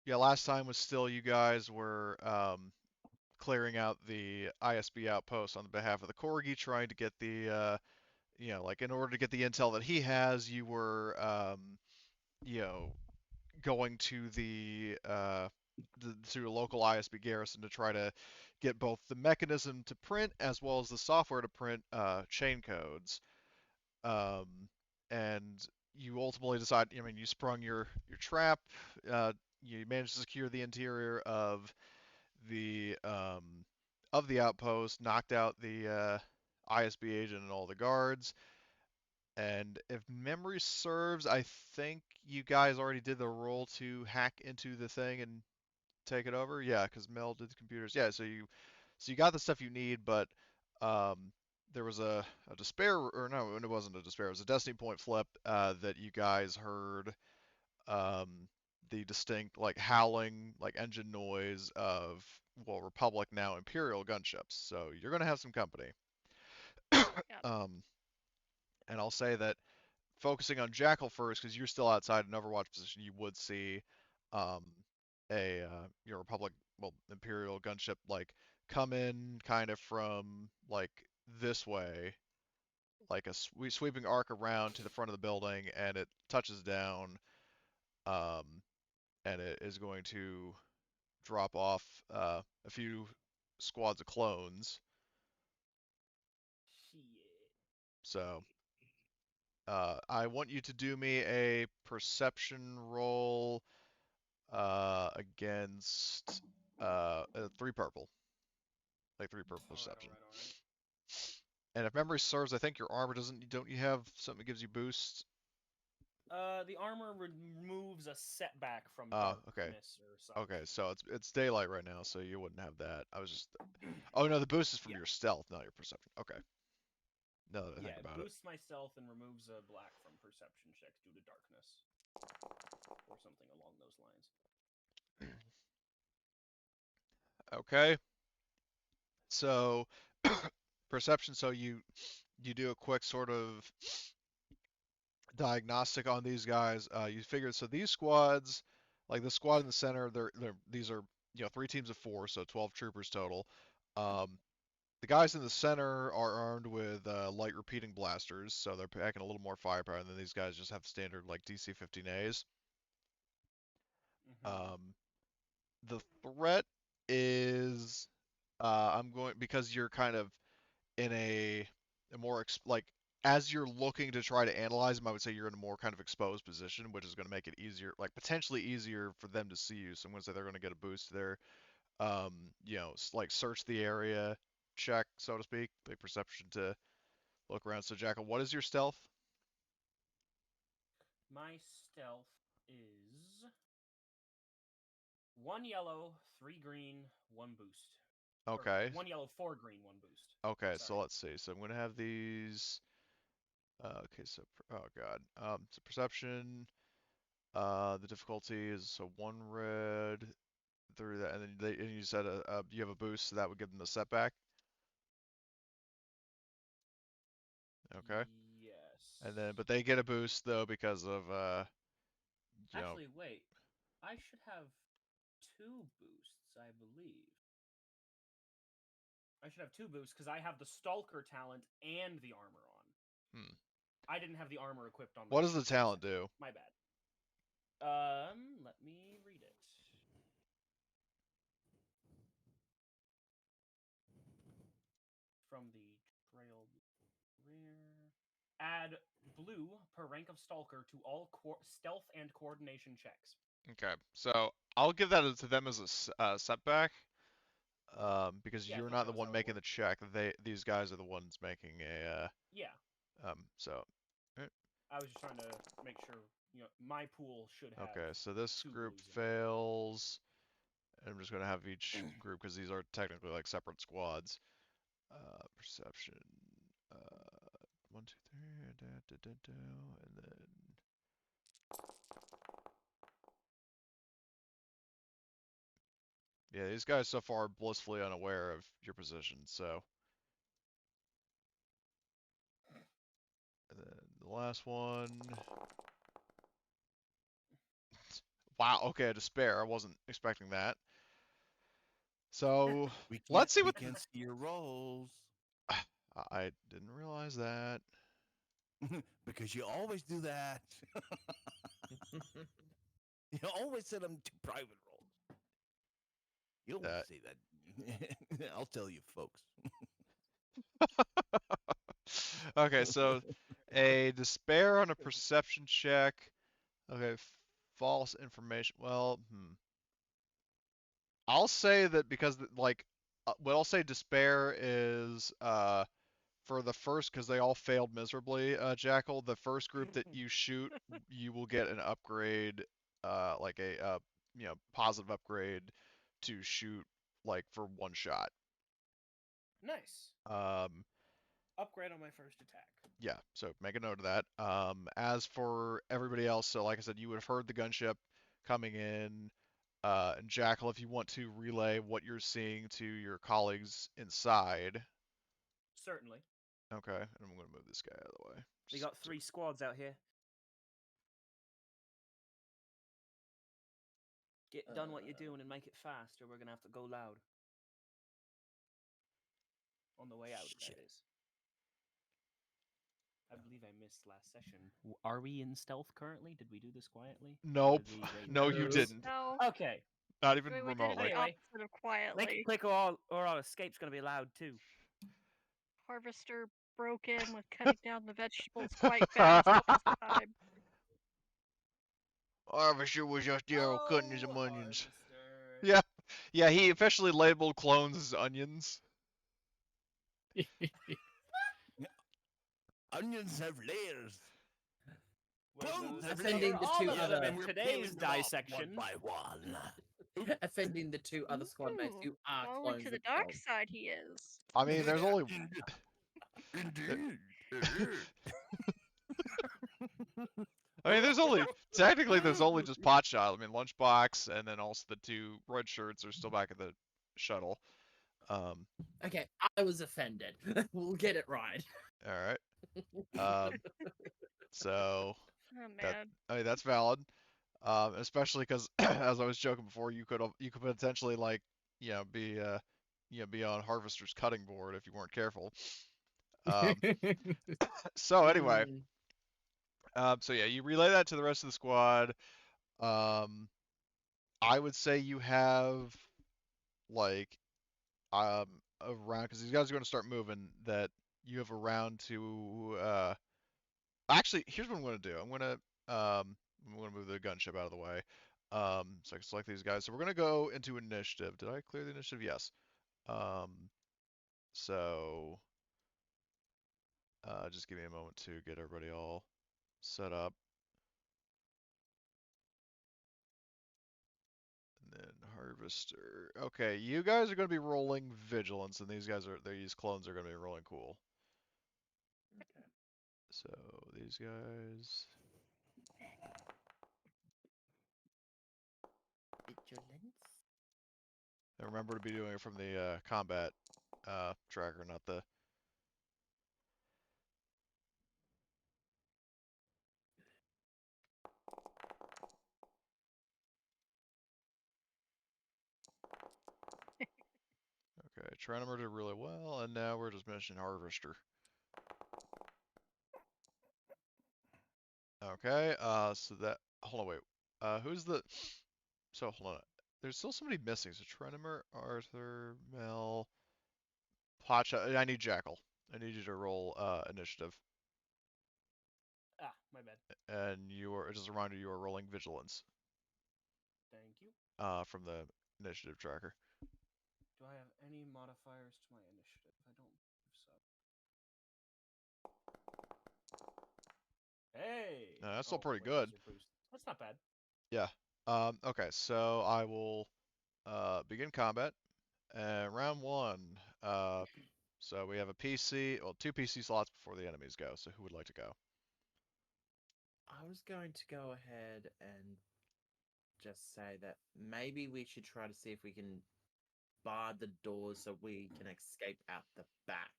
Yeah, last time was still you guys were clearing out the ISB outpost on behalf of the Corgi, trying to get the like in order to get the intel that he has, you were you know going to to a local ISB garrison to try to get both the mechanism to print as well as the software to print chain codes. Um, and you ultimately decide. I mean, you sprung your trap. Uh, you managed to secure the interior the um, of the outpost, knocked out the ISB agent and all the guards. And if memory serves, I think you guys already did the roll to hack into the thing and take it over. Yeah, because Mel did the computers. Yeah, so you got the stuff you need, but there was a despair, or no, it wasn't a despair. It was a destiny point flip that you guys heard um, the distinct like howling like engine noise of well Republic now Imperial gunships. So you're gonna have some company. Yeah. um, and I'll say that focusing on Jackal first, because you're still outside an Overwatch position, you would see um, a Republic, well, Imperial gunship like come in kind of from like this way, like a sweeping arc around to the front of the building, and it touches down, um, and it is going to drop off a few squads of clones. Shit. So I want you to do me a perception roll against 3 purple, like 3 purple All right, all perception. right, all right. And if memory serves, I think your armor doesn't. Don't you have something that gives you boost? The armor removes a setback from Okay, darkness or okay. such. So it's daylight right now, so you wouldn't have that. I was just. Oh no, the boost is from Yeah. your stealth, not your perception. Okay. Now that I Yeah, think it about it. boosts my stealth and removes a black from perception checks due to darkness. Or something along those lines. Okay. So perception. So you do a quick sort of diagnostic on these guys. You figure so these squads, like the squad in the center, these are 3 teams of 4, so 12 troopers total. Um, the guys in the center are armed with light repeating blasters, so they're packing a little more firepower, and then these guys just have standard like DC-15As. Mm-hmm. Um, the threat is I'm going because you're kind of in a more like as you're looking to try to analyze them, I would say you're in a more kind of exposed position, which is going to make it easier, like potentially easier for them to see you. So I'm going to say they're going to get a boost there. Like search the area, check, so to speak, like perception to look around. So Jackal, what is your stealth? My stealth is 1 yellow, 3 green, 1 boost. Or Okay, 1 yellow, 4 green, 1 boost. okay. So Sorry. let's see. So I'm going to have these. Okay, so oh god. So perception. The difficulty is so 1 red, through that, and then and you said you have a boost, so that would give them a setback. Okay, and Yes. then but they get a boost though because of you know, Actually, wait. I should have 2 boosts, I believe. I should have 2 boosts because I have the Stalker talent and the armor on. hmm. I didn't have the armor equipped on my What does the ship for a talent second. do? My bad. Let me read it. From the trail rear. Add blue per rank of Stalker to all stealth and coordination checks. Okay, so I'll give that to them as a setback, because Yeah, I you're thought not that the was one how it making the worked. check. These guys are the ones making a Yeah, so eh, I was just trying to make sure, my pool should have okay, so this 2 group blues in it. fails. I'm just gonna have each group because these are technically like separate squads. Perception. Uh, 1, 2, 3, and then yeah, these guys so far are blissfully unaware of your position. So, and then the last one, Wow. Okay, a despair. I wasn't expecting that. So We let's see what. can see your rolls I didn't realize that. because you always do that. You always send them to private rolls. You don't want That to say that. I'll tell you, folks. Okay, so a despair on a perception check. Okay, false information. Well, I'll say that because like, what I'll say despair is for the first because they all failed miserably. Jackal, the first group that you shoot, you will get an upgrade, like a positive upgrade to shoot like for one shot. Nice. Um, Upgrade on my first attack. yeah, so make a note of that. As for everybody else, so like I said, you would have heard the gunship coming in. And Jackal, if you want to relay what you're seeing to your colleagues inside. Certainly. Okay, and I'm going to move this guy out of the way. We got 3 squads out here. Get done what you're doing and make it fast, or we're gonna have to go loud. On the way out, Shit. that is. I believe I missed last session. Are we in stealth currently? Did we do this quietly? Nope. Or did we raid No, you this? didn't. No, Okay. Not even we did it remotely. the Anyway, opposite of Make quietly. it quick, or our escape's gonna be loud too. Harvester broke in with cutting down the vegetables quite fast last time. Harvester was just there cutting his Oh, onions. Harvester. Yeah, yeah. He officially labeled clones as onions. Onions have layers. Well, Clones have Offending layers. the all two of other- them and in we're today's peeling them off dissection. one by one. Offending the two other squad mates who are Going clones to the of dark clones. side he is. I mean, there's only. Indeed. I mean, there's only technically there's only just Potshot. I mean, Lunchbox, and then also the two red shirts are still back at the shuttle. Okay, I was offended. We'll get it right. All right. So Oh that man. I mean that's valid. Especially because as I was joking before, you could potentially like be be on Harvester's cutting board if you weren't careful. So anyway, so yeah, you relay that to the rest of the squad. I would say you have like around because these guys are going to start moving. That you have around to actually here's what I'm going to do. I'm going to move the gunship out of the way. So I can select these guys. So we're going to go into initiative. Did I clear the initiative? Yes. Um, so just give me a moment to get everybody all set up. And then Harvester. Okay, you guys are going to be rolling Vigilance, and these clones are going to be rolling Cool. So these guys. And remember to be doing it from the combat tracker, not the. Okay, Trinimer did really well, and now we're just missing Harvester. Okay, so that. Hold on, wait. Who's the. So, hold on. There's still somebody missing. So, Trinimer, Arthur, Mel, Pacha. I need Jackal. I need you to roll initiative. Ah, my bad. And just a reminder, you are rolling Vigilance Thank you. from the initiative tracker. Do I have any modifiers to my initiative? I don't believe so. Hey! That's still pretty wait, good. those are boosts. That's not bad. Yeah. Okay, so I will begin combat. Round one. So we have a PC, well, two PC slots before the enemies go. So who would like to go? I was going to go ahead and just say that maybe we should try to see if we can bar the doors so we can escape out the back.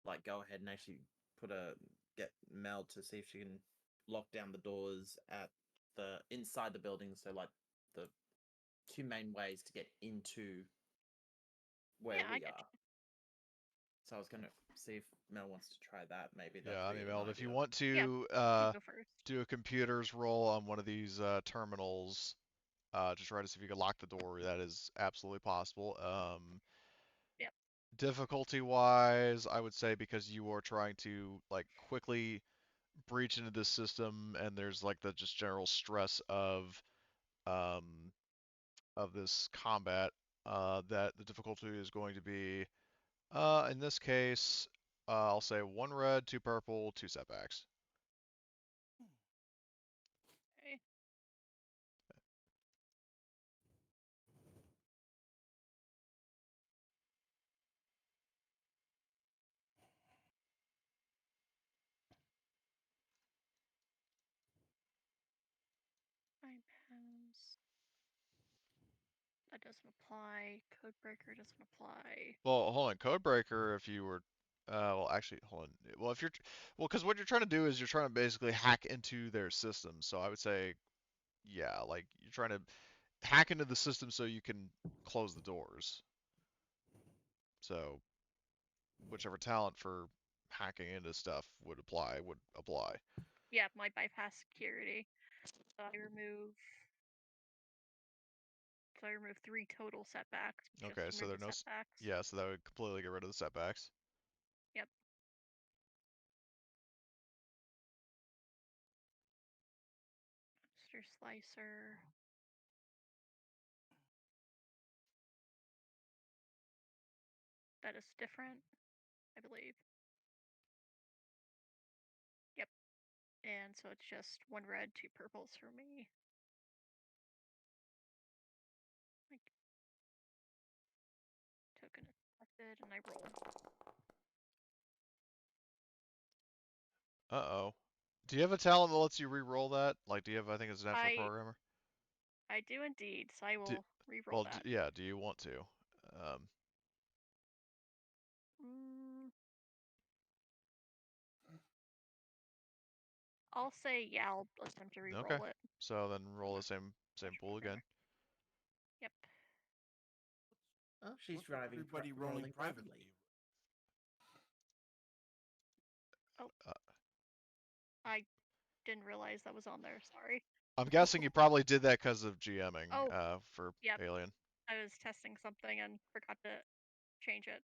Like, go ahead and actually get Mel to see if she can lock down the doors at the inside the building, so like the two main ways to get into where Yeah, I we get are. So I was gonna see if Mel wants to try that. Maybe that's Yeah, I mean, an Meld, if you idea. want Yeah. to You go first. do a computer's roll on one of these terminals to try to see if you can lock the door, that is absolutely possible. Yep. Difficulty-wise, I would say because you are trying to like quickly breach into this system, and there's like the just general stress um, of this combat, that the difficulty is going to be, in this case, I'll say 1 red, 2 purple, 2 setbacks. Okay. Time pass. That doesn't apply. Codebreaker doesn't apply. Well, hold on, Codebreaker, if you were, well, actually, hold on. Well, if you're, well, because what you're trying to do is you're trying to basically hack into their system. So I would say, yeah, like you're trying to hack into the system so you can close the doors. So whichever talent for hacking into stuff would apply. Yeah, my bypass security. So I remove 3 total setbacks. Okay, Just so there remove are no, the setbacks. yeah, so that would completely get rid of the setbacks. Yep. Monster Slicer. That is different, I believe. Yep. And so it's just 1 red, 2 purples for me. Like, token is selected, and I roll. Uh-oh. Do you have a talent that lets you re-roll that? Like, do you have, I think it's Natural Programmer? I do indeed, so I will re-roll Well, that. yeah, do you want to? I'll say yeah, I'll attempt to re-roll Okay. it. So then roll the same Much pool better. again. Yep. Oh, she's What's everybody rolling privately? Oh. I didn't realize that was on there, sorry. I'm guessing you probably did that because of GMing Oh, for yep. Alien. I was testing something and forgot to change it.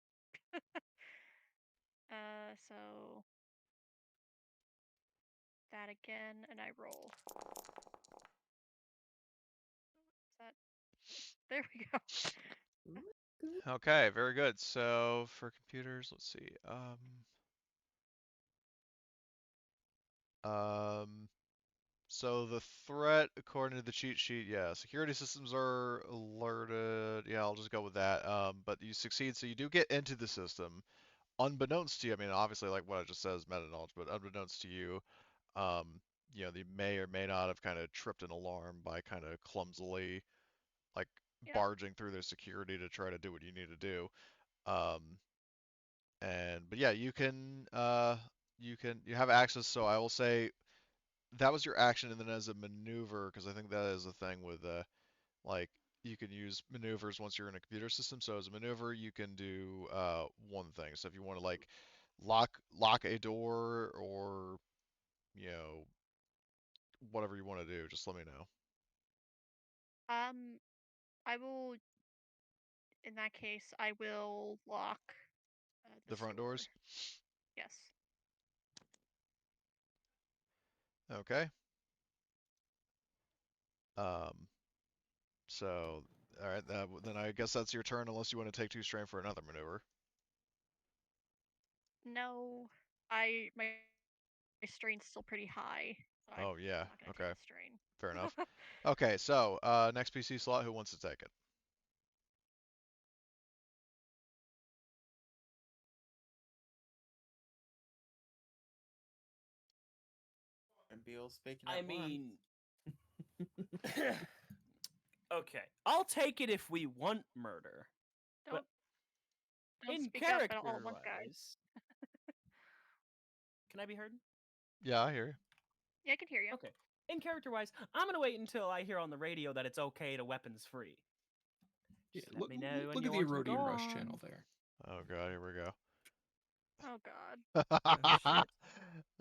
So that again, and I roll. Is that? There we go. Okay, very good. So for computers, let's see. So the threat, according to the cheat sheet, yeah, security systems are alerted. Yeah, I'll just go with that. But you succeed, so you do get into the system, unbeknownst to you. I mean, obviously, like what I just said is meta knowledge, but unbeknownst to you, um, they may or may not have kind of tripped an alarm by kind of clumsily, like Yep. barging through their security to try to do what you need to do. But yeah, you have access. So I will say that was your action, and then as a maneuver, because I think that is a thing with like you can use maneuvers once you're in a computer system. So as a maneuver, you can do one thing. So if you want to like lock a door or whatever you want to do, just let me know. I will. In that case, I will lock The front doors. Yes. Okay. So all right, then I guess that's your turn, unless you want to take 2 strain for another maneuver. No, my strain's still pretty high. So Oh yeah. I'm not gonna Okay. take the strain. Fair enough. Okay, so next PC slot, who wants to take it? And be all speaking I at once. mean, okay, I'll take it if we want murder. Don't In speak up character at all at once, guys. wise, can I be heard? Yeah, I hear you. Yeah, I can hear you. Okay. In character wise, I'm gonna wait until I hear on the radio that it's okay to weapons free. Yeah, Just let me know when look you at the want to go Aurodium Rush on. channel there. Oh god, here we go. Oh god. Oh shit.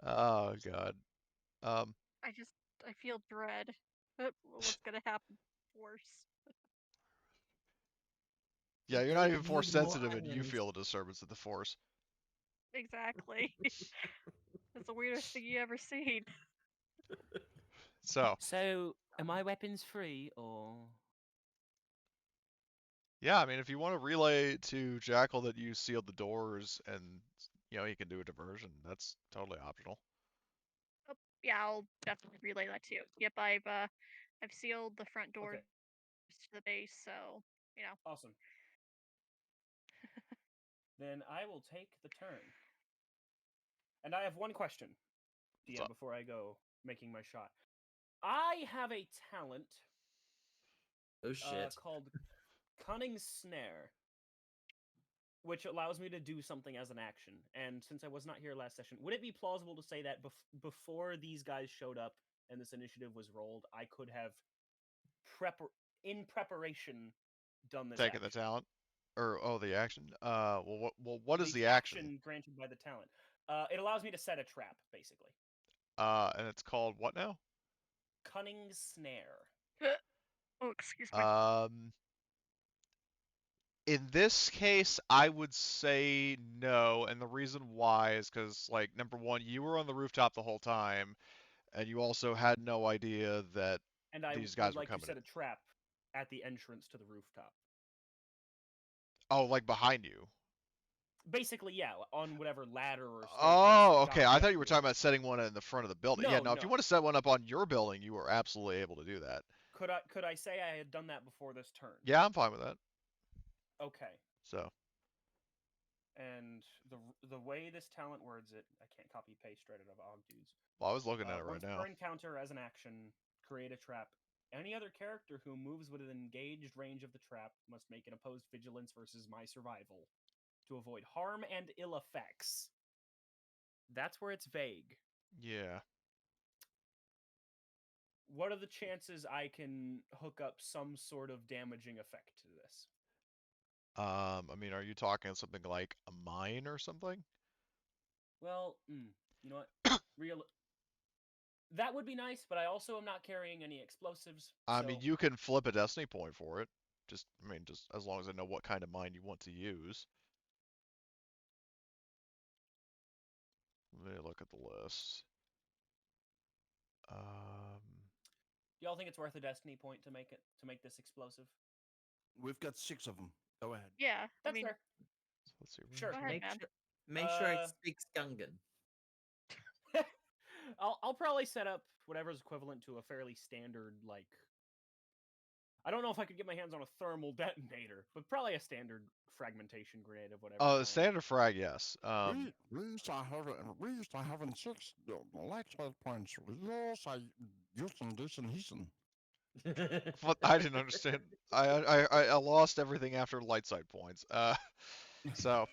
Oh god. Um, I feel dread. What's gonna happen worse? yeah, you're not Don't even force use more sensitive, and you onions. feel the disturbance of the force. Exactly. That's the weirdest thing you ever seen. So, So, am I weapons free or? yeah, I mean, if you want to relay to Jackal that you sealed the doors, and he can do a diversion, that's totally optional. Oh, yeah, I'll definitely relay that to you. Yep, I've sealed the front door Okay. to the base, so Awesome. Then I will take the turn. And I have one question, What's DM, up? before I go making my shot. I have a talent Oh shit. called Cunning Snare, which allows me to do something as an action. And since I was not here last session, would it be plausible to say that before these guys showed up and this initiative was rolled, I could have in preparation done this Taking the action? talent, or the action. What is the action? Granted by the talent. It allows me to set a trap, basically. And it's called what now? Cunning Snare. oh, excuse me. In this case, I would say no, and the reason why is because, like, number one, you were on the rooftop the whole time, and you also had no idea that And I these would guys were like to coming set in. a trap at the entrance to the rooftop. Oh, like behind you. Basically, yeah, on whatever ladder or staircase. Oh, okay. got I me thought up you were here. talking about setting one in the front of the building. Yeah, No, no, if you no. want to set one up on your building, you are absolutely able to do that. Could I say I had done that before this turn? Yeah, I'm fine with that. Okay. So, And the way this talent words it, I can't copy paste right out of Ogdude's. well, I was looking at it right Once now. per encounter as an action, create a trap. Any other character who moves within engaged range of the trap must make an opposed vigilance versus my survival to avoid harm and ill effects. That's where it's vague. Yeah. What are the chances I can hook up some sort of damaging effect to this? I mean, are you talking something like a mine or something? Well, you know what? Real. That would be nice, but I also am not carrying any explosives. I so mean, you can flip a destiny point for it. Just as long as I know what kind of mine you want to use. Let me look at the list. y'all think it's worth a destiny point to make this explosive? We've got 6 of them. Go ahead. Yeah, I That's mean, fair. Let's see. Sure. go ahead, man. Make sure it Uh, speaks Gungan. I'll probably set up whatever's equivalent to a fairly standard, like, I don't know if I could get my hands on a thermal detonator, but probably a standard fragmentation grenade of whatever. Oh, the kind. standard frag, yes. We used to having 6 light points. We also using this and heating. What I didn't understand. I lost everything after light side points. So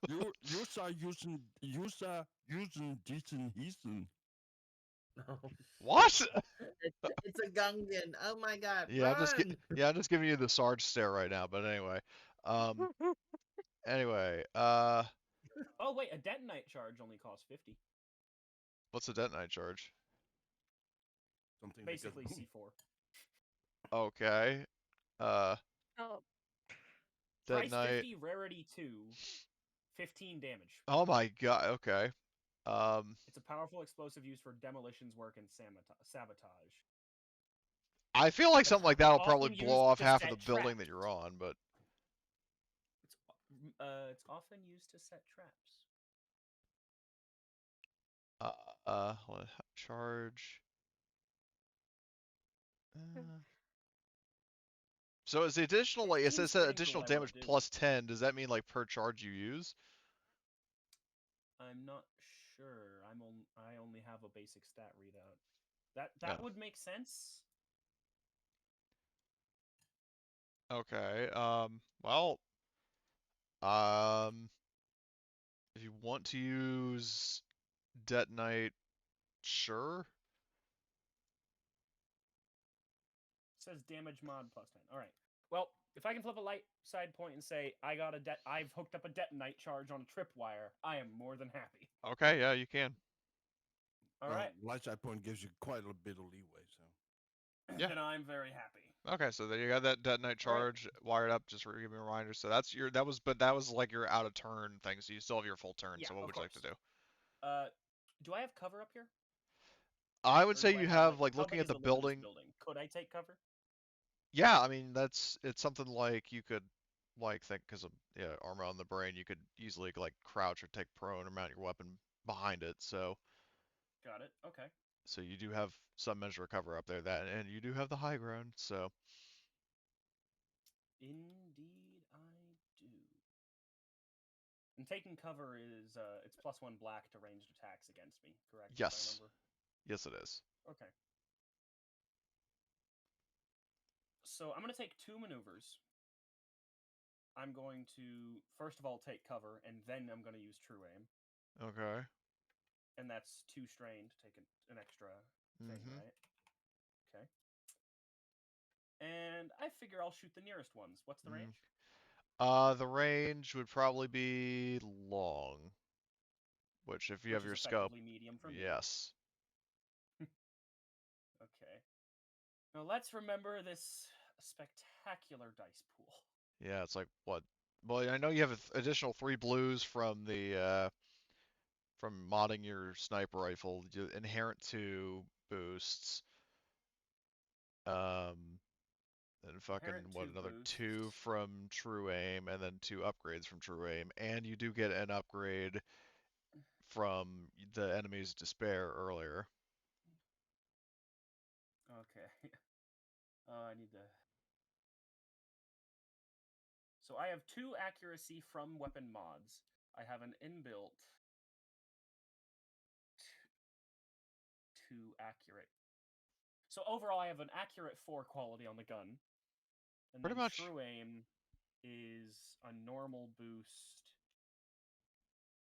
you using this and heating. what? It's a Gungan. Oh my god. Yeah, Run! I'm just giving you the Sarge stare right now. But anyway, Oh wait, a detonite charge only costs 50. what's the detonite charge? Something that goes Basically boom. C4. Okay. Oh, Price Detonite. 50, rarity 2, 15 damage. Oh my god. Okay. It's a powerful explosive used for demolitions work and sabotage. I feel like It's something like that will probably often blow used off to half of set the building that traps. you're on, but It's often used to set traps. charge. So is the additional, like, it Seems says fitting for additional what I damage want to do. plus 10? Does that mean like per charge you use? I'm not sure. I only have a basic stat readout. That Oh. would make sense. Okay. Well, if you want to use detonite Sure. Says damage mod +10. All right. Well, if I can flip a light side point and say I've hooked up a detonite charge on a tripwire, I am more than happy. Okay, yeah, you can. All right. Light side point gives you quite a bit of leeway, so. Yeah. Then I'm very happy. Okay, so there you got that detonate All right. charge wired up. Just for give me a reminder. So that's your that was like your out of turn thing. So you still have your full turn. Yeah, So what of would you like to course. do? Do I have cover up here? I would Or say do I you have, have like how looking big at is the the luminous building. building? Could I take cover? Yeah, I mean it's something like you could like think because of armor on the brain, you could easily like crouch or take prone or mount your weapon behind it. So Got it. Okay. you do have some measure of cover up there. That and you do have the high ground. So Indeed, I do. And taking cover is it's +1 black to ranged attacks against me, correct? If I yes, remember. yes it is. Okay. So I'm going to take 2 maneuvers. I'm going to first of all take cover, and then I'm going to use true aim, Okay. and that's 2 strain to take an extra thing, Mhm. right? Okay. And I figure I'll shoot the nearest ones. What's the range? The range would probably be long, which if you Which have is your scope, effectively medium for me. yes. Okay. Now let's remember this spectacular dice pool. Yeah, it's like what? Well, I know you have an additional 3 blues from the from modding your sniper rifle. You inherent 2 boosts. And fucking Inherent what 2 another 2 boosts. from true aim, and then 2 upgrades from true aim, and you do get an upgrade from the enemy's despair earlier. Okay. I need to. So I have 2 accuracy from weapon mods. I have an inbuilt 2 accurate. So overall, I have an accurate 4 quality on the gun, and Pretty then much. true aim is a normal boost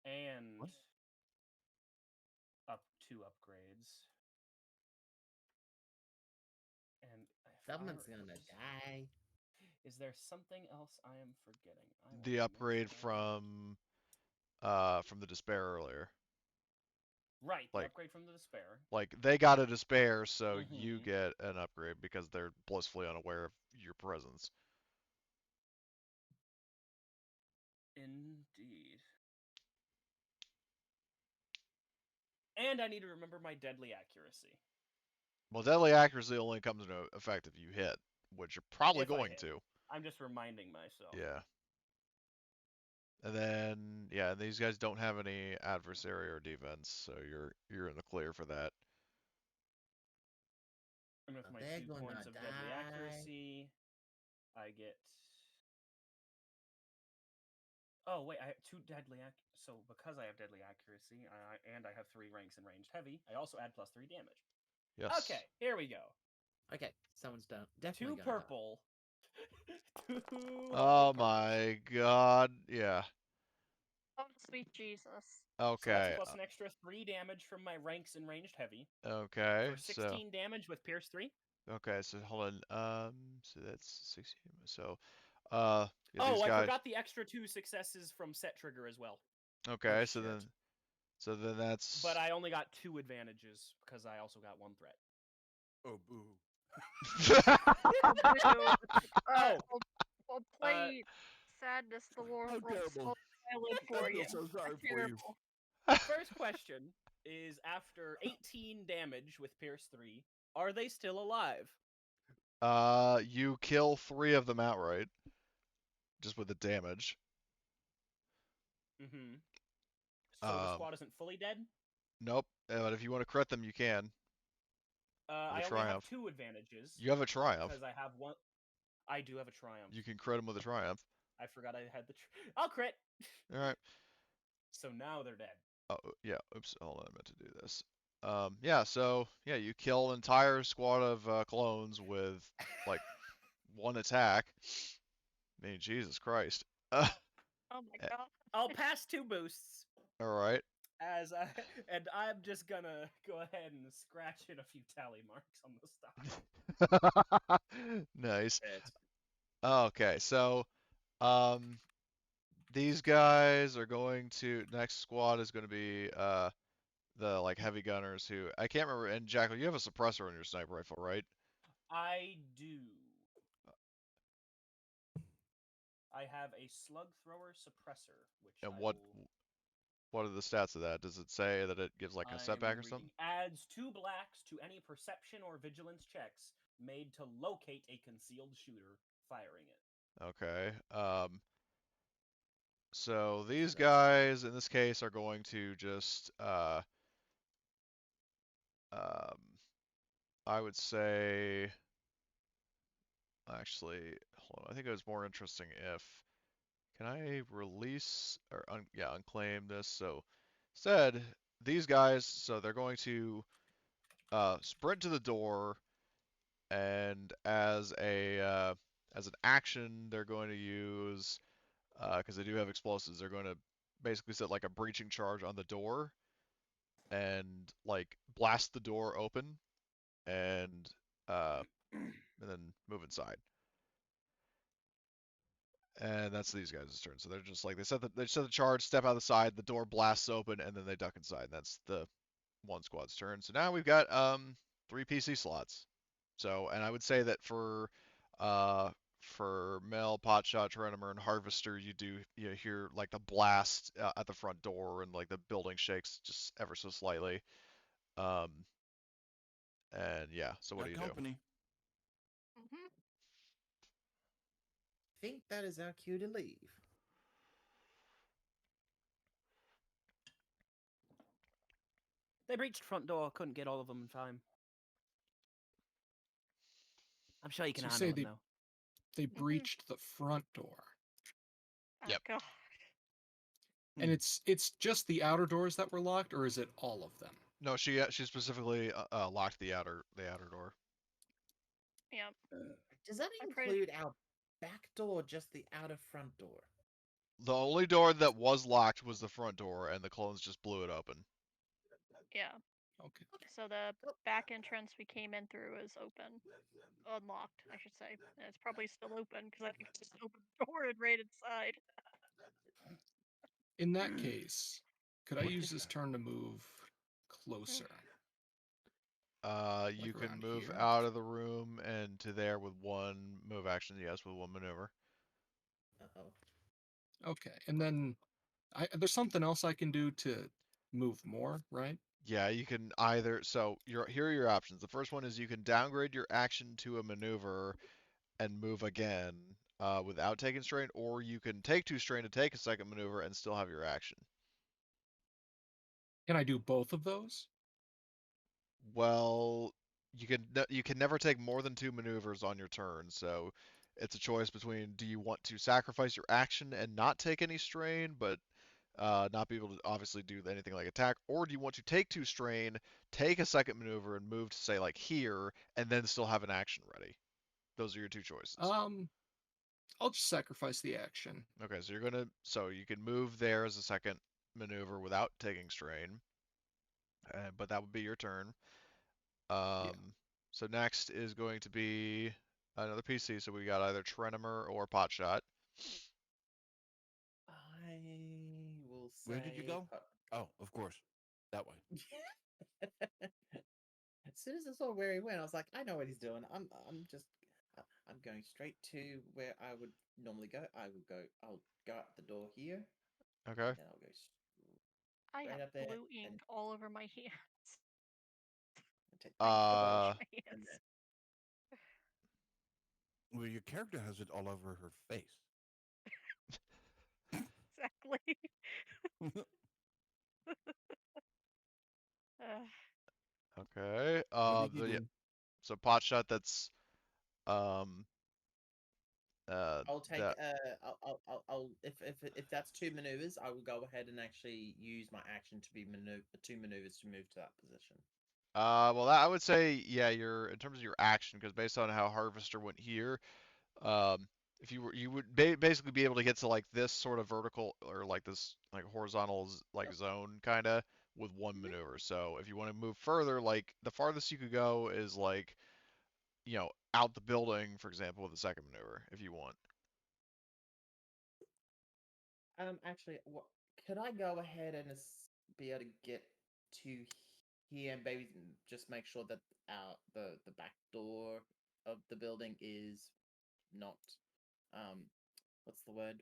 and What? up 2 upgrades. And Someone's gonna die. Is there something else I am forgetting? The upgrade from the despair earlier. Right, the Like upgrade from the despair. like they got a despair, so you Mhm. get an upgrade because they're blissfully unaware of your presence. Indeed. And I need to remember my deadly accuracy. Well, deadly accuracy only comes into effect if you hit, which you're probably If I going hit. to. I'm just reminding myself. Yeah. And then yeah, these guys don't have any adversary or defense, so you're in the clear for that. And with my They're 2 gonna points of deadly die. accuracy, I get. Oh wait, I have 2 deadly so because I have deadly accuracy, and I have 3 ranks in ranged heavy, I also add +3 damage. Yes. Okay, here we go. Okay, someone's done. Definitely 2 gonna die. purple. 2 Oh purples. my god. Yeah. Oh, sweet Jesus. So that's Okay. plus an extra 3 damage from my ranks in ranged heavy. Okay. For 16 damage with Pierce 3. So hold on. So that's 16. So yeah, Oh, these I guys. forgot the extra 2 successes from set trigger as well. Okay, Oh, so shit. then that's But I only got 2 advantages because I also got 1 threat. Oh, boo. I'll play Sadness, the Lord How will terrible. silent I for feel you. so sorry for you. Terrible. First question is after 18 damage with Pierce 3, are they still alive? You kill 3 of them outright, just with the damage. Mm-hmm. So the squad isn't fully dead? Nope. But if you want to crit them, you can. I only have 2 advantages. You have a triumph. Because I have 1. I do have a triumph. You can crit them with a triumph. I forgot I had the. I'll crit. All right. So now they're dead. Oh yeah. Oops. Hold on. I meant to do this. Yeah. So yeah, you kill an entire squad of clones with like 1 attack. I mean, Jesus Christ. Oh my god. I'll pass 2 boosts. All right. And I'm just gonna go ahead and scratch in a few tally marks on the style. Nice. It's Okay, so um, these guys are going to next squad is going to be the like heavy gunners who I can't remember. And Jackal, you have a suppressor on your sniper rifle, right? I do. I have a slug thrower suppressor, which And I what will. what are the stats of that? Does it say that it gives like a setback I'm or reading. something? Adds 2 blacks to any perception or vigilance checks made to locate a concealed shooter firing it. Okay. So these so that's guys in this case are going to just um, I would say actually, hold on. I think it was more interesting if can I release or unclaim this? So instead, these guys, so they're going to sprint to the door, and as an action, they're going to use because they do have explosives. They're going to basically set like a breaching charge on the door and like blast the door open and uh, and then move inside. And that's these guys' turn. So they're just like they set the charge, step out of the side, the door blasts open, and then they duck inside. And that's the one squad's turn. So now we've got 3 PC slots. So and I would say that uh Mel, Potshot, Trenimer, and Harvester, you hear like the blast at the front door, and like the building shakes just ever so slightly. Um, and yeah, so what do Got you do? company. Hmm. think that is our cue to leave. They breached front door. Couldn't get all of them in time. I'm sure you can So you handle say them though. they breached the front door, Oh, Yep. God. and it's just the outer doors that were locked, or is it all of them? No, she specifically locked the outer door. Yeah. Does that I'm pretty. include our back door, or just the outer front door? The only door that was locked was the front door, and the clones just blew it open. Yeah. Okay. So the back entrance we came in through is open. Unlocked, I should say. And it's probably still open because I think I just opened the door and ran inside. In that case, could I use this turn to move closer? You Like can around move here? out of the room and to there with one move action, yes, with one maneuver. Uh-oh. Okay, and then there's something else I can do to move more, right? Yeah, you can either, so here are your options. The first one is you can downgrade your action to a maneuver and move again without taking strain, or you can take 2 strain to take a second maneuver and still have your action. Can I do both of those? Well, you can never take more than 2 maneuvers on your turn, so it's a choice between do you want to sacrifice your action and not take any strain, but not be able to obviously do anything like attack, or do you want to take 2 strain, take a second maneuver, and move to say like here, and then still have an action ready? Those are your 2 choices. I'll just sacrifice the action. Okay, so you can move there as a second maneuver without taking strain, but that would be your turn. Yeah. So next is going to be another PC. So we got either Trenimer or Potshot. I will say. Where did you go? Oh, of course, that way. As soon as I saw where he went, I was like, I know what he's doing. I'm going straight to where I would normally go. I'll go out the door here, Okay. and then I'll go I straight have up there blue and ink all over my hands. take I can't Uh, wash my and hands. Well, your character has it all over her face. Exactly. Uh, okay. What are you Yeah. doing? So Potshot, that's um I'll take that I'll if that's 2 maneuvers, I will go ahead and actually use my action to be 2 maneuvers to move to that position. well I would say yeah, you're in terms of your action, because based on how Harvester went here, um if you would basically be able to get to like this sort of vertical or like this like horizontal like zone kind of with one maneuver. So if you want to move further, like the farthest you could go is like out the building, for example, with the second maneuver if you want. Actually, could I go ahead and be able to get to here and maybe just make sure that the back door of the building is not what's the word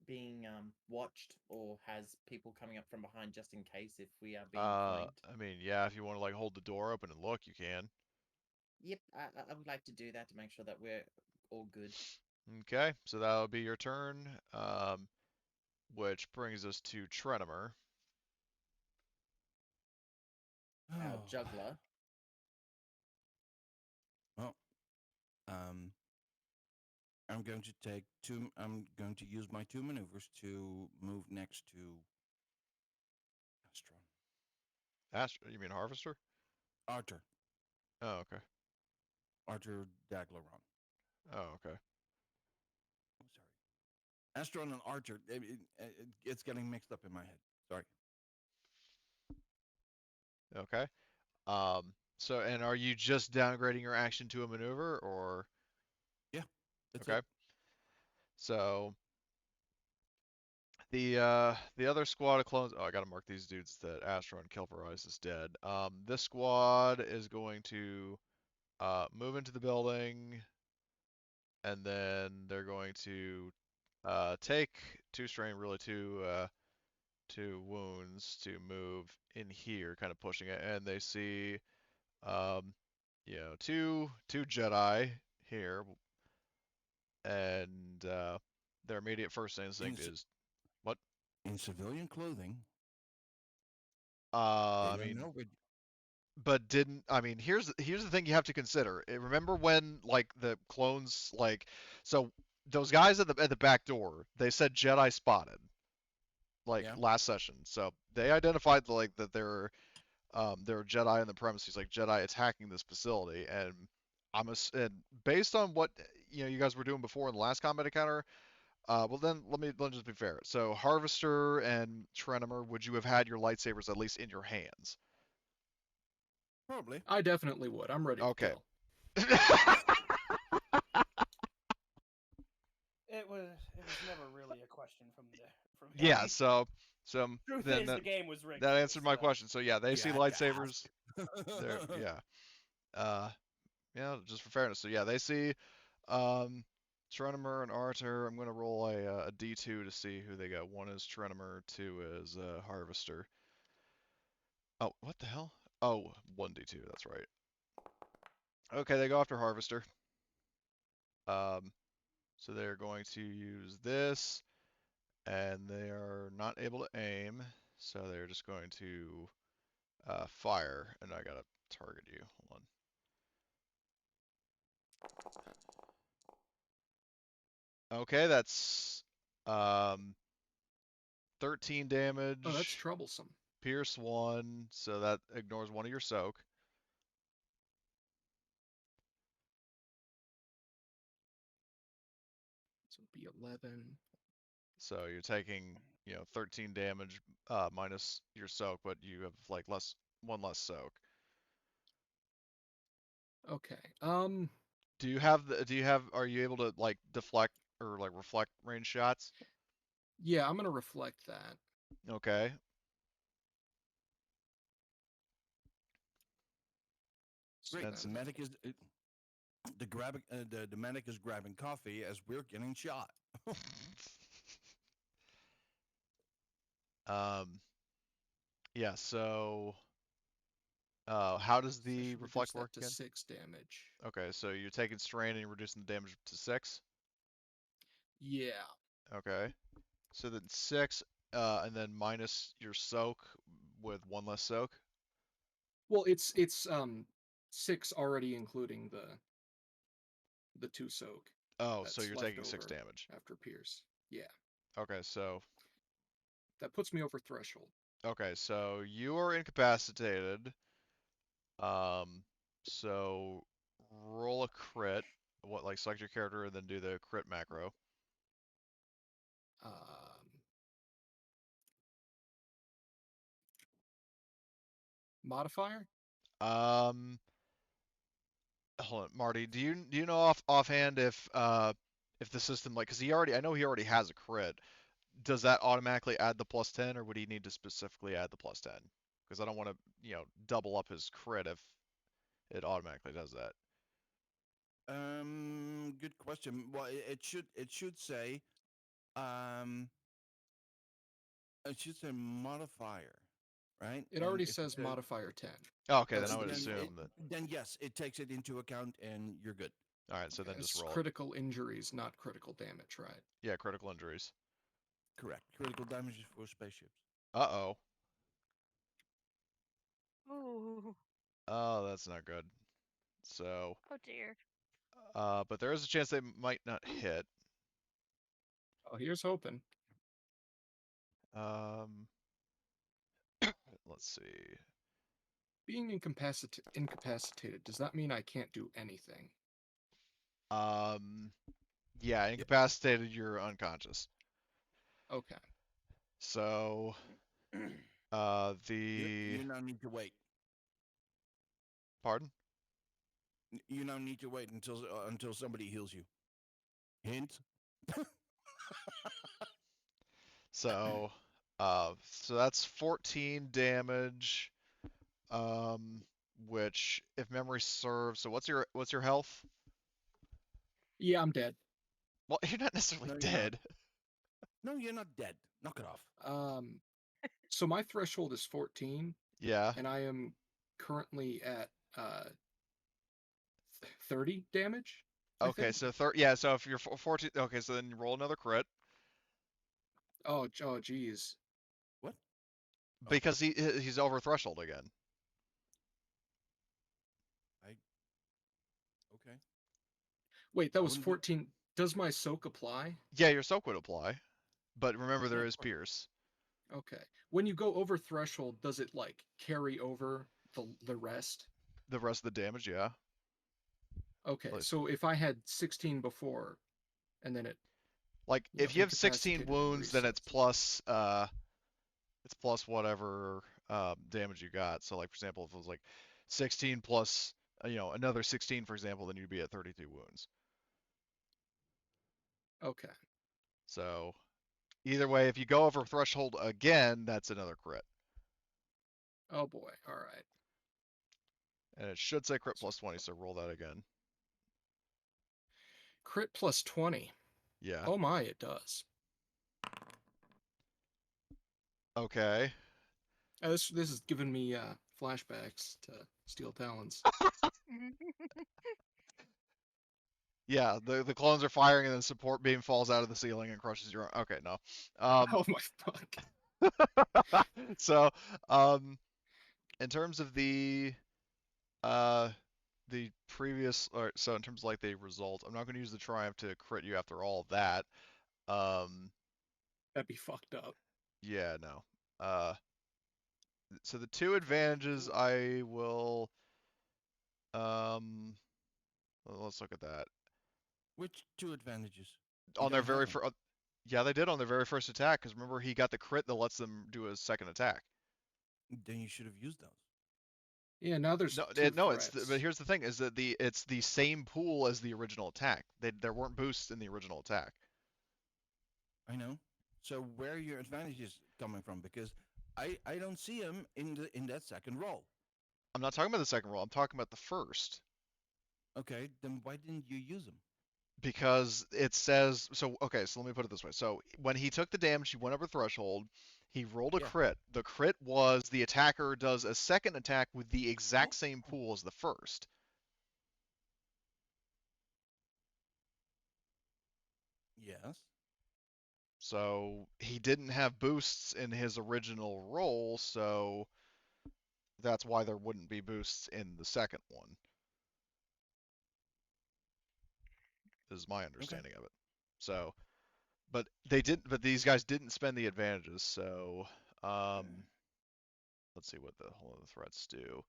being watched or has people coming up from behind just in case if we are being flanked. I mean, yeah, if you want to like hold the door open and look, you can. Yep, I would like to do that to make sure that we're all good. Okay, so that'll be your turn. Which brings us to Trenimer. Our Oh, juggler. well, I'm going to take two. I'm going to use my 2 maneuvers to move next to Astron. You mean Harvester? Arthur. Oh, okay. Arthur Dagleron. Oh, okay. Oh, sorry. Astron and Archer. It's getting mixed up in my head. Sorry. Okay. So, and are you just downgrading your action to a maneuver, or? Yeah, that's Okay. it. So, the other squad of clones. Oh, I gotta mark these dudes that Astro and Kilverize is dead. This squad is going to move into the building, and then they're going to take 2 strain, really two wounds to move in here, kind of pushing it, and they see um, two Jedi here, and their immediate first instinct is what? In civilian clothing. I They don't mean, know. but didn't I mean? Here's the thing you have to consider. Remember when like the clones so those guys at the back door, they said Jedi spotted like Yeah. last session, so they identified like that there are Jedi in the premises, like Jedi attacking this facility, and and based on what you guys were doing before in the last combat encounter, well then let me just be fair. So Harvester and Trenimer, would you have had your lightsabers at least in your hands? Probably. I definitely would. I'm ready to Okay. kill. It was never really a question from Yeah. him. So Truth then is, the game was rigged. that for answered this, my so. question. So yeah, they see You had to lightsabers. ask. There. Yeah. Uh, just for fairness. So yeah, they see Um, Trenimer and Arthur. I'm gonna roll a D2 to see who they got. One is Trenimer, two is Harvester. Oh, what the hell? Oh, 1D2. That's right. Okay, they go after Harvester. Um, so they're going to use this, and they are not able to aim, so they're just going to fire. And I gotta target you. Hold on. Okay, that's 13 Oh, that's damage. troublesome. Pierce 1, so that ignores one of your soak. So it'd be 11. So you're taking, 13 damage minus your soak, but you have like one less soak. Okay. Are you able to like deflect or like reflect range shots? Yeah, I'm gonna reflect that. Okay. So Great. And The medic is the medic is grabbing coffee as we're getting shot. um yeah, so how does I the should reduce reflect that work to again? 6 damage. Okay, so you're taking strain and you're reducing the damage to 6? Yeah. Okay. So then 6 and then minus your soak with one less soak? Well, it's 6 already including the 2 soak Oh, so that's you're left taking 6 over damage. after Pierce. Yeah. Okay, so That puts me over threshold. you are incapacitated. Um, so roll a crit like select your character and then do the crit macro. Um, modifier? Um, hold on, Marty. Do you know offhand if the system like because I know he already has a crit. Does that automatically add the +10, or would he need to specifically add the +10? Because I don't want to double up his crit if it automatically does that. Good question. Well, it should say, um, it should say modifier, right? It And already if it says says, modifier 10. Oh, okay, then That's I would the assume default. that. then yes, it takes it into account, and you're good. All right, so then just It's roll it. critical injuries, not critical damage, right? Yeah, critical injuries. Correct. Critical damage is for spaceships. Uh-oh. Ooh. Oh, that's not good. So, Oh dear. but there is a chance they might not hit. Oh, here's hoping. Um, let's see. Being incapacitated, does that mean I can't do anything? Um, yeah, incapacitated, you're unconscious. Okay. So, You now need to wait. pardon? You now need to wait until somebody heals you. Hint. So, so that's 14 damage. Which, if memory serves, so what's your health? Yeah, I'm dead. Well, you're not necessarily No, you're not. dead. No, you're not dead. Knock it off. So my threshold is 14, Yeah. and I am currently at 30 damage. I Okay, think. so yeah, so if you're 14, okay, so then you roll another crit Oh, geez. What? Oh. because he's over threshold again. Okay. Wait, that I was wouldn't be- 14. Does my soak apply? Yeah, your soak would apply, but remember Yeah, there of is course. pierce. Okay. When you go over threshold, does it like carry over the rest? The rest of the damage, yeah. Okay, Like- so if I had 16 before, and then it, Like you know, if you have 16 incapacitated, wounds, then it's resets. plus whatever damage you got. So like for example, if it was like 16 plus another 16 for example, then you'd be at 32 wounds. Okay. So either way, if you go over threshold again, that's another crit. Oh boy. All right. And it should say crit plus 20, so roll that again. Crit plus 20. Yeah. Oh my, it does. Okay. This is giving me flashbacks to Steel Talons. Yeah, the clones are firing and then support beam falls out of the ceiling and crushes your arm. Okay, no. Oh my fuck. So, in terms of the previous, or so in terms of like the result, I'm not going to use the triumph to crit you after all of that. That'd be fucked up. Yeah, no. So the two advantages I will, let's look at that. Which two advantages? On their don't very have them. first, yeah, they did on their very first attack, because remember he got the crit that lets them do a second attack. Then you should have used those. Yeah, now there's No, two no, threats. but here's the thing: is that it's the same pool as the original attack. There weren't boosts in the original attack. I know. So where are your advantages coming from? Because I don't see them in that second roll. I'm not talking about the second roll. I'm talking about the first. Okay, then why didn't you use them? Because it says so. Okay, so let me put it this way. So when he took the damage, he went over threshold. He rolled a Yeah. crit. The crit was the attacker does a second attack with the exact same pool as the first. Yes. So he didn't have boosts in his original roll, so that's why there wouldn't be boosts in the second one. Is my understanding of it. So, but these guys didn't spend the advantages. So, let's see what the whole other threats do.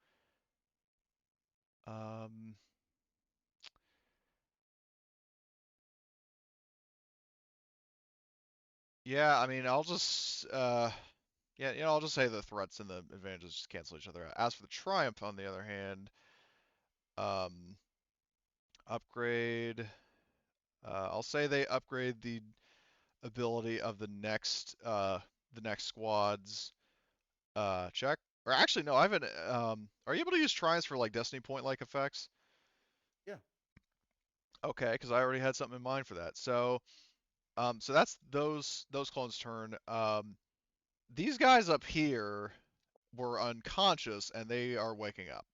Yeah, I mean, I'll just yeah, I'll just say the threats and the advantages just cancel each other out. As for the triumph, on the other hand, um, upgrade. I'll say they upgrade the ability of the next squad's check. Or actually, no, I haven't. Are you able to use triumphs for like Destiny Point like effects? Yeah. Okay, because I already had something in mind for that. So that's those clones' turn. These guys up here were unconscious and they are waking up.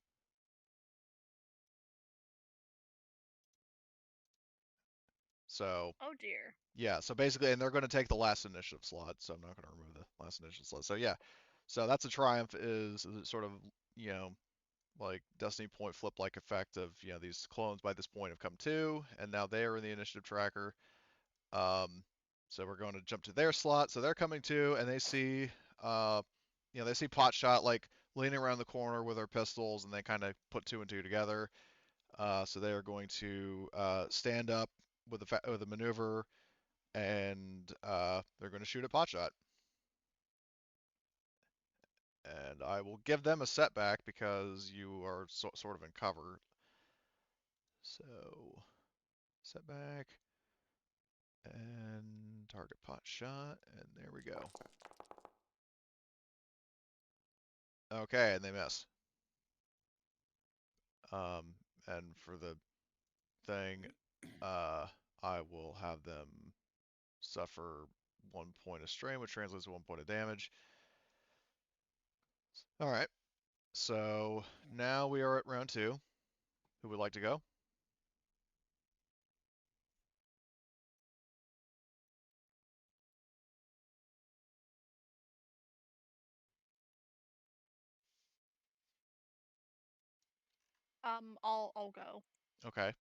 So Oh dear. yeah, so basically, and they're going to take the last initiative slot, so I'm not going to remove the last initiative slot. So yeah, so that's a triumph is sort of you know like Destiny Point flip like effect of these clones by this point have come to, and now they are in the initiative tracker. Um, so we're going to jump to their slot, so they're coming to, and they see they see Potshot like leaning around the corner with her pistols, and they kind of put two and two together. So they are going to stand up with a maneuver, and they're going to shoot at Potshot. And I will give them a setback because you are sort of in cover. So setback and target Potshot, and there we go. Okay, and they miss. And for the thing, I will have them suffer 1 point of strain, which translates to 1 point of damage. All right. So now we are at round two. Who would like to go? I'll go. Okay.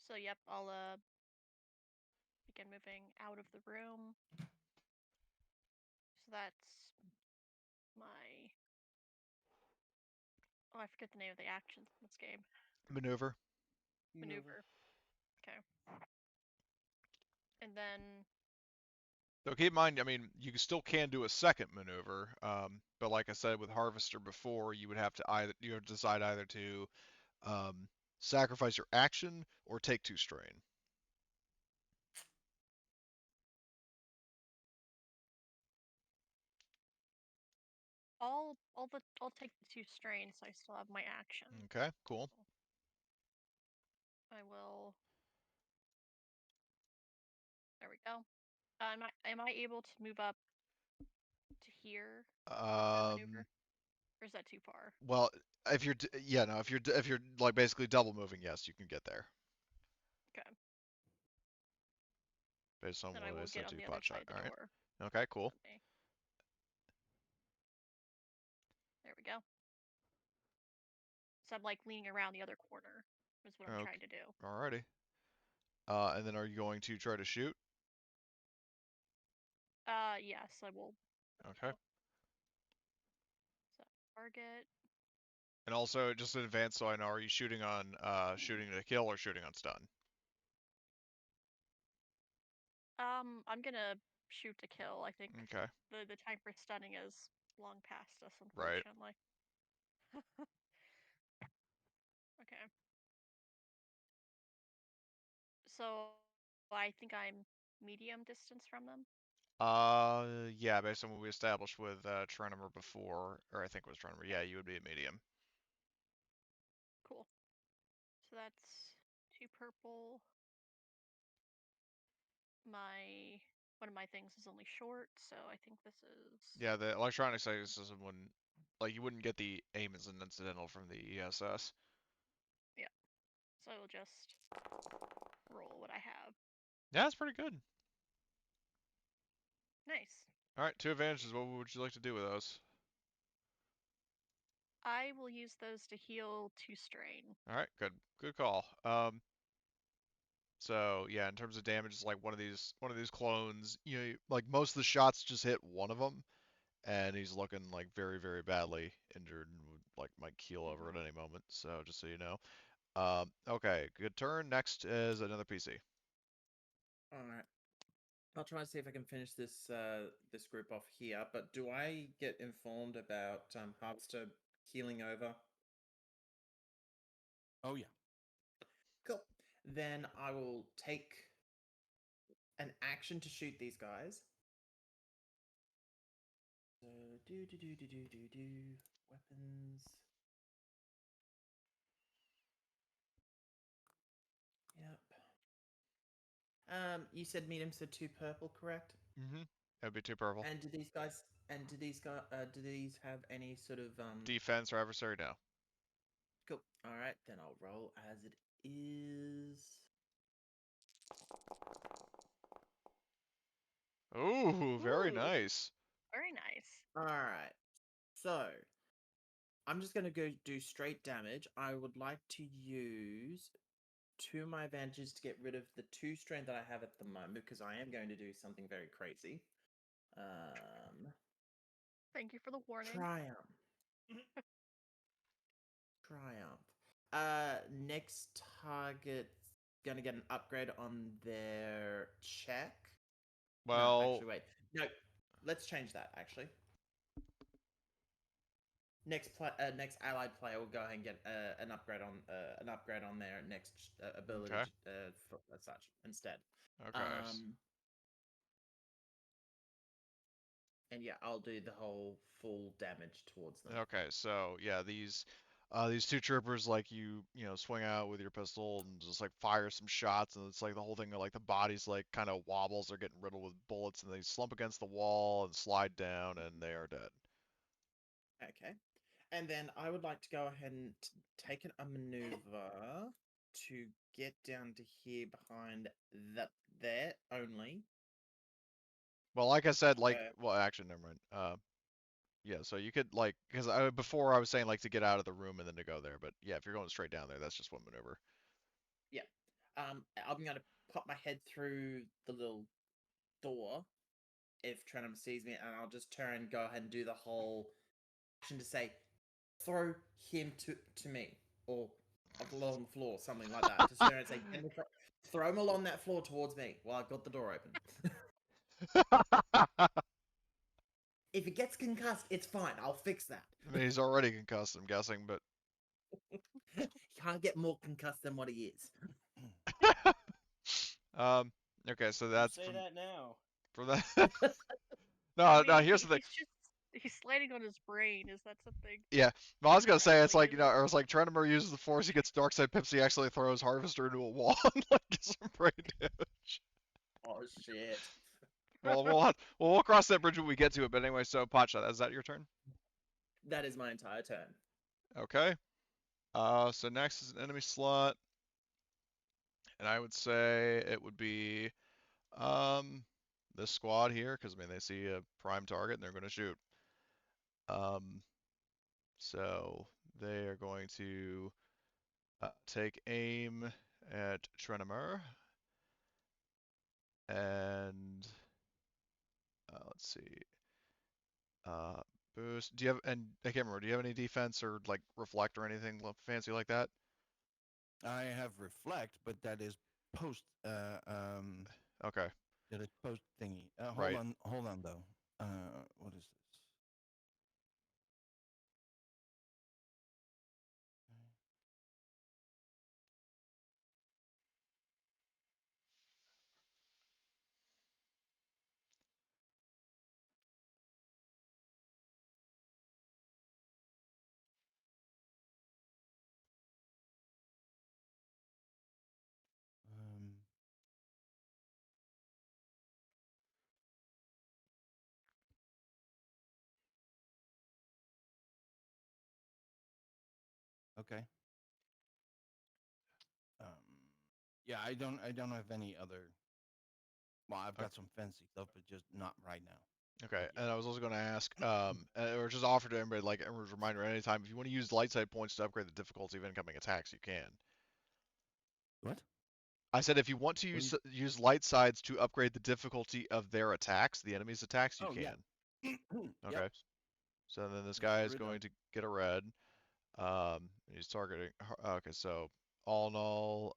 So yep, I'll begin moving out of the room. So that's my. Oh, I forget the name of the actions in this game. Maneuver. Maneuver. Okay. And then. So keep in mind, I mean, you still can do a second maneuver, but like I said with Harvester before, you would have to decide either to sacrifice your action or take 2 strain. I'll take the 2 strain, so I still have my action. Okay, cool. I will. There we go. Am I able to move up to here that maneuver, or is that too far? Well, if you're yeah, no, if you're like basically double moving, yes, you can get there Okay. based on Then what I I will said get to on you, the other Potshot. side of the All right. door. Okay, cool. Okay. There we go. So I'm like leaning around the other corner is what I'm Okay. trying to do. Alrighty. And then are you going to try to shoot? Yes, I will. Okay. So target. And also, just in advance, so I know, are you shooting on shooting to kill or shooting on stun? I'm gonna shoot to kill. I think Okay. the time for stunning is long past us, Right. unfortunately. Okay. So I think I'm medium distance from them. Yeah, based on what we established with Trenimer before, or I think it was Trenimer. Yeah, you would be a medium. Cool. So that's 2 purple. My one of my things is only short, so I think this is. Yeah, the electronic sight system wouldn't, like, you wouldn't get the aim as an incidental from the ESS. Yeah. So I will just roll what I have. Yeah, that's pretty good. Nice. All right, 2 advantages. What would you like to do with those? I will use those to heal 2 strain. All right, good call. So yeah, in terms of damage, it's like one of these clones. Like most of the shots just hit one of them, and he's looking like very badly injured and would like might keel over at any moment. So just so you know. Okay, good turn. Next is another PC. All right. I'll try to see if I can finish this this group off here. But do I get informed about Harvester healing over? Oh yeah. Cool. Then I will take an action to shoot these guys. So do weapons. Yep. You said medium, so 2 purple, correct? Mm-hmm. That'd be 2 purple. And do these guys do these have any sort of Defense or adversary, no. Cool. All right, then I'll roll as it is. Ooh, very Ooh. nice. Very nice. All right. So, I'm just going to go do straight damage. I would like to use 2 of my advantages to get rid of the 2 strain that I have at the moment because I am going to do something very crazy. Thank you for the warning. Triumph. Triumph. Next target gonna get an upgrade on their check. No, Well, actually, wait. No, let's change that. Actually, next allied player will go ahead and get an upgrade on their next ability okay. as such instead. Okay. And yeah, I'll do the whole full damage towards them. Okay, so yeah, these 2 troopers, like, you know, swing out with your pistol and just like fire some shots, and it's like the whole thing, like the bodies like kind of wobbles, they're getting riddled with bullets, and they slump against the wall and slide down, and they are dead. Okay. And then I would like to go ahead and take a maneuver to get down to here behind there only. Well, like I said, like, Where well, actually, never mind. Yeah, so you could like, because before I was saying like to get out of the room and then to go there, but yeah, if you're going straight down there, that's just one maneuver. yeah. I'm gonna pop my head through the little door if Trenum sees me, and I'll just turn and go ahead and do the whole action to say, throw him to me, or along the floor, something like that. Just turn and say, throw him along that floor towards me while I've got the door open. If it gets concussed, it's fine. I'll fix that. I mean, he's already concussed, I'm guessing, but He can't get more concussed than what he is. okay, so You that's say that now. for that. I No, mean, here's the thing. he's sliding on his brain. Is that something? Yeah, well, I was gonna say it's Actually, like, you know, or it's like Trenimer uses the Force, he gets Dark Side Pips, he actually throws Harvester into a wall and like gets some brain damage. Oh shit. Well, we'll cross that bridge when we get to it. But anyway, so Pacha, is that your turn? That is my entire turn. Okay. So next is an enemy slot, and I would say it would be this squad here, because I mean they see a prime target and they're going to shoot. Um, so they are going to take aim at Trenimer, and let's see. Boost. Do you have, and I can't remember, do you have any defense or like reflect or anything fancy like that? I have reflect, but that is post. Okay, That is post thingy. right. Hold on though. What is this? Um, okay. Um, yeah, I don't have any other. Well, I've got some fancy stuff, but just not right now. Okay, Not yet. and I was also going to ask, or just offer to everybody, like, a reminder anytime, if you want to use light side points to upgrade the difficulty of incoming attacks, you can. What? I said if you want to What do use light sides to upgrade the difficulty of their attacks, the enemy's attacks, you Oh yeah. can. Yep. Okay, so then this Let's guy get is rid of. going to get a red. He's targeting. Okay, so all in all,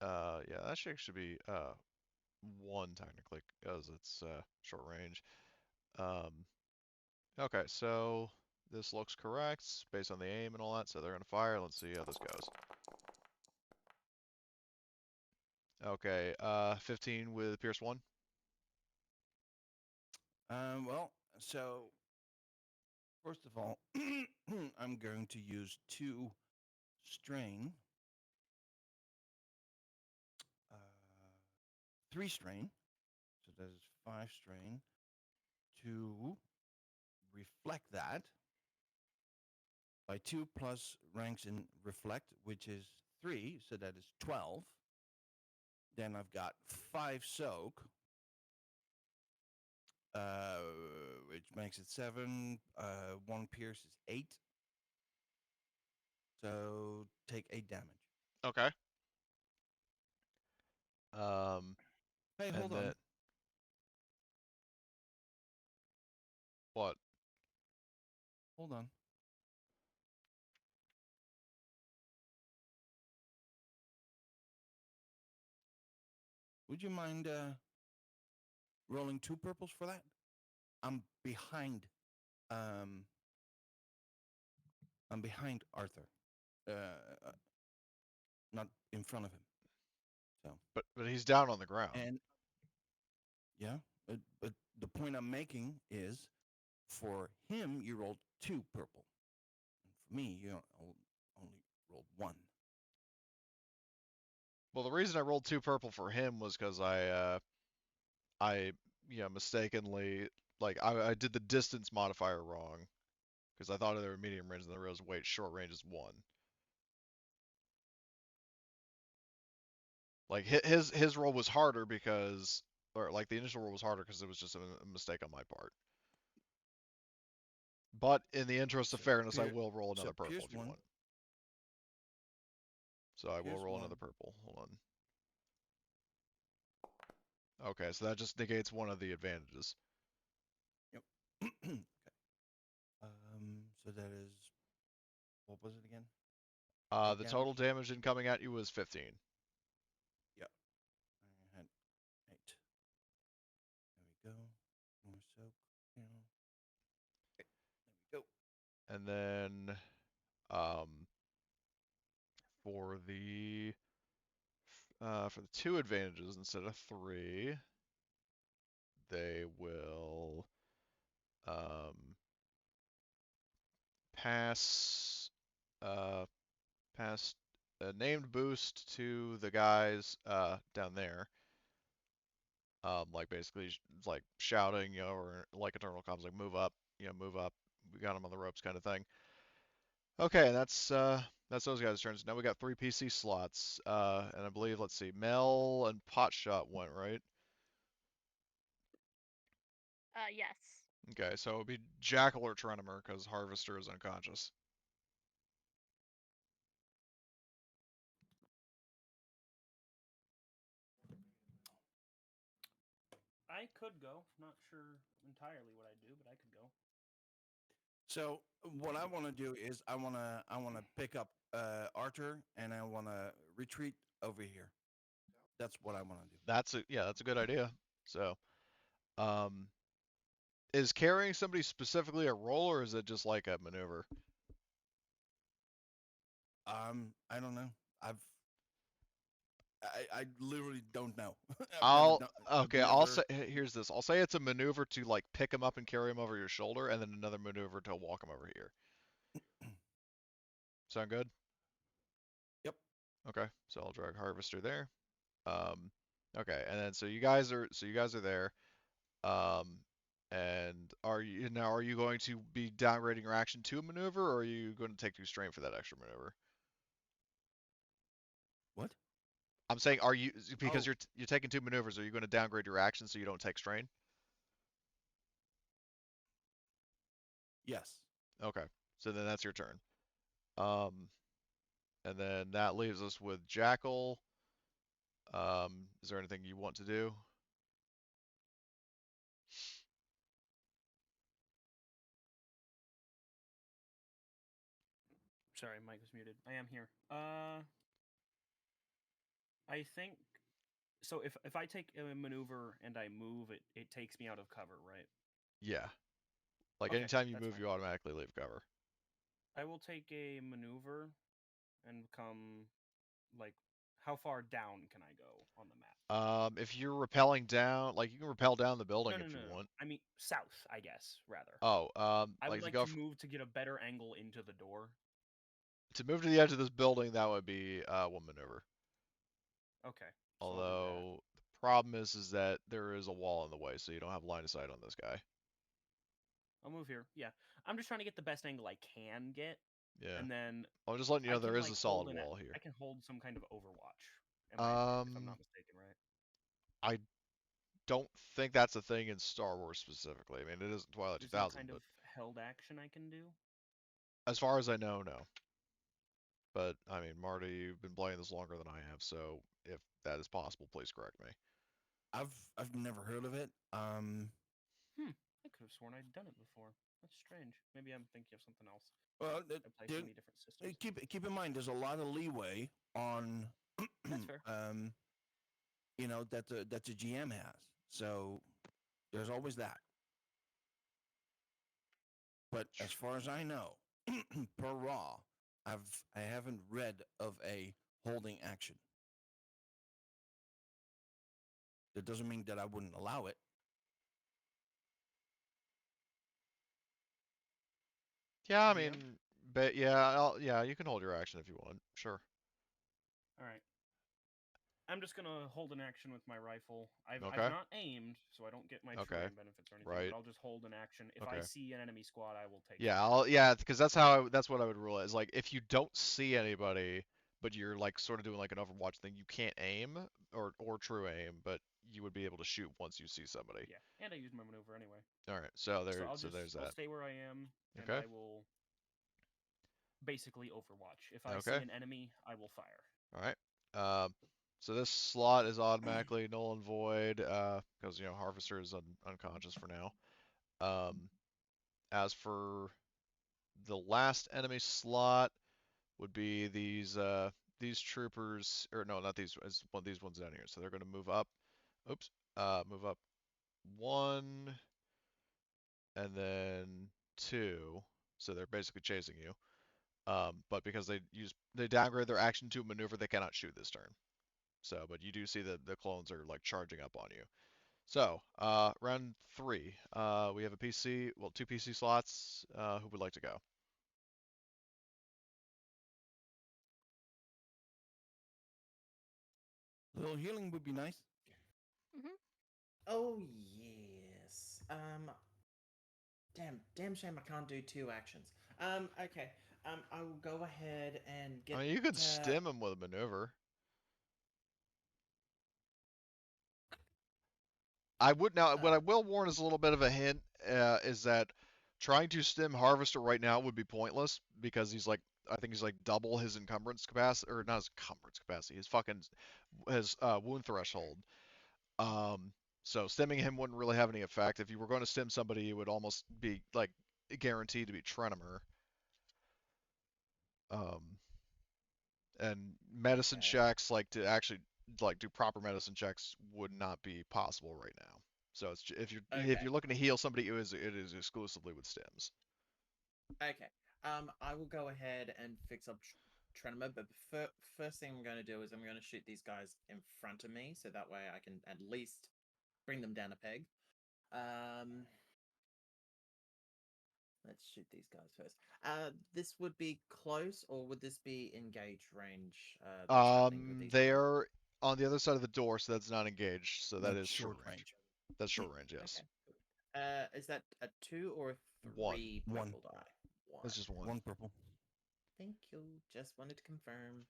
Yeah, that should be 1 technically, because it's short range. Okay, so this looks correct based on the aim and all that, so they're gonna fire. Let's see how this goes. Okay, 15 with Pierce 1. Well, so first of all, I'm going to use 2 strain, 3 strain, so that is 5 strain, to reflect that by 2 plus ranks in reflect, which is 3, so that is 12. Then I've got 5 soak, which makes it 7. 1 pierce is 8. So take 8 damage. Okay. Hey, And hold then on. what? Hold on. Would you mind rolling 2 purples for that? I'm behind. I'm behind Arthur. Not in front of him. So. But he's down on the ground. And yeah, but the point I'm making is, for him you rolled 2 purple, and for me you only rolled 1. Well, the reason I rolled 2 purple for him was because I mistakenly, like, I did the distance modifier wrong because I thought they were medium range and I realized, wait, short range is 1. Like his roll was harder because, or like the initial roll was harder because it was just a mistake on my part. But in the interest of So fairness, I Pier- will roll so another purple Pierce if you 1. want. So I will Pierce roll 1. another purple. Hold on. Okay, so that just negates one of the advantages. Yep. Okay. So that is, what was it again? The 8 total damage? damage incoming at you was 15. Yep. I had 8. There we go. More soak. You know. Okay. There we go. And then um, for the 2 advantages instead of 3, they will pass pass a named boost to the guys down there. Like basically like shouting, or like Eternal Comms, like move up, move up. We got them on the ropes, kind of thing. Okay, that's those guys' turns. Now we got 3 PC slots, and I believe, let's see, Mel and Potshot went, right? Yes. Okay, so it would be Jackal or Trenimer because Harvester is unconscious. I could go. Not sure entirely what I'd do, but I could go. So what I want to do is I want to pick up Arthur, and I want to retreat over here. That's what I want to do. That's a good idea. So, um, is carrying somebody specifically a roll, or is it just like a maneuver? I don't know. I literally don't know. I've I'll never. say, here's this. I'll say it's a maneuver to like pick him up and carry him over your shoulder, and then another maneuver to walk him over here. Sound good? Yep. Okay, so I'll drag Harvester there. Okay, and then so you guys are there. Um, and are you going to be downgrading your action to a maneuver, or are you going to take 2 strain for that extra maneuver? What? I'm saying, are you, because Oh. you're taking 2 maneuvers, are you going to downgrade your action so you don't take strain? Yes. Okay, so then that's your turn. And then that leaves us with Jackal. Is there anything you want to do? Sorry, mic was muted. I am here. I think so. If I take a maneuver and I move, it takes me out of cover, right? Yeah. Like Okay, anytime you that's move, fine. you automatically leave cover. I will take a maneuver and come like how far down can I go on the map? If you're rappelling down, like you can rappel down the building No, no, if no, you no. want. I mean south, I guess rather. Oh, I like would if you like go to move to get a better angle into the door. to move to the edge of this building, that would be one maneuver. Okay, so I'll do that. Although the problem is that there is a wall in the way, so you don't have line of sight on this guy. I'll move here. Yeah, I'm just trying to get the best angle I can get, Yeah. and then I'm just letting you I know there can is like a solid hold wall here. I can hold some kind of overwatch. If I'm not mistaken, right? I don't think that's a thing in Star Wars specifically. I mean, it is in Twilight Is there some 2000, kind of but held action I can do? as far as I know, no. But I mean, Marty, you've been playing this longer than I have, so if that is possible, please correct me. I've never heard of it. I could have sworn I'd done it before. That's strange. Maybe I'm thinking of something else. Well, I play so many different systems. keep in mind, there's a lot of leeway on, That's fair. you know, that the GM has. So there's always that. But as far as I know, per raw, I haven't read of a holding action. That doesn't mean that I wouldn't allow it. Yeah, I GM? mean, but yeah, yeah, you can hold your action if you want. Sure. All right. I'm just gonna hold an action with my rifle. I've Okay. not aimed, so I don't get my true Okay. aim benefits or anything. Right. But I'll just hold an action. If I Okay. see an enemy squad, I will take. Yeah, yeah, because that's what I would rule it is like if you don't see anybody, but you're like sort of doing like an Overwatch thing, you can't aim or true aim, but you would be able to shoot once you see somebody. Yeah, and I used my maneuver anyway. All right, so I'll there's that. stay where I am, and Okay. I will basically Overwatch. If I see Okay. an enemy, I will fire. All right. So this slot is automatically null and void because you know Harvester is unconscious for now. As for the last enemy slot would be these troopers, or no, not these. It's one these ones down here. So they're going to move up. Oops. Move up 1 and then 2. So they're basically chasing you. But because they downgrade their action to maneuver, they cannot shoot this turn. So, but you do see that the clones are like charging up on you. So, round 3. We have a PC, well, 2 PC slots. Who would like to go? A little healing would be nice. Oh yes. Damn shame I can't do 2 actions. Okay. I will go ahead and get. I mean, you could stim him with a maneuver. I would now. What I will warn is a little bit of a hint is that trying to stim Harvester right now would be pointless because I think he's like double his encumbrance capacity, or not his encumbrance capacity, his wound threshold. So stimming him wouldn't really have any effect. If you were going to stim somebody, it would almost be like guaranteed to be Trenimer. And medicine checks, like to actually like do proper medicine checks, would not be possible right now. So it's if you're looking to heal somebody, it is exclusively with stims. Okay. I will go ahead and fix up Trenema, but first thing I'm going to do is I'm going to shoot these guys in front of me, so that way I can at least bring them down a peg. Let's shoot these guys first. This would be close, or would this be engage range? That's happening with these They are on the other side of the door, so that's not engaged. So that That's is short range. That's short range, yes. Okay. Is that a 2 or a 3 One. purple die? That's just one. One purple. Thank you. Just wanted to confirm.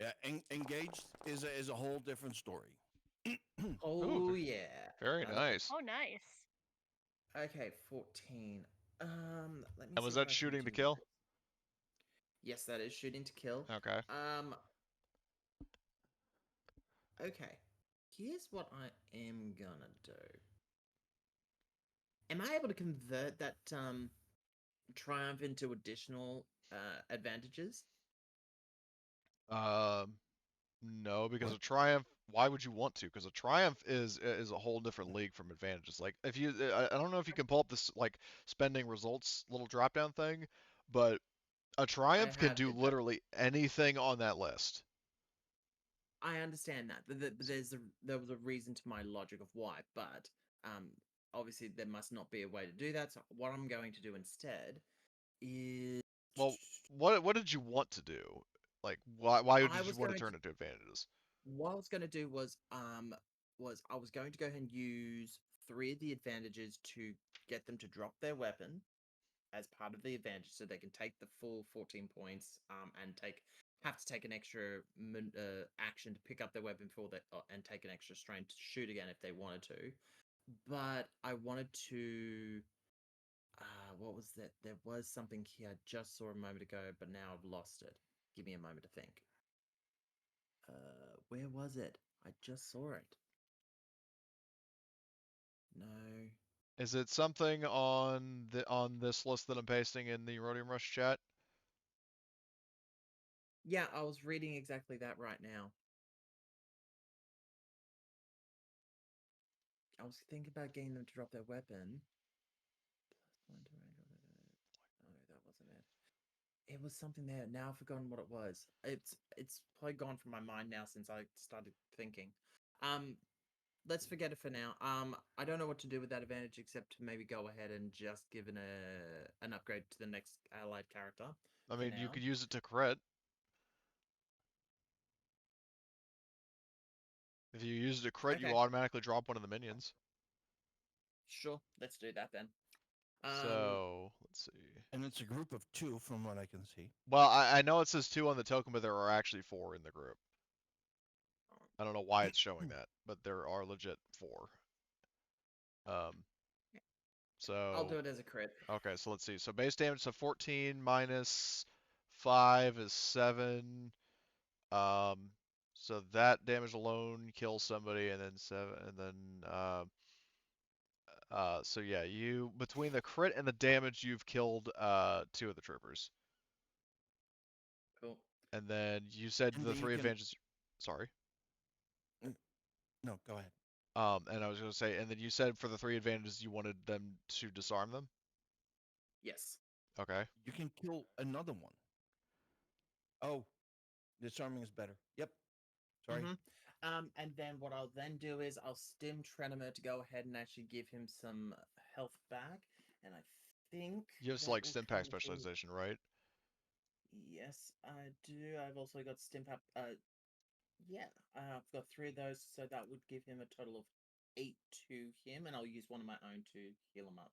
Yeah, engaged is a whole different story. Oh Ooh, yeah. Very nice. Oh, nice. Okay, 14. Let me. And was see what that I can shooting to do. kill? Yes, that is shooting to kill. Okay. Okay. Here's what I am gonna do. Am I able to convert that triumph into additional advantages? No, because What? a triumph. Why would you want to? Because a triumph is a whole different league from advantages. Like if you, I don't know if you can pull up this like spending results little drop down thing, but a I triumph can have do did that. literally anything on that list. I understand that. But there was a reason to my logic of why, but um, obviously there must not be a way to do that. So what I'm going to do instead is Well, what did you want to do? Like why did I you was want to going to turn into advantages? what I was going to do was I was going to go ahead and use 3 of the advantages to get them to drop their weapon as part of the advantage, so they can take the full 14 points and have to take an extra action to pick up their weapon before they and take an extra strain to shoot again if they wanted to. But I wanted to. What was that? There was something here I just saw a moment ago, but now I've lost it. Give me a moment to think. Where was it? I just saw it. No. Is it something on this list that I'm pasting in the Aurodium Rush chat? Yeah, I was reading exactly that right now. I was thinking about getting them to drop their weapon. Oh, that wasn't it. It was something there. Now I've forgotten what it was. It's probably gone from my mind now since I started thinking. Um, let's forget it for now. I don't know what to do with that advantage except to maybe go ahead and just give an upgrade to the next allied character I for mean, you now. could use it to crit. If you use it to crit, you Okay, automatically drop one of the minions. sure. Let's do that then. Um, So let's see. And it's a group of 2 from what I can see. Well, I know it says 2 on the token, but there are actually 4 in the group. I don't know why it's showing that, but there are legit 4. Um, I'll do so it as a crit. okay, so let's see. So base damage, so 14 minus 5 is 7. Um, so that damage alone kills somebody, and then 7, and then so yeah, you between the crit and the damage, you've killed 2 of the troopers. Cool. And then you said And the then you 3 can. advantages. Sorry. No, go ahead. And I was gonna say, and then you said for the 3 advantages you wanted them to disarm them. Yes. Okay. You can kill another one. Oh, disarming is better. Yep. Sorry. Mm-hmm. And then what I'll then do is I'll stim Trenimer to go ahead and actually give him some health back, and I think You have that like will stim pack cover things. specialization, right? Yes, I do. I've also got stim pack. Yeah, I've got 3 of those, so that would give him a total of 8 to him, and I'll use one of my own to heal him up.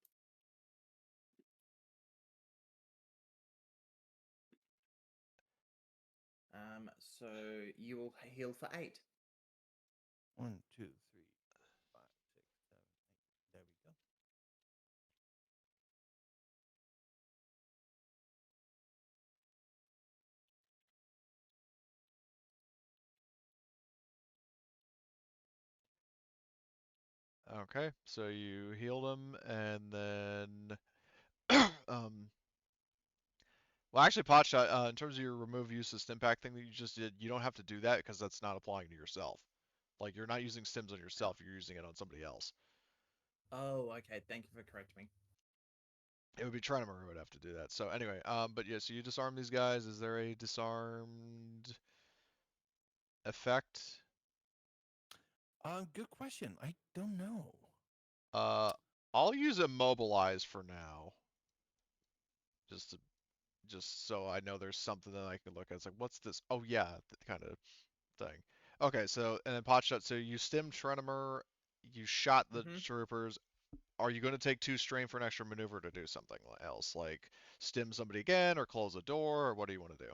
So you will heal for 8. 1, 2, 3, 5, 6, 7, 8. There we go. Okay. So you healed him, and then well, actually, Potshot, in terms of your remove use of stim pack thing that you just did, you don't have to do that because that's not applying to yourself. Like you're not using stims on yourself, you're using it on somebody else. Oh, okay. Thank you for correcting me. It would be Trenimer who would have to do that. So anyway, but yeah, so you disarm these guys. Is there a disarmed effect? Good question. I don't know. Uh, I'll use immobilize for now, just to, just so I know there's something that I can look at. It's like, what's this? Oh yeah, kind of thing. Okay, so and then Potshot. So you stemmed Trenimer, you shot the Mm-hmm. troopers. Are you going to take 2 strain for an extra maneuver to do something else, like stem somebody again, or close a door, or what do you want to do?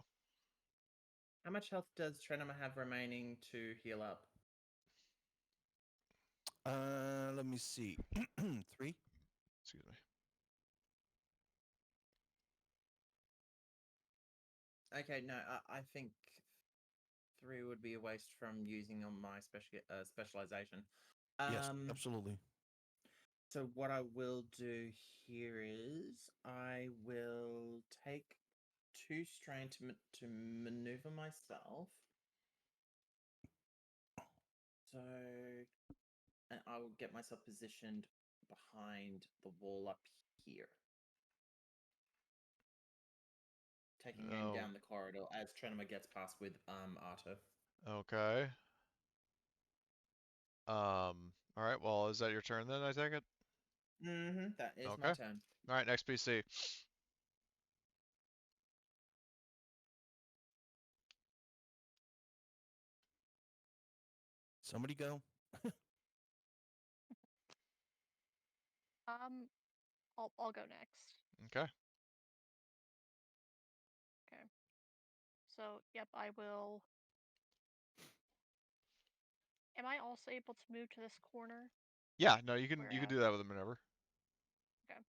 How much health does Trenimer have remaining to heal up? Let me see. 3. Excuse me. Okay, no, I think 3 would be a waste from using on my specialization. Yes, Um, absolutely. so what I will do here is I will take 2 strain to maneuver myself. So, and I will get myself positioned behind the wall up here, taking aim Oh, down the corridor as Trenema gets past with Arto. okay. All right. Well, is that your turn then? I take it. Mm-hmm. That is my Okay. turn. All right. Next PC. Somebody go. I'll go next. Okay. Okay. So, yep, I will. Am I also able to move to this corner? Yeah. No, you can Where, do that with a maneuver. okay.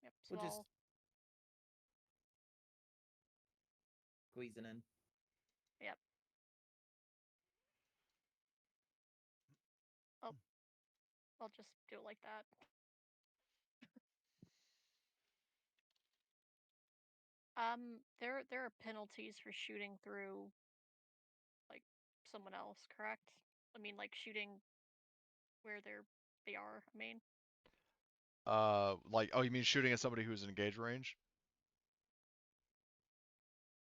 Yep. So We'll just I'll. squeezing in. Yep. I'll just do it like that. There are penalties for shooting through, like, someone else, correct? I mean, like shooting where they are. I mean, Like, oh, you mean shooting at somebody who's in engage range?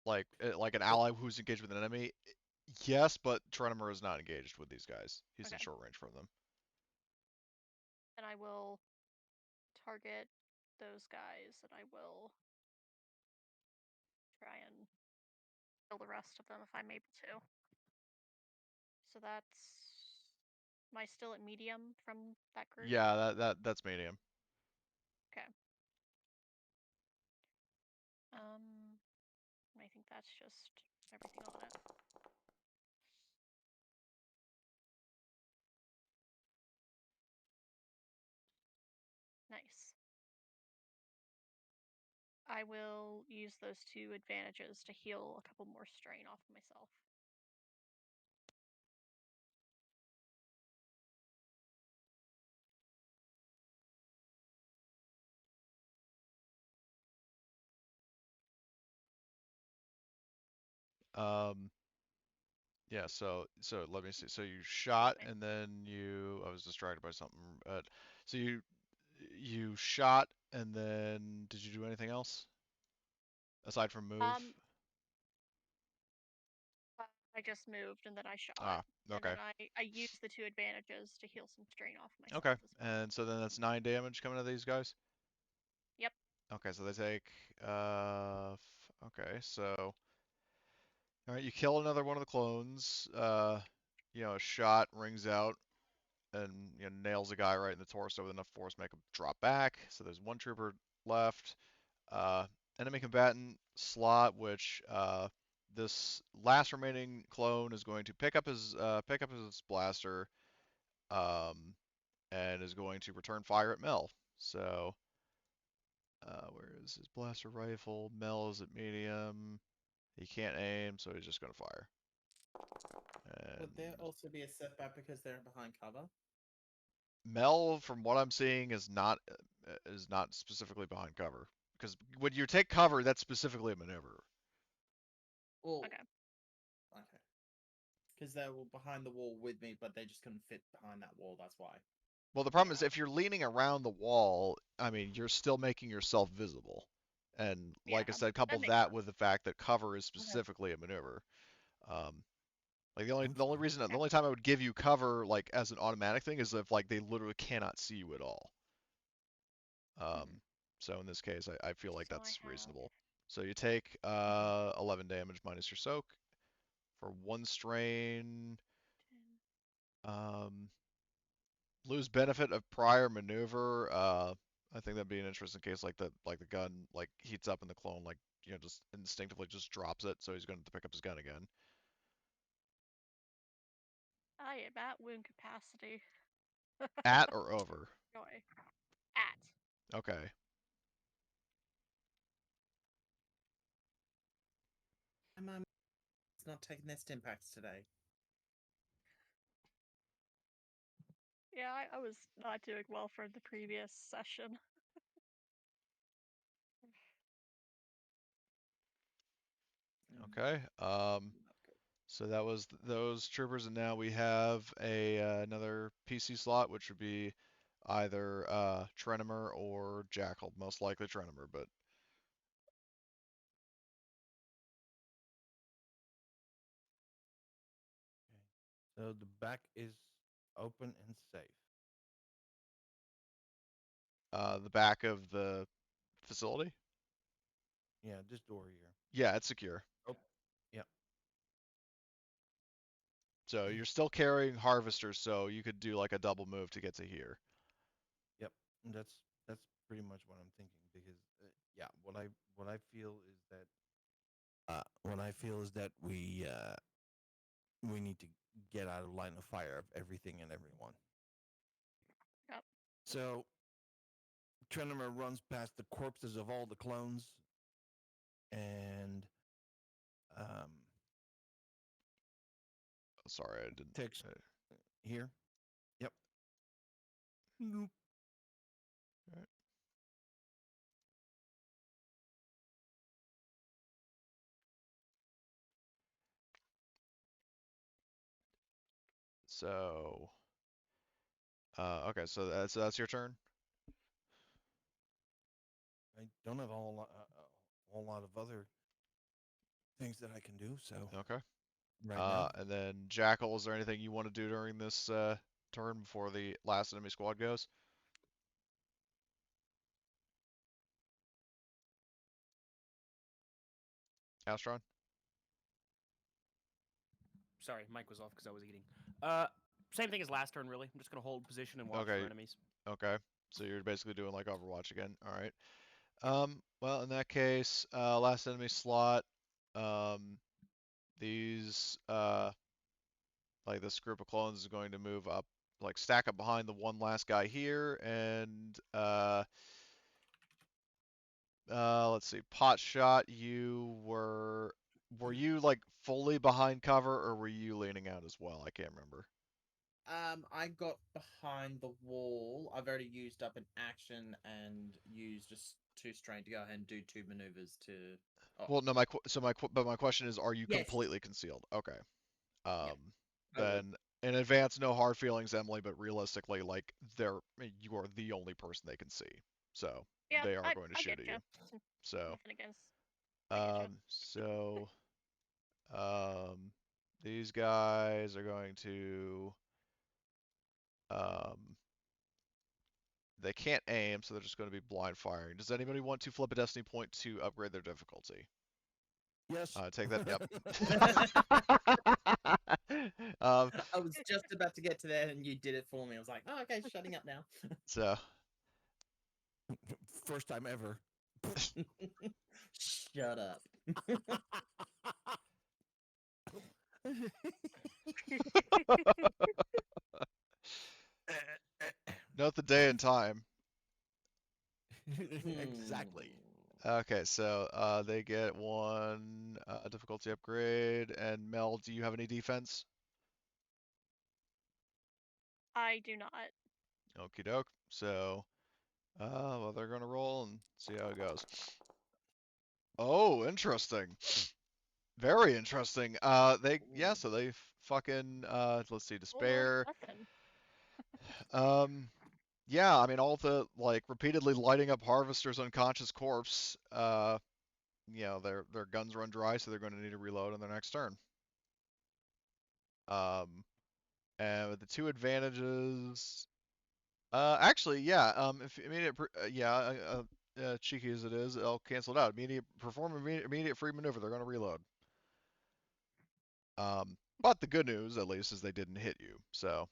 Like an Well, ally who's engaged with an enemy? Yes, but Trenimer is not engaged with these guys. He's in okay. short range from them. Then I will target those guys, and I will try and kill the rest of them if I'm able to. So that's. Am I still at medium from that group? Yeah, that's medium. Okay. I think that's just everything on it. Nice. I will use those 2 advantages to heal a couple more strain off of myself. Yeah, so let me see. So you shot Me. and then I was distracted by something. So you shot and then did you do anything else aside from move? Um, I just moved and then I shot, Ah, and okay. then I used the 2 advantages to heal some strain off Okay. myself as well. And so then that's 9 damage coming to these guys? Yep. Okay, so they take okay, so all right, you kill another one of the clones. A shot rings out and nails a guy right in the torso with enough force to make him drop back. So there's one trooper left. Uh, Enemy combatant slot, which this last remaining clone is going to pick up his blaster, and is going to return fire at Mel. So where is his blaster rifle? Mel is at medium. He can't aim, so he's just going to fire. would there And also be a setback because they're behind cover? Mel, from what I'm seeing, is not specifically behind cover. Because when you take cover, that's specifically a maneuver. Well, Okay. okay. Because they were behind the wall with me, but they just couldn't fit behind that wall. That's why. Well, the problem is if you're leaning around the wall, I mean, you're still making yourself visible. And like I Yeah, said, couple that makes that sense. with the fact that cover is Okay. specifically a maneuver. Like Sounds the only fun. reason the Okay. only time I would give you cover like as an automatic thing is if like they literally cannot see you at all. Mhm. So in this case, I feel like So I that's have. reasonable. So you take 11 damage minus your soak for 1 strain. 10. Um, lose benefit of prior maneuver. I think that'd be an interesting case like the gun like heats up and the clone like just instinctively just drops it, so he's going to pick up his gun again. I am at wound capacity. At or over? Joy. At. Okay. It's not taking their stim packs today. Yeah, I was not doing well for the previous session. Okay. Not good. So that was those troopers, and now we have a another PC slot, which would be either Trenimer or Jackal. Most likely Trenimer, but So the back is open and safe. the back of the facility. Yeah, this door here. Yeah, it's secure. Oh, yeah. So you're still carrying harvesters, so you could do like a double move to get to here. Yep. And that's pretty much what I'm thinking because yeah, what I feel is that we need to get out of line of fire of everything and everyone. Yep. So Trenimer runs past the corpses of all the clones and um Sorry, I didn't. takes here. Yep. Nope. Alright. So, okay, so that's your turn. I don't have a whole lot of other things that I can do. So Okay. right now, And then Jackal, is there anything you want to do during this turn before the last enemy squad goes? Astron? Sorry, mic was off because I was eating. Same thing as last turn, really. I'm just gonna hold position and watch Okay. for enemies. Okay. So you're basically doing like Overwatch again. All right. Well, in that case, last enemy slot. These like this group of clones is going to move up, like stack up behind the one last guy here, and let's see, pot shot. Were you like fully behind cover, or were you leaning out as well? I can't remember. I got behind the wall. I've already used up an action and used just 2 strain to go ahead and do 2 maneuvers to. Oh, Well, no, but my question is, are you yes. completely concealed? Okay. I would. Then in advance, no hard feelings, Emily, but realistically, like you are the only person they can see, so Yeah, they are I, going to I shoot get at you. you. So, Nothing against. I get you. so these guys are going to um, they can't aim, so they're just going to be blind firing. Does anybody want to flip a destiny point to upgrade their difficulty? yes. Take that. Yep. I was just about to get to that, and you did it for me. I was like, "Oh, okay, shutting up now." So First time ever. Shut up. note the day and time. Exactly. Okay, so they get one difficulty upgrade. And Mel, do you have any defense? I do not. Okie doke. So, well, they're gonna roll and see how it goes. Oh, interesting. Very interesting. So they fucking let's see, Oh Lord, despair. nothing. Yeah, I mean all the like repeatedly lighting up harvester's unconscious corpse. Their guns run dry, so they're going to need to reload on their next turn. And with the 2 advantages, actually, yeah. If immediate, cheeky as it is, I'll cancel it out. Perform immediate free maneuver. They're going to reload. But the good news, at least, is they didn't hit you. So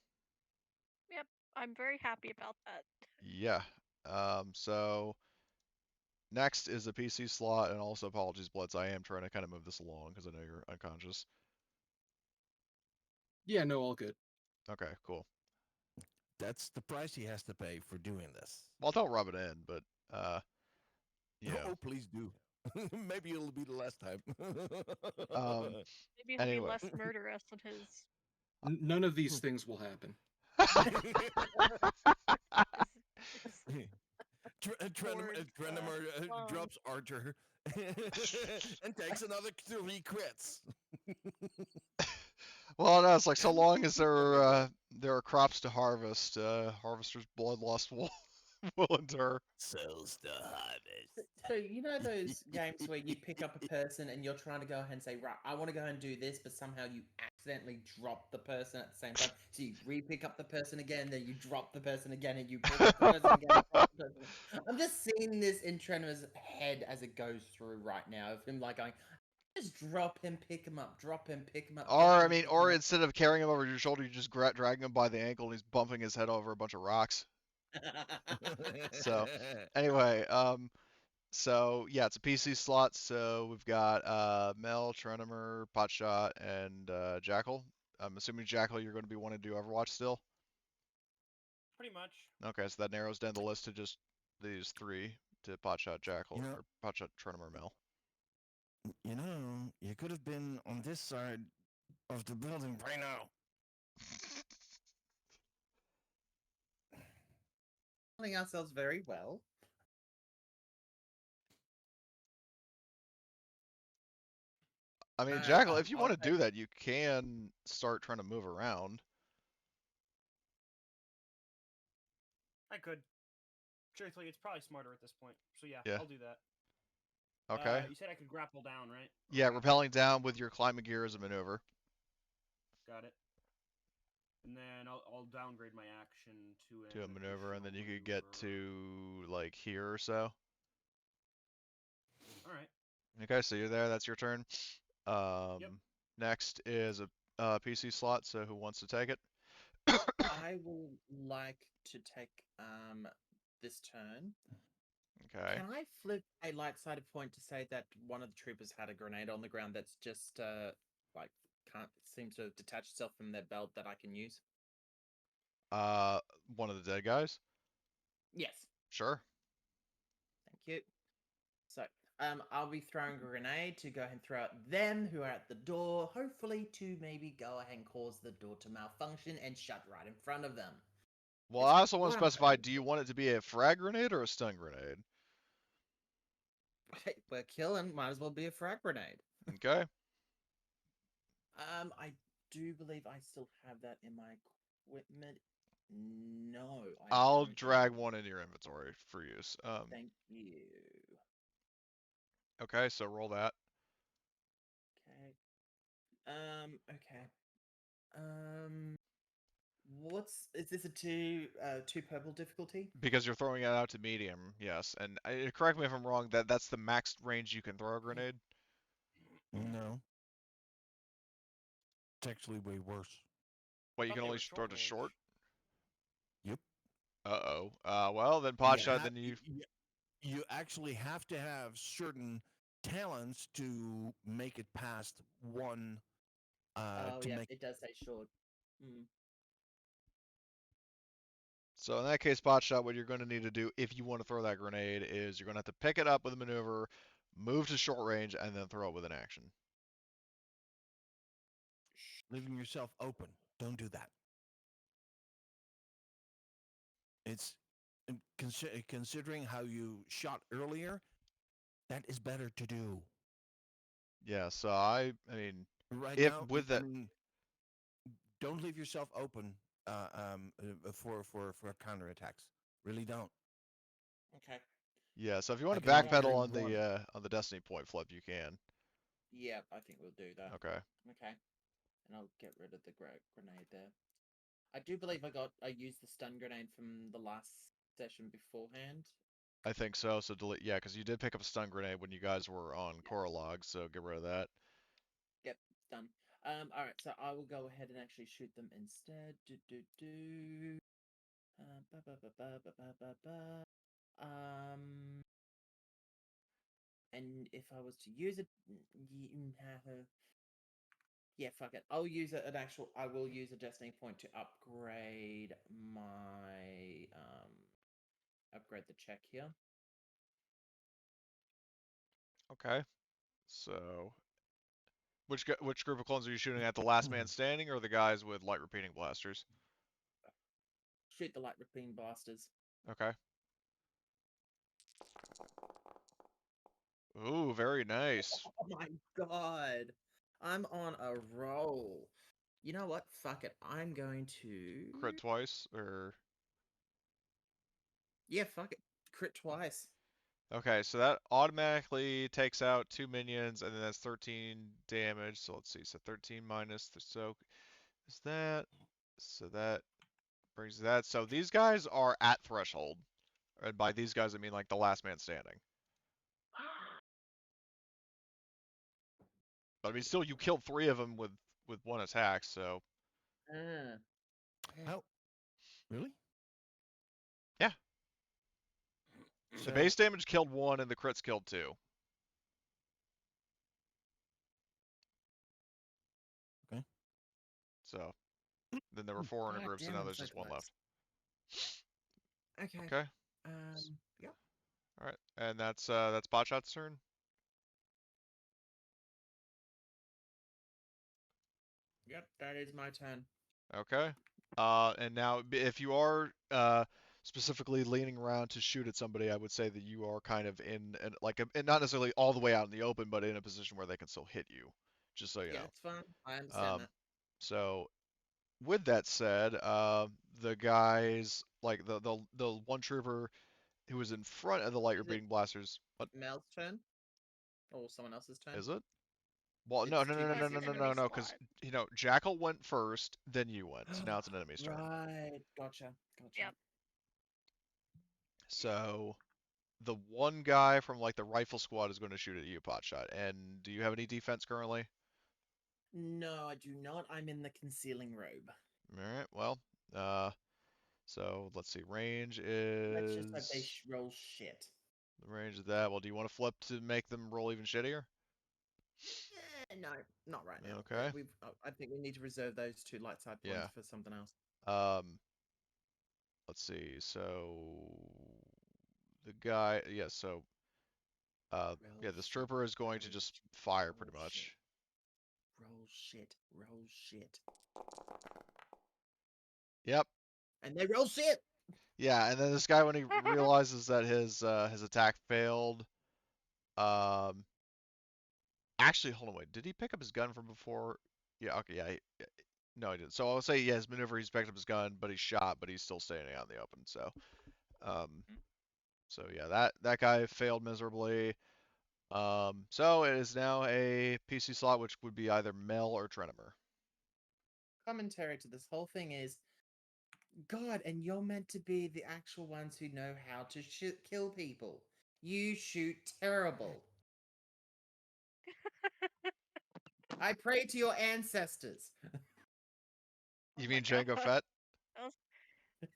Yep, I'm very happy about that. yeah. So next is a PC slot, and also apologies, Blitz. I am trying to kind of move this along because I know you're unconscious. Yeah, no, all good. Okay, cool. That's the price he has to pay for doing this. Well, don't rub it in, but yeah. Oh, please do. Maybe it'll be the last time. Maybe he'll Anyway. be less murderous in his. None of these things will happen. Trenimer drops Archer and takes another 3 crits. Well, no, it's like so long as there are crops to harvest, harvester's bloodlust will will endure. Sells the harvest. So you know those games where you pick up a person and you're trying to go ahead and say, right, I want to go ahead and do this, but somehow you accidentally drop the person at the same time. So you re-pick up the person again, then you drop the person again, and you pick up the person again. And drop the person again. I'm just seeing this in Trenor's head as it goes through right now of him like going, just drop him, pick him up, drop him, pick him up. Or drop I him, mean, pick him or up. instead of carrying him over your shoulder, you just drag him by the ankle and he's bumping his head over a bunch of rocks. So, anyway, so yeah, it's a PC slot. So we've got Mel, Trenimer, Potshot, and Jackal. I'm assuming Jackal, you're going to be wanting to do Overwatch still. Pretty much. Okay, so that narrows down the list to just these three to Potshot, Jackal, You know- or Potshot, Trenimer, Mel. You know, you could have been on this side of the building right now. Handling ourselves very well. I mean, No, Jackal, if you I'll want to take do that, you can start trying to move around. I could. Truthfully, it's probably smarter at this point. So yeah, Yeah. I'll do that. Okay. You said I could grapple down, right? Yeah, rappelling down with your climbing gear is a maneuver. Got it. And then I'll downgrade my action to To a an maneuver, and then you additional could get maneuver. to like here or so. All right. Okay, so you're there. That's your turn. Yep. Next is a PC slot. So who wants to take it? I will like to take this turn. Okay. Can I flip a light-sided point to say that one of the troopers had a grenade on the ground that's just like can't seem to detach itself from their belt that I can use? One of the dead guys. Yes, Sure. thank you. So I'll be throwing a grenade to go ahead and throw at them who are at the door, hopefully to maybe go ahead and cause the door to malfunction and shut right in front of them. Well, It's I also want to what I'm specify, hoping do you for. want it to be a frag grenade or a stun grenade? Hey, we're killing, might as well be a frag grenade. Okay. I do believe I still have that in my equipment. No, I I'll don't drag anymore. one into your inventory for use. Thank you. Okay, so roll that. Okay. Okay. What's is this a two purple difficulty? Because you're throwing it out to medium, yes. And correct me if I'm wrong, that's the max range you can throw a grenade? No. It's actually way worse. What, you Thought can they only were throw short to range. short? Yep. Uh-oh. Well, then Potshot, then you... You actually have to have certain talents to make it past one. Oh To yeah, make it does say short. So in that case, Potshot, what you're going to need to do if you want to throw that grenade is you're going to have to pick it up with a maneuver, move to short range, and then throw it with an action. leaving yourself open. Don't do that. It's considering how you shot earlier. That is better to do. Yeah, so I mean, Right if now, with I that... mean, don't leave yourself open for counterattacks. Really don't. Okay. Yeah, so if you want I to can only backpedal carry on one. the Destiny point flip, you can. Yeah, I think we'll do that. Okay. Okay. And I'll get rid of the grenade there. I do believe I used the stun grenade from the last session beforehand. I think so. So delete, yeah, because you did pick up a stun grenade when you guys were on Coralog, so get rid of that. Yep, done. All right, so I will go ahead and actually shoot them instead. Do do do. Ba, ba, ba, ba, ba, ba, ba, ba. And if I was to use it, yeah, fuck it. I'll use an actual. I will use a destiny point to upgrade my upgrade the check here. Okay. So which group of clones are you shooting at? The last man standing or the guys with light repeating blasters? Shoot the light repeating blasters. Okay. Ooh, very nice. Oh my god, I'm on a roll. You know what? Fuck it. I'm going to Crit twice, or yeah, fuck it. Crit twice. okay, so that automatically takes out 2 minions, and then that's 13 damage. So let's see, so 13 minus the soak is that. So that brings that. So these guys are at threshold, and by these guys I mean like the last man standing. But I mean, still, you killed 3 of them with one attack, so Ah. How? Really? yeah. So, The base damage killed 1, and the crits killed 2. Okay. So then there were 4 in a God group, so damn, now I'm there's so just 1 close. left. Okay. Okay. Yep. All right, and that's Botshot's turn. Yep, that is my turn. Okay. And now if you are specifically leaning around to shoot at somebody, I would say that you are kind of in and like and not necessarily all the way out in the open, but in a position where they can still hit you. Just so you Yeah, know. it's fine. I understand that. So with that said, the guys like the one trooper who was in front of the light Is it repeating blasters. What Mel's turn? Or someone else's turn? is it? Well, no, It's no, two no, no, no, That's no, an pieces. no, enemy no, no, because squad. Jackal went first, then you went. So now it's an enemy's turn. Right. Gotcha. Yep. So the one guy from like the rifle squad is going to shoot at you, Potshot. And do you have any defense currently? No, I do not. I'm in the concealing robe. All right. Well, so let's see. Range Let's just hope they is roll shit. the range of that. Well, do you want to flip to make them roll even shittier? No, not right now. Okay. I think we need to reserve those 2 light side Yeah. points for something else. Let's see. So the guy, yeah. So yeah, this trooper is going to just fire pretty much. Roll shit. Roll shit. Yep. And they roll shit. Yeah, and then this guy when he realizes that his attack failed, um, actually, hold on, wait, did he pick up his gun from before? Yeah, okay, yeah, no, he didn't. So I'll say, yeah, his maneuver, he's picked up his gun, but he's shot, but he's still standing out in the open. So, um, so yeah, that guy failed miserably. So it is now a PC slot, which would be either Mel or Trenimer. Commentary to this whole thing is God, and you're meant to be the actual ones who know how to kill people. You shoot terrible. I pray to your ancestors. You Oh my mean Jango god. Fett?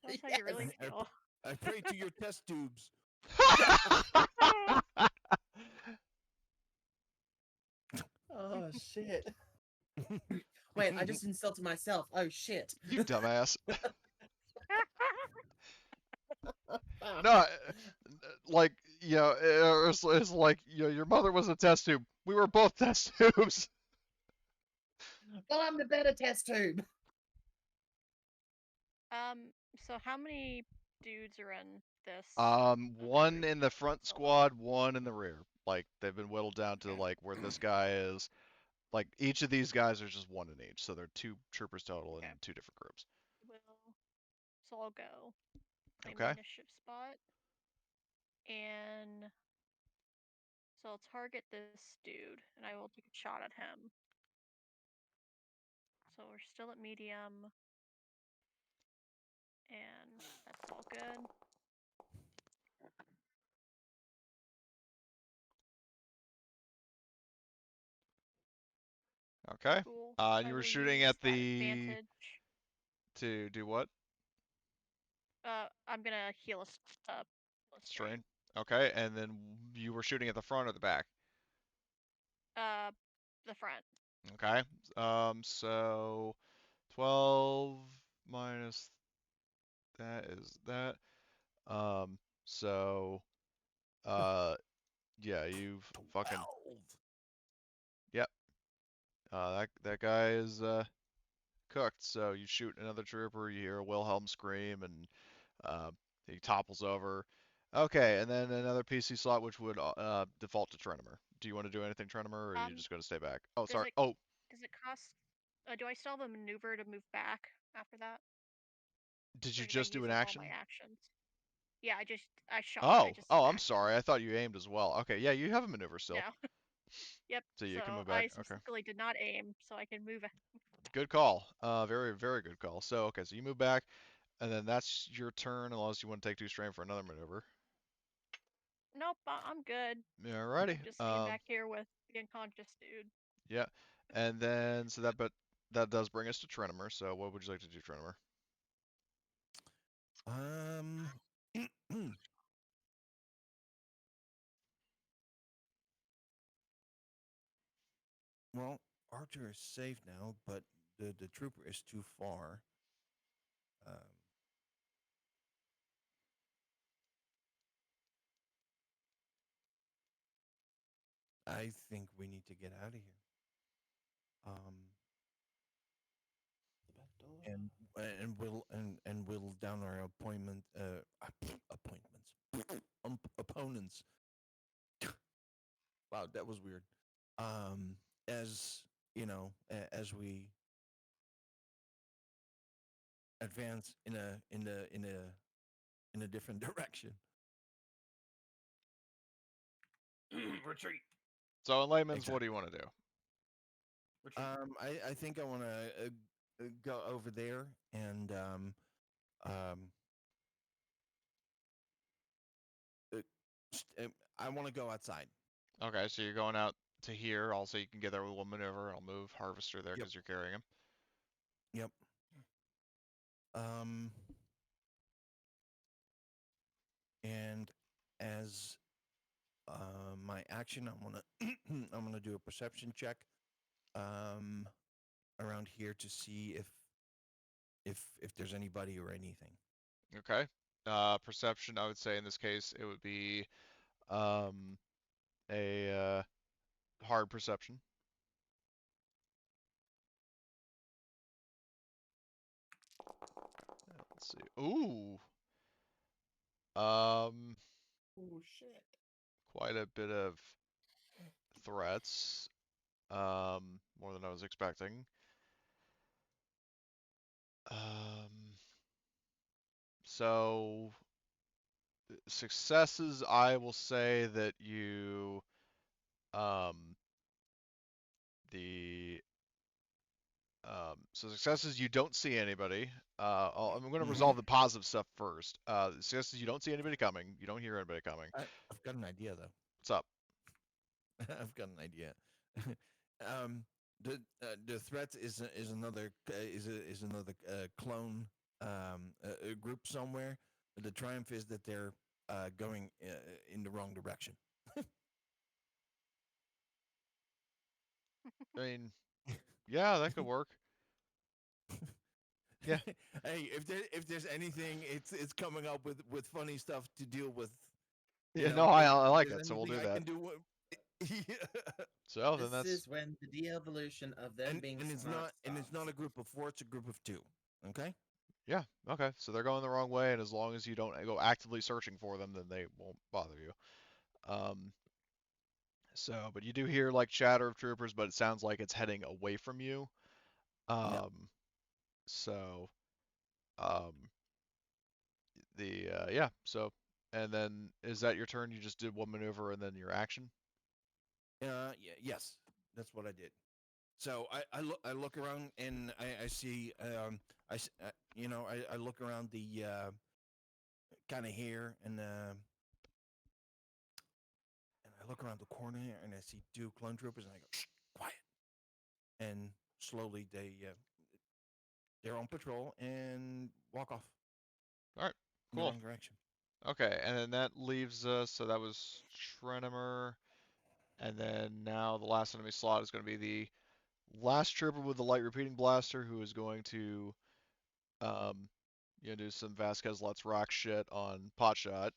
That's how you really Yes. feel. I pray to your test tubes. Oh shit. Wait, I just insulted myself. Oh shit. You dumbass. Ah. No, like, it's like, your mother was a test tube. We were both test tubes. Well, I'm the better test tube. So how many dudes are in this? One in the front solo? squad, one in the rear. Like, they've been whittled down to, Okay. like, where this guy is. Like, each of these guys are just one in each. So they're 2 troopers total Okay. in 2 different groups. So I'll go claim Okay. my initiative spot. And so I'll target this dude and I will take a shot at him. So we're still at medium. And that's all good. Okay. Cool. You I were will shooting use at that the... advantage. To do what? I'm gonna heal a Strain. Okay, and then you were shooting at the front or the back? The front. Okay. So 12 minus that is that. So yeah, you've fucking 12. yep. That guy is cooked. So you shoot another trooper, you hear a Wilhelm scream, and uh, he topples over. Okay, and then another PC slot which would default to Trenimer. Do you want to do anything, Trenimer, or are you Um, just going to stay back? Oh, does sorry. it Oh, does it cost Do I still have a maneuver to move back after that? Did Or you did I just do use an up all my action? actions? Yeah, I shot. I Oh, just oh, did I'm action. sorry. I thought you aimed as well. Okay, yeah, you have a maneuver still, No. Yep. so you can So move back. I Okay, specifically did not aim, so I can move. good call. Very, very good call. So, okay, so you move back, and then that's your turn, unless you want to take 2 strain for another maneuver. Nope, I'm good. Alrighty. Just staying back here with the unconscious dude. Yeah, and then so that does bring us to Trenimer. So, what would you like to do, Trenimer? Well, Archer is safe now, but the trooper is too far. I think we need to get out of here. And and whittle down our appointments opponents. Wow, that was weird. As you know, as we advance in a different direction. Retreat. So, in layman's, Exactly. what do you want to do? Retreat. I think I want to go over there and uh, I want to go outside. Okay, so you're going out to here. Also, you can get there with 1 maneuver. I'll move Harvester there Yep. because you're carrying him. Yep. And as my action, I'm gonna I'm gonna do a perception check around here to see if there's anybody or anything. Okay. Perception, I would say in this case, it would be a hard perception. Let's see. Ooh. Um, Oh shit. quite a bit of threats. More than I was expecting. So successes, I will say that you, the so successes, you don't see anybody. I'm going to resolve the positive stuff first. Successes, you don't see anybody coming. You don't hear anybody coming. I've got an idea though. What's up? I've got an idea. The threat is another is another clone a group somewhere. The triumph is that they're going in the wrong direction. I mean, yeah, that could work. Yeah. Hey, if there's anything, it's coming up with funny stuff to deal with. Yeah, You no, know, I like there's it, so we'll anything do I that. can do. Yeah. So then This that's is when the de-evolution of them being and it's smart not a starts. group of 4, it's a group of 2. Okay. yeah, okay. So they're going the wrong way, and as long as you don't go actively searching for them, then they won't bother you. Um, so, but you do hear like chatter of troopers, but it sounds like it's heading away from you. Yeah. So, um, yeah. So, and then is that your turn? You just did 1 maneuver and then your action. Yeah, yes, that's what I did. So I look around and I see you know I look around the kind of here and I look around the corner and I see 2 clone troopers and I go, shh, quiet. And slowly they're on patrol and walk off All right, in the cool. wrong direction. Okay, and then that leaves us. So that was Trenimer, and then now the last enemy slot is going to be the last trooper with the light repeating blaster, who is going to, um, do some Vasquez Let's Rock shit on Potshot.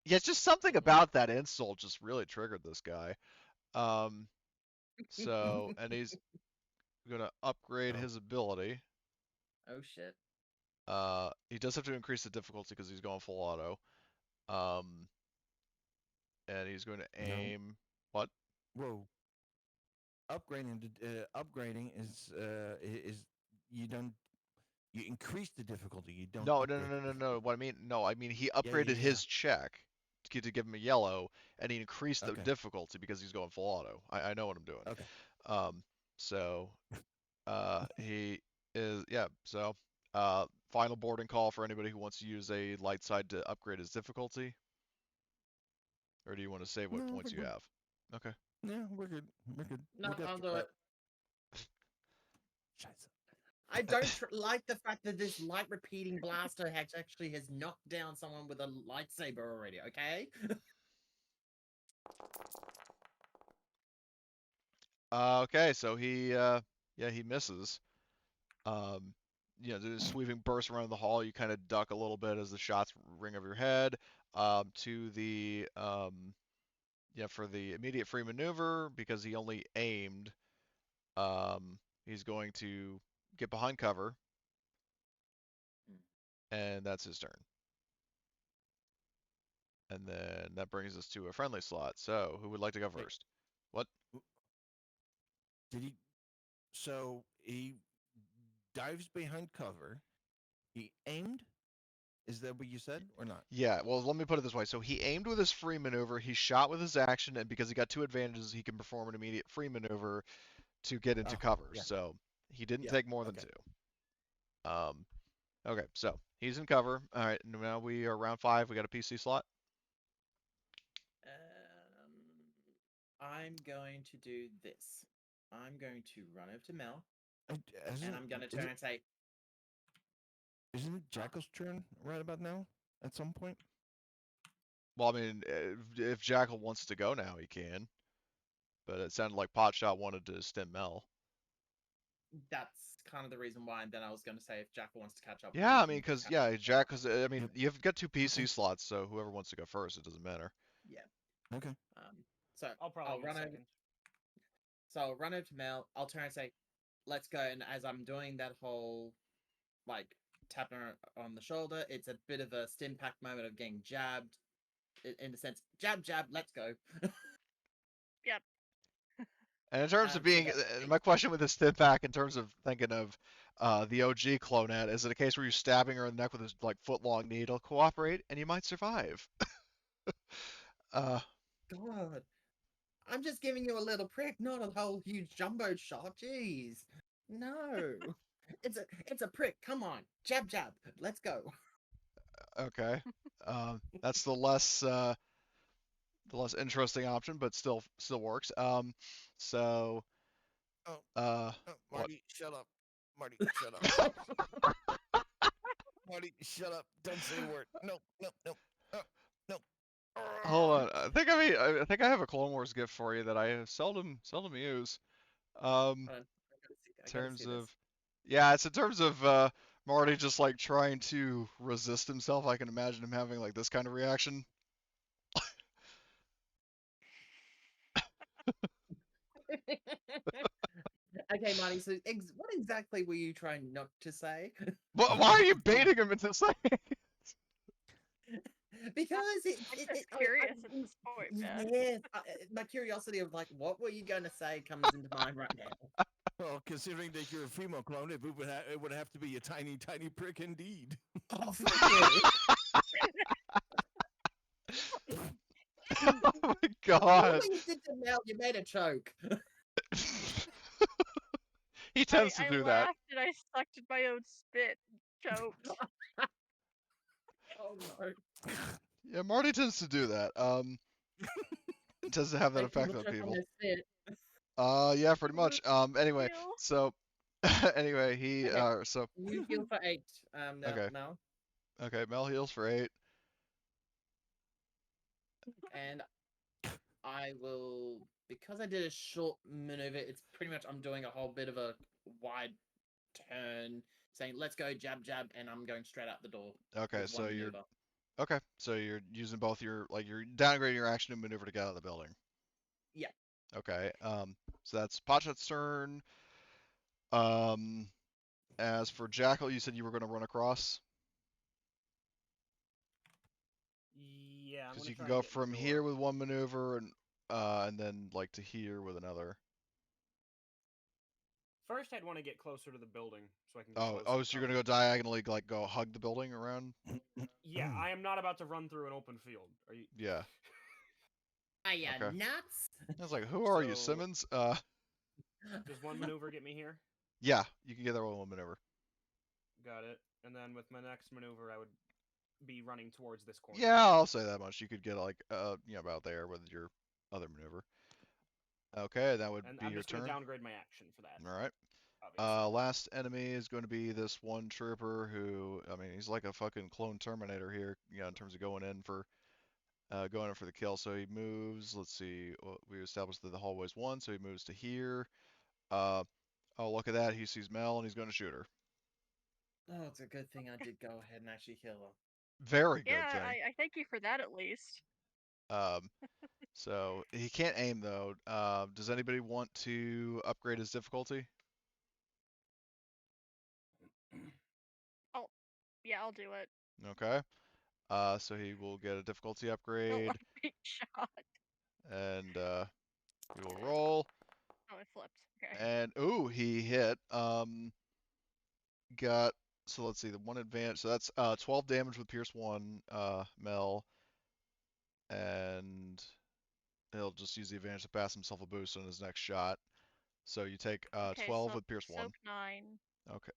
Yeah, it's just something about that insult just really triggered this guy. Um, so, and he's gonna upgrade Oh, his ability. Oh shit. He does have to increase the difficulty because he's going full auto. Um, and he's going to no. aim. What? Whoa. upgrading is you don't you increase the difficulty. You don't No, no, upgrade no, no, the no, no. difficulty. What I mean, no, I mean he Yeah, yeah, upgraded yeah. his check to give him a yellow, and he increased the Okay. difficulty because he's going full auto. I know what I'm doing. Okay. So he is, yeah. So final boarding call for anybody who wants to use a light side to upgrade his difficulty, or do you want to save what No, points we're you good. have? Okay. Yeah, we're good. We're good. No, We got I'll you, do it. Scheiße. I don't like the fact that this light repeating blaster actually has knocked down someone with a lightsaber already. Okay. Okay, so he misses. Um, the sweeping burst around the hall. You kind of duck a little bit as the shots ring over your head. To the for the immediate free maneuver, because he only aimed. He's going to get behind cover, and that's his turn. And then that brings us to a friendly slot. So who would like to go Wait. first? What? Did he? So he dives behind cover. He aimed. Is that what you said or not? Yeah, well, let me put it this way. So he aimed with his free maneuver, he shot with his action, and because he got 2 advantages, he can perform an immediate free maneuver to get into Oh, cover. yeah. So he didn't Yeah. take more than Okay. 2. Okay, so he's in cover. All right, now we are round 5. We got a PC slot. I'm going to do this. I'm going to run over to Mel, And and I'm going to turn and say, Isn't it Jackal's turn right about now? At some point. Well, I mean, if Jackal wants to go now, he can. But it sounded like Potshot wanted to stem Mel. that's kind of the reason why. And then I was going to say, if Jackal wants to catch up, Yeah, we I mean, can because catch up. because I mean, Yep. you've got 2 PC Okay. slots, so whoever wants to go first, it doesn't matter. Yeah. Okay. So I'll probably go run over. second. So I'll run over to Mel. I'll turn and say, "Let's go." And as I'm doing that whole like tapping her on the shoulder, it's a bit of a stim pack moment of getting jabbed. In the sense, jab, jab, let's go. Yep. And in terms of So being, that my question with this step back, in terms of thinking of the OG clonette, is it a case where you're stabbing her in the neck with this like foot-long needle? Cooperate, and you might survive. uh, God, I'm just giving you a little prick, not a whole huge jumbo shot. Jeez, no, it's a prick. Come on, jab, jab, let's go. okay, that's the less interesting option, but still works. So Oh, what? Marty, shut up. Marty, shut up. Marty, shut up. Don't say a word. No, no, no. No. Hold on. I think I have a Clone Wars gift for you that I seldom use. Hold on, I gotta Terms see of, this. yeah, it's in terms of Marty just like trying to resist himself. I can imagine him having like this kind of reaction. Okay, Marty. So, what exactly were you trying not to say? Why are you baiting him into saying? Because I'm just curious at this point, man. yes, my curiosity of like, what were you going to say comes into mind right now. Well, considering that you're a female clone, it would have to be a tiny, tiny prick indeed. Oh, fuck you. Oh my You god. what you did to Mel, you made a choke. He tends to I do that. laughed and I sucked at my own spit. Choked. Oh no. Yeah, Marty tends to do that. It tends to have that Like effect people on choke on people. their spit. Yeah, pretty much. Anyway, Ew. so anyway, he Okay. so You heal for 8. Okay. Mel. okay, Mel heals for 8. And I will, because I did a short maneuver, it's pretty much I'm doing a whole bit of a wide turn, saying let's go jab jab, and I'm going straight out the door. Okay, with so one you're maneuver. okay, so you're using both your you're downgrading your action and maneuver to get out of the building. Yeah. Okay. So that's Potshot's turn. Um, as for Jackal, you said you were going to run across Yeah, I'm because gonna you can try and go get in the from door. here with one maneuver and then like to here with another. First, I'd want to get closer to the building so I can. Get Oh, close oh, and so you're cover. gonna go diagonally, like go hug the building around? Yeah, I am not about to run through an open field. Are you? Yeah. Are you Okay. nuts? I was like, who are you, So- Simmons? Does one maneuver get me here? Yeah, you can get that one maneuver. Got it. And then with my next maneuver, I would be running towards this corner. Yeah, I'll say that much. You could get like, about there with your other maneuver. Okay, that would And be I'm your just going to turn. downgrade my action for that. All right. Obviously. Last enemy is going to be this one trooper who, I mean, he's like a fucking clone Terminator here, in terms of going in for the kill. So he moves. Let's see. We established that the hallway's one, so he moves to here. Oh, look at that. He sees Mel and he's going to shoot her. Oh, it's a good thing I did go ahead and actually heal her. Very good Yeah, thing. I thank you for that at least. So he can't aim though. Does anybody want to upgrade his difficulty? Yeah, I'll do it. Okay. So he will get a difficulty Don't upgrade, let me shot. and he will roll. Oh, it flipped. Okay. And ooh, he hit. Got so let's see the one advantage. So that's 12 damage with Pierce 1, Mel, and he'll just use the advantage to pass himself a boost on his next shot. So you take Okay, 12 so with Pierce 1. soak 9. Okay.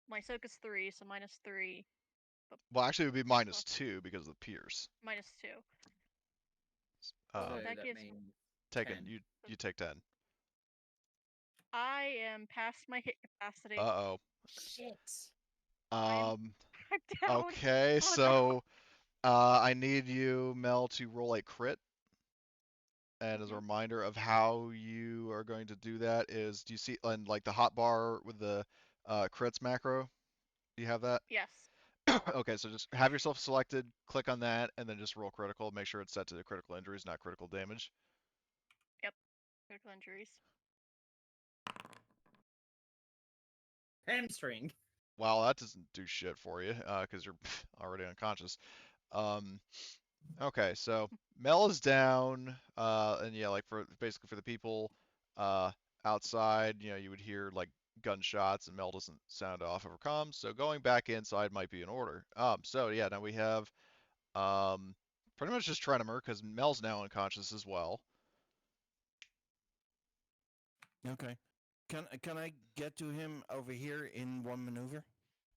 My soak is 3, so -3. Well, actually, it would be -2 because of the Pierce. -2. Uh, So So that that gives means taken 10. you take 10. I am past my hit capacity. Uh Shit. oh. I'm down. Okay, Oh, no. so I need you, Mel, to roll a crit. And as a Mhm. reminder of how you are going to do that is, do you see on like the hot bar with the crits macro? Do you have that? Yes. Okay, so just have yourself selected, click on that, and then just roll critical. Make sure it's set to the critical injuries, not critical damage. Critical injuries. Hamstring. Wow, that doesn't do shit for you, because you're already unconscious. Okay, so Mel is down, and yeah, like for basically for the people outside, you would hear like gunshots, and Mel doesn't sound off of her comms. So going back inside might be in order. So yeah, now we have pretty much just Trenimer because Mel's now unconscious as well. Okay. Can I get to him over here in one maneuver?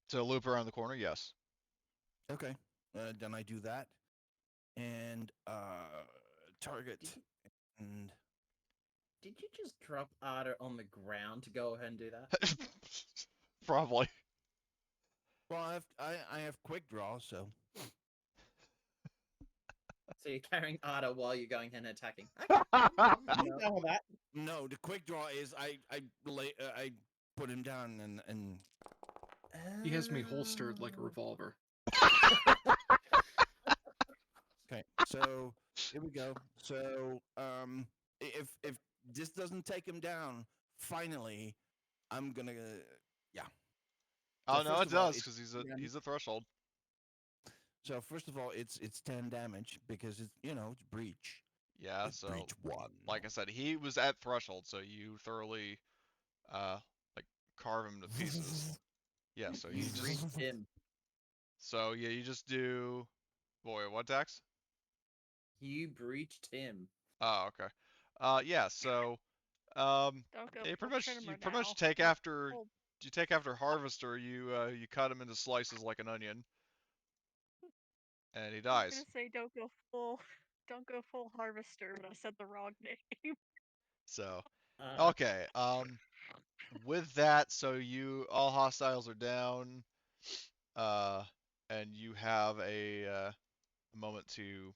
So loop around the corner, yes. Okay. Then I do that. And target. And Did you just drop Arda on the ground to go ahead and do that? Probably. well, I have quick draw, so So you're carrying Arda while you're going ahead and attacking. Okay. I'm No. done with that. no. The quick draw is I put him down and He has me holstered like a revolver. okay. So here we go. So if this doesn't take him down, finally, I'm gonna Oh So no, first it of all, does it's- because he's a threshold. So first of all, it's 10 damage because it's it's breach. Yeah, It's so breach 1. like I said, he was at threshold, so you thoroughly like carve him to pieces. Yeah, so You you just breached him. so yeah, you just do boy, what Dax? You breached him. Oh, okay. Yeah, so Don't go you full pretty Trinimer much now. take Not after full- you take after Harvester, you cut him into slices like an onion, and he I was dies. gonna say don't go full harvester, but I said the wrong name. So Uh, okay, with that, so you all hostiles are down, and you have a moment to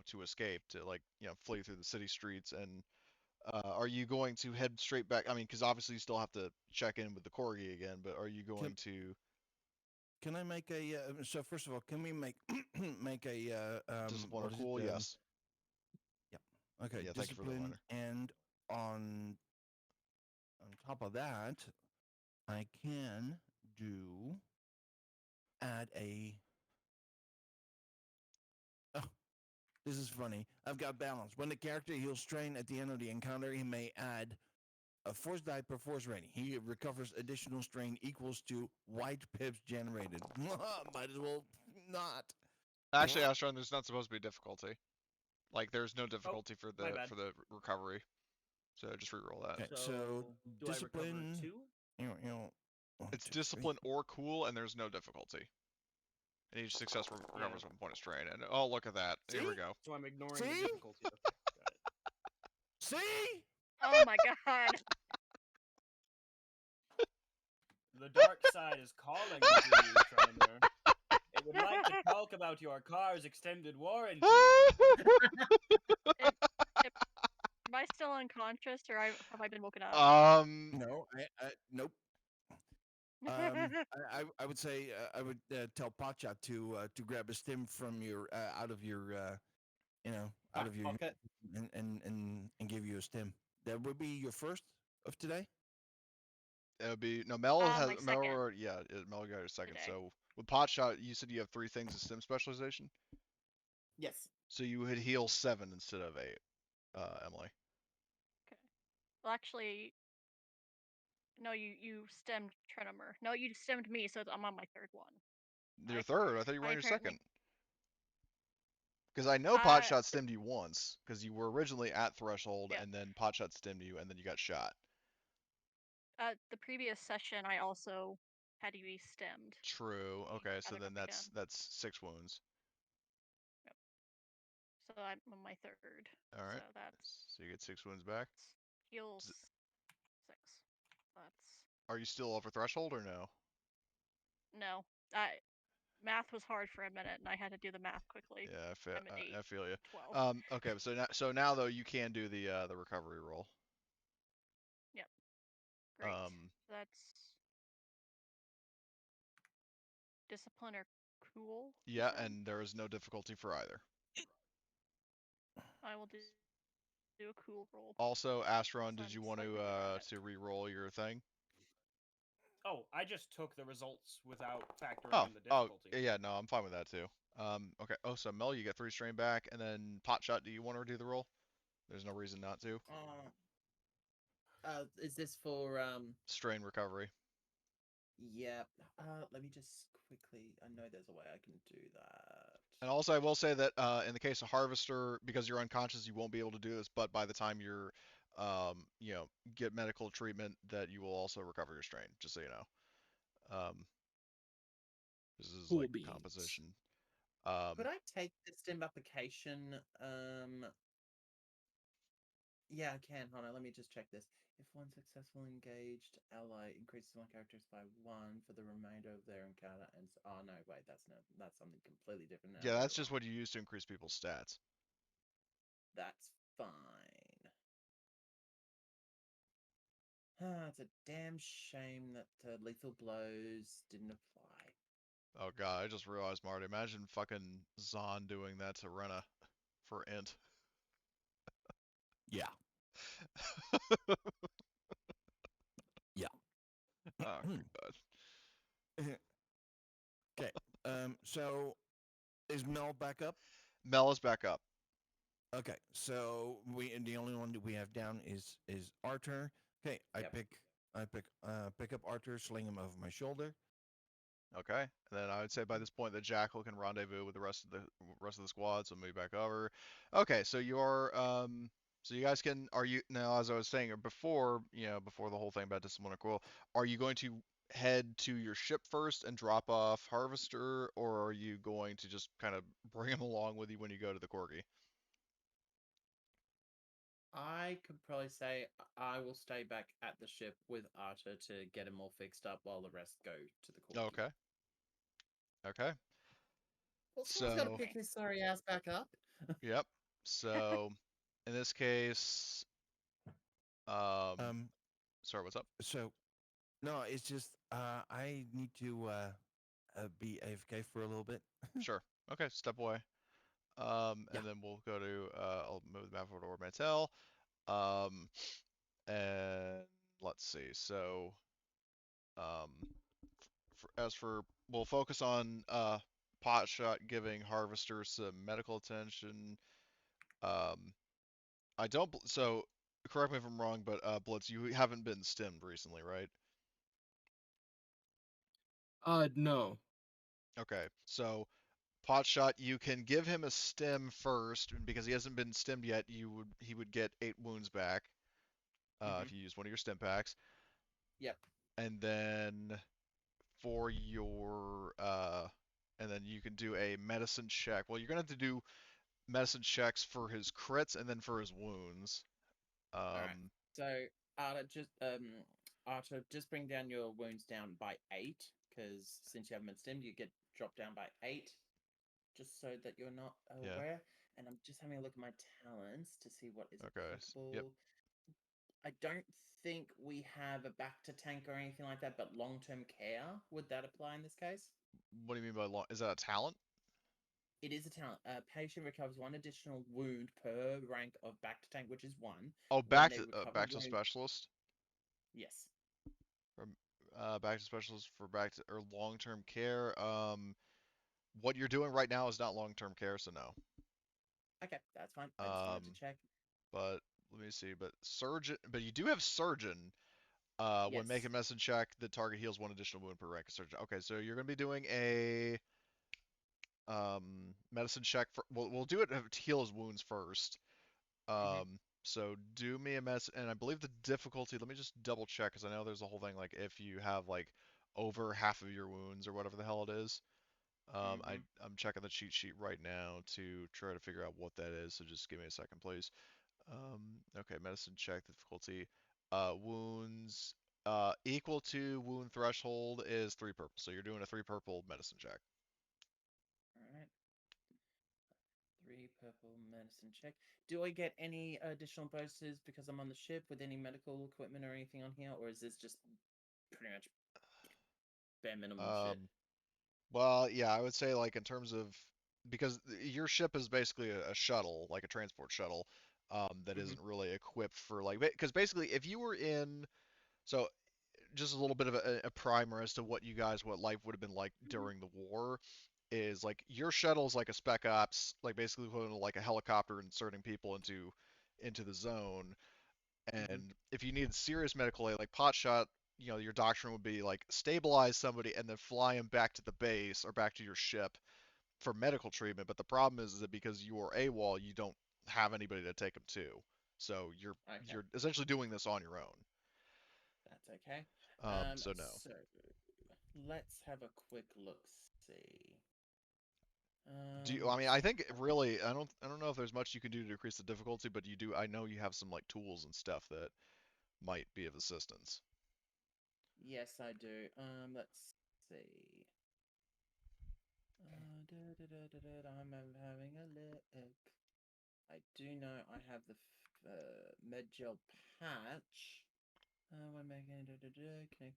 to escape, to like flee through the city streets. And are you going to head straight back? I mean, because obviously you still have to check in with the Corgi again, but are you going to Can I make a so first of all, can we make make a discipline or what is cool? it? Yes. Okay, Yeah, thank you for the discipline, reminder. and on top of that, I can do add a. Oh, this is funny. I've got balance. When the character heals strain at the end of the encounter, he may add a force die per force rating. He recovers additional strain equals to white pips generated. Might as well not. Actually, Astron, there's not supposed to be difficulty. Like, there's no difficulty for my the bad. recovery. So just reroll that. Okay, So, so do I recover discipline. 2? One, It's 2, 3. discipline or cool, and there's no difficulty. And each success recovers Yeah. 1 point of strain. And oh, look at that! Here we See? go. So I'm ignoring See? the difficulty. Okay, got it. See? Oh my god. The dark side is calling to you, Trainer. It would like to talk about your car's extended warranty. Am I still unconscious, or have I been woken up? No, nope. I would say I would tell Potshot to grab a stim from your out of your out of your pocket. and give you a stim. That would be your first of today. It would be no Mel has my Mel. second. Yeah, Mel got her second. Today. So with pot shot, you said you have 3 things of stim specialization. Yes. So you would heal 7 instead of 8, Emily. Okay. Well, actually, no. You stemmed Trenimer. No, you stemmed me, so I'm on my third one. Your third? I thought you were I on your apparently- second. Because I know Potshot stemmed you once, because you were originally at threshold, Yeah. and then Potshot stemmed you, and then you got shot. The previous session, I also had you be stemmed. True. Okay, so Gathered then up that's again. 6 wounds. Yep. So I'm on my third. All right. So that's So you get 6 wounds back. heals Does 6. That's Are you still over threshold or no? no. Math was hard for a minute, and I had to do the math quickly. Yeah, I'm at 8. I feel you. 12. Okay, so now though you can do the recovery roll. Yep. Great. Um, That's discipline or cool. you yeah, said? and there is no difficulty for either. I will do a cool roll. Also, Astron, did I'm you want slightly better at it. to re-roll your thing? Oh, I just took the results without factoring Oh, in the difficulty. yeah, no, I'm fine with that too. Okay. Oh, so Mel, you get 3 strain back, and then Potshot, do you want to do the roll? There's no reason not to. Is this for Strain recovery. Yeah. Let me just quickly. I know there's a way I can do that. And also, I will say that in the case of Harvester, because you're unconscious, you won't be able to do this. But by the time you're, get medical treatment, that you will also recover your strain. Just so you know. This is Cool like beans. composition. Could I take the stim application? Yeah, I can. Hold on, let me just check this. If one successful engaged ally increases one characters by 1 for the remainder of their encounter, and oh no, wait, that's something completely different. Now Yeah, I that's got it just wrong. what you use to increase people's stats. That's fine. It's a damn shame that lethal blows didn't apply. Oh god, I just realized, Marty. Imagine fucking Zahn doing that to Rena for int. Yeah. Yeah. Oh god. Okay. So is Mel back up? Mel is back up. Okay. So the only one that we have down is Arthur. Okay. Yep. I pick up Arthur, sling him over my shoulder. Okay, and then I would say by this point that Jackal can rendezvous with the rest of the squad, so move back over. Okay, so you're so you guys can are you now, as I was saying before, before the whole thing about discipline or cool, are you going to head to your ship first and drop off Harvester, or are you going to just kind of bring him along with you when you go to the Corgi? I could probably say I will stay back at the ship with Archer to get him all fixed up while the rest go to the Corgi. Okay. Okay. Well, someone's got to So, pick his sorry ass back up. yep. So, in this case, sorry, what's up? So no, it's just I need to be AFK for a little bit. Sure. Okay, step away. Yeah. And then we'll go to I'll move the map over to Ord Mantell. And let's see. So, we'll focus on Potshot giving Harvester some medical attention. I don't. So correct me if I'm wrong, but Blitz, you haven't been stimmed recently, right? No. Okay, so Potshot, you can give him a stim first, and because he hasn't been stimmed yet. He would get 8 wounds back Mm-hmm. if you use one of your stim packs, Yep. and then for your and then you can do a medicine check. Well, you're gonna have to do medicine checks for his crits and then for his wounds. All right. Um, So, Arta, just bring down your wounds down by 8, because since you haven't been stemmed, you get dropped down by 8, just so that you're not yeah. aware. And I'm just having a look at my talents to see what is Okay. Yep. applicable. I don't think we have a back to tank or anything like that, but long term care, would that apply in this case? What do you mean by long? Is that a talent? It is a talent. A patient recovers 1 additional wound per rank of back to tank, which is 1. Oh, When they recover back to wound. specialist. Yes. From back to specialist for back to or long-term care. What you're doing right now is not long-term care, so no. Okay, that's fine. I just wanted to Um, check. but let me see. But surgeon, but you do have surgeon. When Yes. making medicine check, the target heals 1 additional wound per rank of surgeon. Okay, so you're gonna be doing a medicine check for. We'll do it to heal his wounds first. Mm-hmm. So do me a mess, and I believe the difficulty. Let me just double check because I know there's a whole thing like if you have like over half of your wounds or whatever the hell it is. Mm-hmm. I'm checking the cheat sheet right now to try to figure out what that is. So just give me a second, please. Okay, medicine check difficulty. Wounds equal to wound threshold is 3 purple. So you're doing a 3 purple medicine check. All right. 3 purple medicine check. Do I get any additional bonuses because I'm on the ship with any medical equipment or anything on here, or is this just pretty much bare minimum shit? Um, Well, yeah, I would say like in terms of because your ship is basically a shuttle, like a transport shuttle, that Mm-hmm. isn't really equipped for like because basically if you were in so just a little bit of a primer as to what life would have been like during the war is like your shuttle's like a spec ops like basically equivalent to like a helicopter inserting people into the zone Mm-hmm. and if you needed serious medical aid, like pot shot, your doctrine would be like stabilize somebody and then fly them back to the base or back to your ship for medical treatment. But the problem is that because you are AWOL, you don't have anybody to take them to. So Okay, you're essentially doing this on your own. that's okay. So no. So let's have a quick look. See. I mean, I So think really, I don't know if there's much you can do to decrease the difficulty, but you do. I know you have some like tools and stuff that might be of assistance. yes, I do. Let's see. I'm having a look. I do know I have the med gel patch. When making can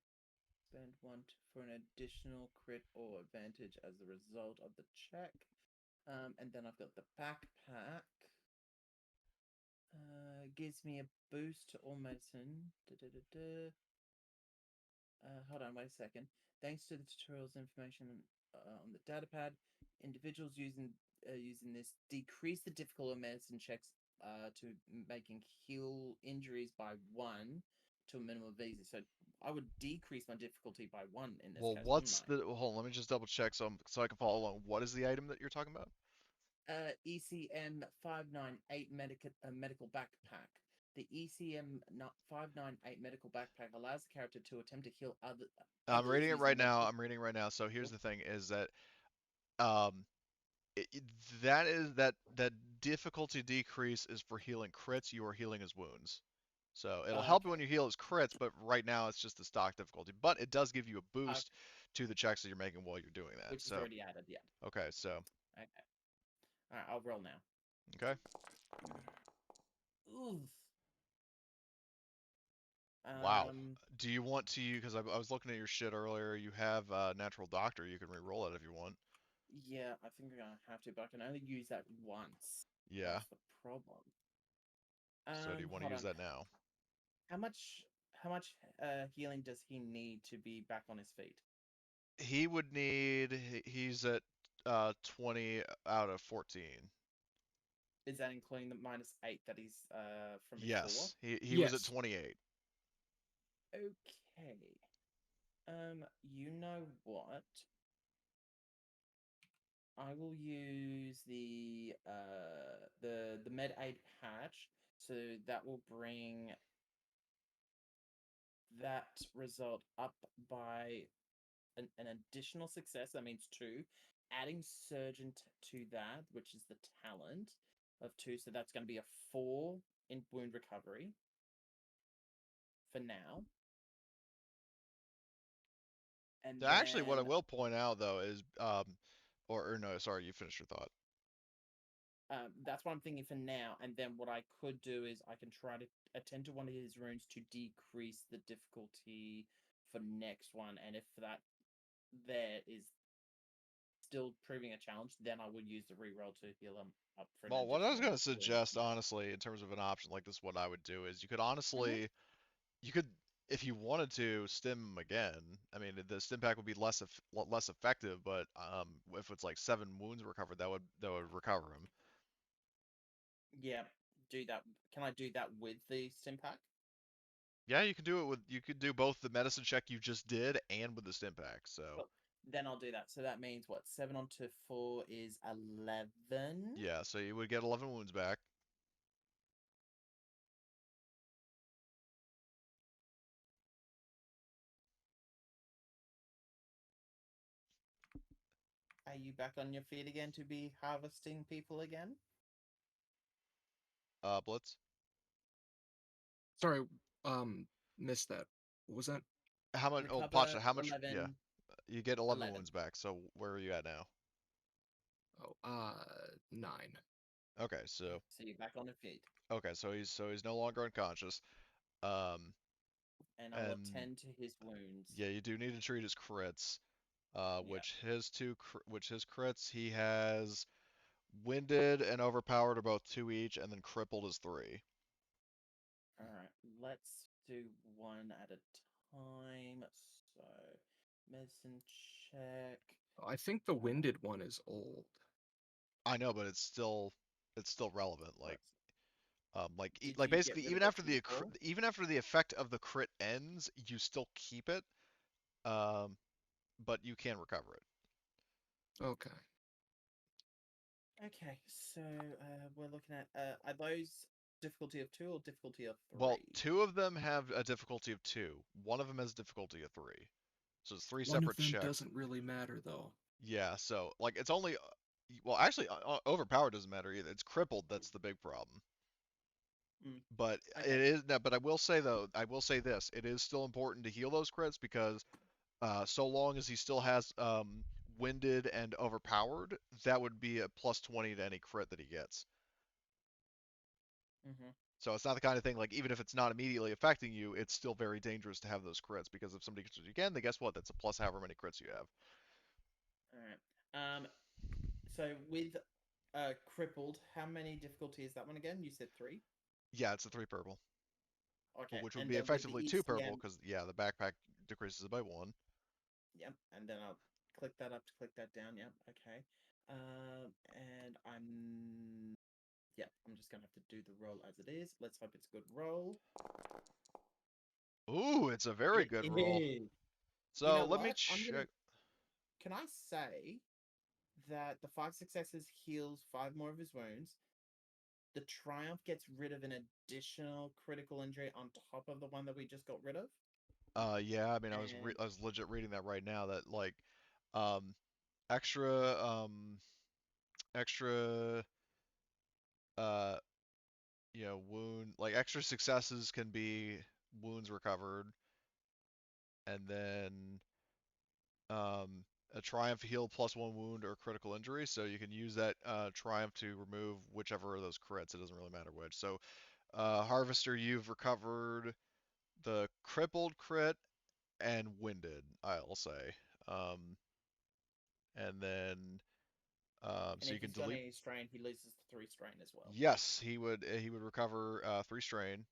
spend for an additional crit or advantage as a result of the check. And then I've got the backpack. Gives me a boost to all medicine. Hold on, wait a second. Thanks to the tutorials information on the datapad, individuals using this decrease the difficulty of medicine checks to making heal injuries by 1 to a minimum of easy. So I would decrease my difficulty by 1 in this Well, case, wouldn't what's I? the? Hold on, let me just double check so I can follow along. What is the item that you're talking about? ECM 598 medical backpack. The ECM 598 medical backpack allows the character to attempt to heal I'm others reading it using right now. medical. I'm reading right now. So here's Cool. the thing: is that um, that is that difficulty decrease is for healing crits. You are healing his wounds. So it'll help you when Okay. you heal his crits, but right now it's just the stock difficulty. But it does give you a Uh, boost to the checks that you're making while you're doing that. which is So already added. Yeah. okay, so Okay. All right. I'll roll now. okay. Oof. Wow. Um. Do you want to? Because I was looking at your shit earlier. You have Natural Doctor. You can re-roll it if you want. Yeah, I think I'm gonna have to, but I can only use that once. Yeah. That's the problem. So do you want to Hold use on. that now? How much? How much healing does he need to be back on his feet? He would need. He's at 20 out of 14. Is that including the -8 that he's from before? Yes, he was at Yes. 28. Okay. You know what? I will use the med aid patch, so that will bring that result up by an additional success. That means 2. Adding Surgeon to that, which is the talent of 2, so that's going to be a 4 in wound recovery for now. And Actually, what I then will point out though is, or no, sorry, you finished your thought. that's what I'm thinking for now. And then what I could do is I can try to attend to one of his runes to decrease the difficulty for next one. And if that there is still proving a challenge, then I would use the reroll to heal him up for an Well, what I was additional gonna wound. suggest, honestly, in terms of an option like this, what I would do is you could honestly, you could, if you wanted to, stim him again. I mean, the stim pack would be less effective, but if it's like 7 wounds recovered, that would recover him. Yeah, do that. Can I do that with the stim pack? Yeah, you could do both the medicine check you just did and with the stim pack. So Well, then I'll do that. So that means what? 7 onto 4 is 11. yeah, so you would get 11 wounds back. Are you back on your feet again to be harvesting people again? Blitz. Sorry, missed that. What was that? How much? Oh, Recover Pacha, how much? Yeah, 11. you get 11 11. wounds back. So where are you at now? Oh, 9. Okay, so So you're back on your feet. he's no longer unconscious. Um, And I will and attend to his wounds. yeah, you do need to treat his crits. Yeah. Which his crits he has winded and overpowered are both 2 each, and then crippled is 3. Alright, let's do one at a time. So, medicine check. I think the winded one is old. I know, but it's still relevant. Did Like you get basically rid of it before? even after the effect of the crit ends, you still keep it, um, but you can recover it. Okay. Okay, so we're looking at are those difficulty of 2 or difficulty of 3? Well, 2 of them have a difficulty of 2. One of them has a difficulty of 3. So it's 3 One of separate them checks. doesn't really matter though. Yeah, so like it's only well, actually, overpowered doesn't matter either. It's crippled that's the big problem. Mm. But Okay. it is no, but I will say though, I will say this: it is still important to heal those crits because so long as he still has winded and overpowered, that would be a plus 20 to any crit that he gets. Mm-hmm. So it's not the kind of thing like even if it's not immediately affecting you, it's still very dangerous to have those crits because if somebody gets you again, then guess what? That's a plus however many crits you have. Alright. So with crippled, how many difficulty is that one again? You said 3? Yeah, it's a 3 purple, Okay. which would And be then with the effectively 2 purple ECM, because yeah, the backpack decreases it by 1. yep, and then I'll click that up to click that down. Yep, okay. And I'm just gonna have to do the roll as it is. Let's hope it's a good roll. Ooh, it's a very It good roll. is. So You know let me what? check. Can I say that the 5 successes heals 5 more of his wounds? The triumph gets rid of an additional critical injury on top of the one that we just got rid of. Yeah, I mean, And I was legit reading that right now that like, um, extra, extra, uh, wound like extra successes can be wounds recovered, and then a triumph heal plus 1 wound or critical injury. So you can use that triumph to remove whichever of those crits. It doesn't really matter which. So, harvester, you've recovered the crippled crit and winded, I'll say. Um, and then and so you if can he's got delete. any strain, he loses the 3 strain as well. Yes, he would recover 3 strain.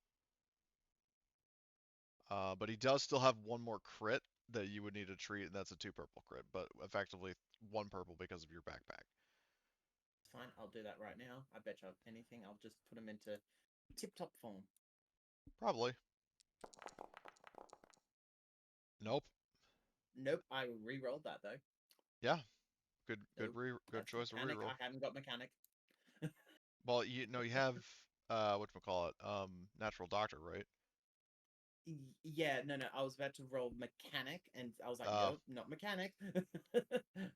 But he does still have 1 more crit that you would need to treat, and that's a 2 purple crit, but effectively 1 purple because of your backpack. fine. I'll do that right now. I bet you anything. I'll just put them into tip-top form. Probably. Nope. Nope, I re-rolled that though. Yeah. Good Nope, good that's choice of mechanic. reroll. I haven't got mechanic. Well, you have whatchamacallit, natural doctor, right? Yeah, no. I was about to roll mechanic, and I was like, Uh, nope, not mechanic.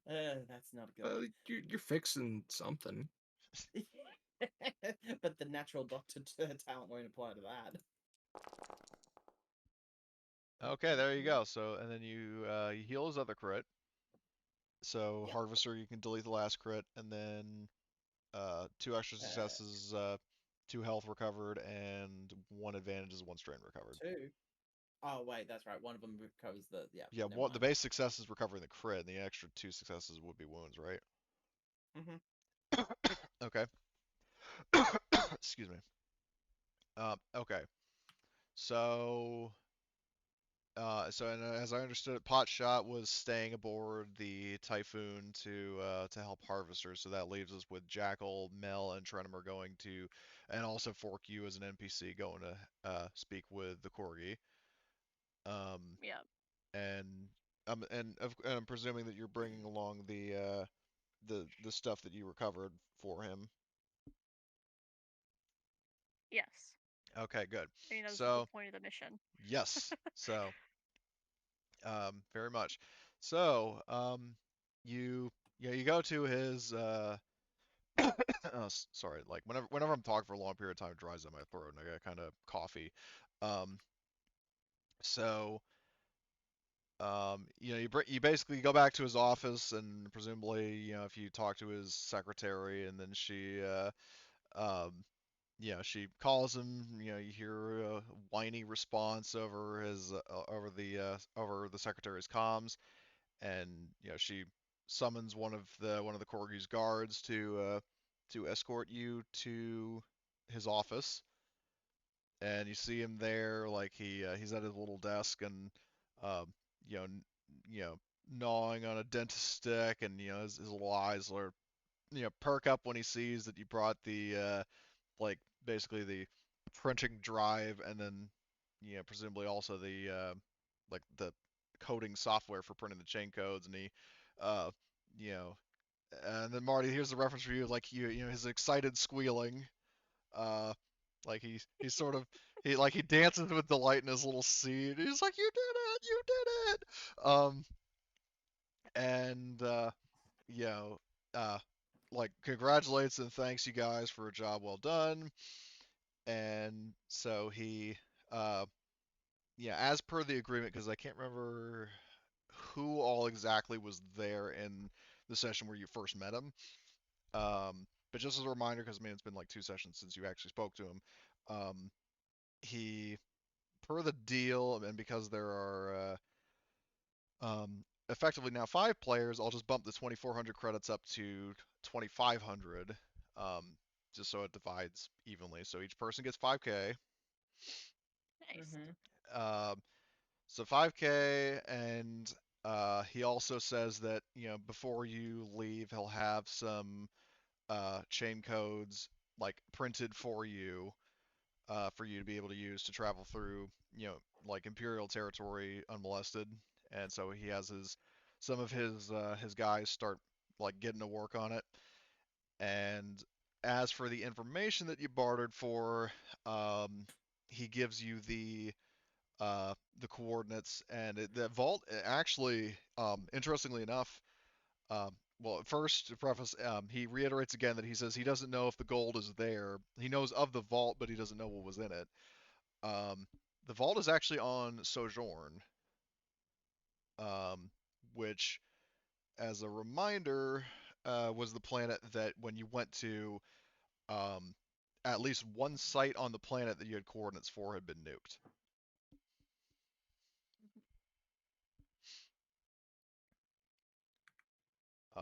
That's not good. You're fixing something. But the natural doctor talent won't apply to that. okay, there you go. So, and then you heal his other crit. So Yep. Harvester, you can delete the last crit, and then 2 extra successes, 2 health recovered, and 1 advantage is 1 strain recovered. 2. Oh wait, that's right. One of them recovers the Yeah, Never the mind. base success is recovering the crit, and the extra 2 successes would be wounds, right? Okay. Excuse me. Okay. So, and as I understood it, Potshot was staying aboard the Typhoon to help Harvester. So that leaves us with Jackal, Mel, and Trenimer going to, and also Fork you as an NPC going to speak with the Corgi. Yeah. And I'm presuming that you're bringing along the stuff that you recovered for him. Yes. Okay, good. I mean, that was the whole So point of the mission. yes, so very much. So you go to his sorry, like whenever I'm talking for a long period of time, it dries out my throat and I get kind of coffee. Um, so you basically go back to his office and presumably if you talk to his secretary and then she um, she calls him. You hear a whiny response over his over the secretary's comms, and she summons one of the Corgi's guards to escort you to his office, and you see him there, like he's at his little desk and um, you know n- you know gnawing on a dentist stick, and his little eyes are perk up when he sees that you brought the like basically the printing drive, and then presumably also the like the coding software for printing the chain codes, and he uh you know and then Marty, here's the reference for you, like his excited squealing, uh like he's sort of he dances with delight in his little seat. He's like, you did it, and you know uh like congratulates and thanks you guys for a job well done. And so he, uh, as per the agreement, because I can't remember who all exactly was there in the session where you first met him. But just as a reminder, because I mean it's been like 2 sessions since you actually spoke to him. Um, he, per the deal, and because there are effectively now 5 players, I'll just bump the 2,400 credits up to 2,500, just so it divides evenly. So each person gets 5K. Nice. Um, So 5K, and he also says that before you leave, he'll have some chain codes like printed for you to be able to use to travel through like Imperial territory unmolested. And so he has some of his guys start like getting to work on it. And as for the information that you bartered for, he gives you the coordinates, and the vault actually, interestingly enough, well, first to preface, he reiterates again that he says he doesn't know if the gold is there. He knows of the vault, but he doesn't know what was in it. Um, the vault is actually on Sojourn, um, which, as a reminder, was the planet that when you went to, um, at least one site on the planet that you had coordinates for had been nuked.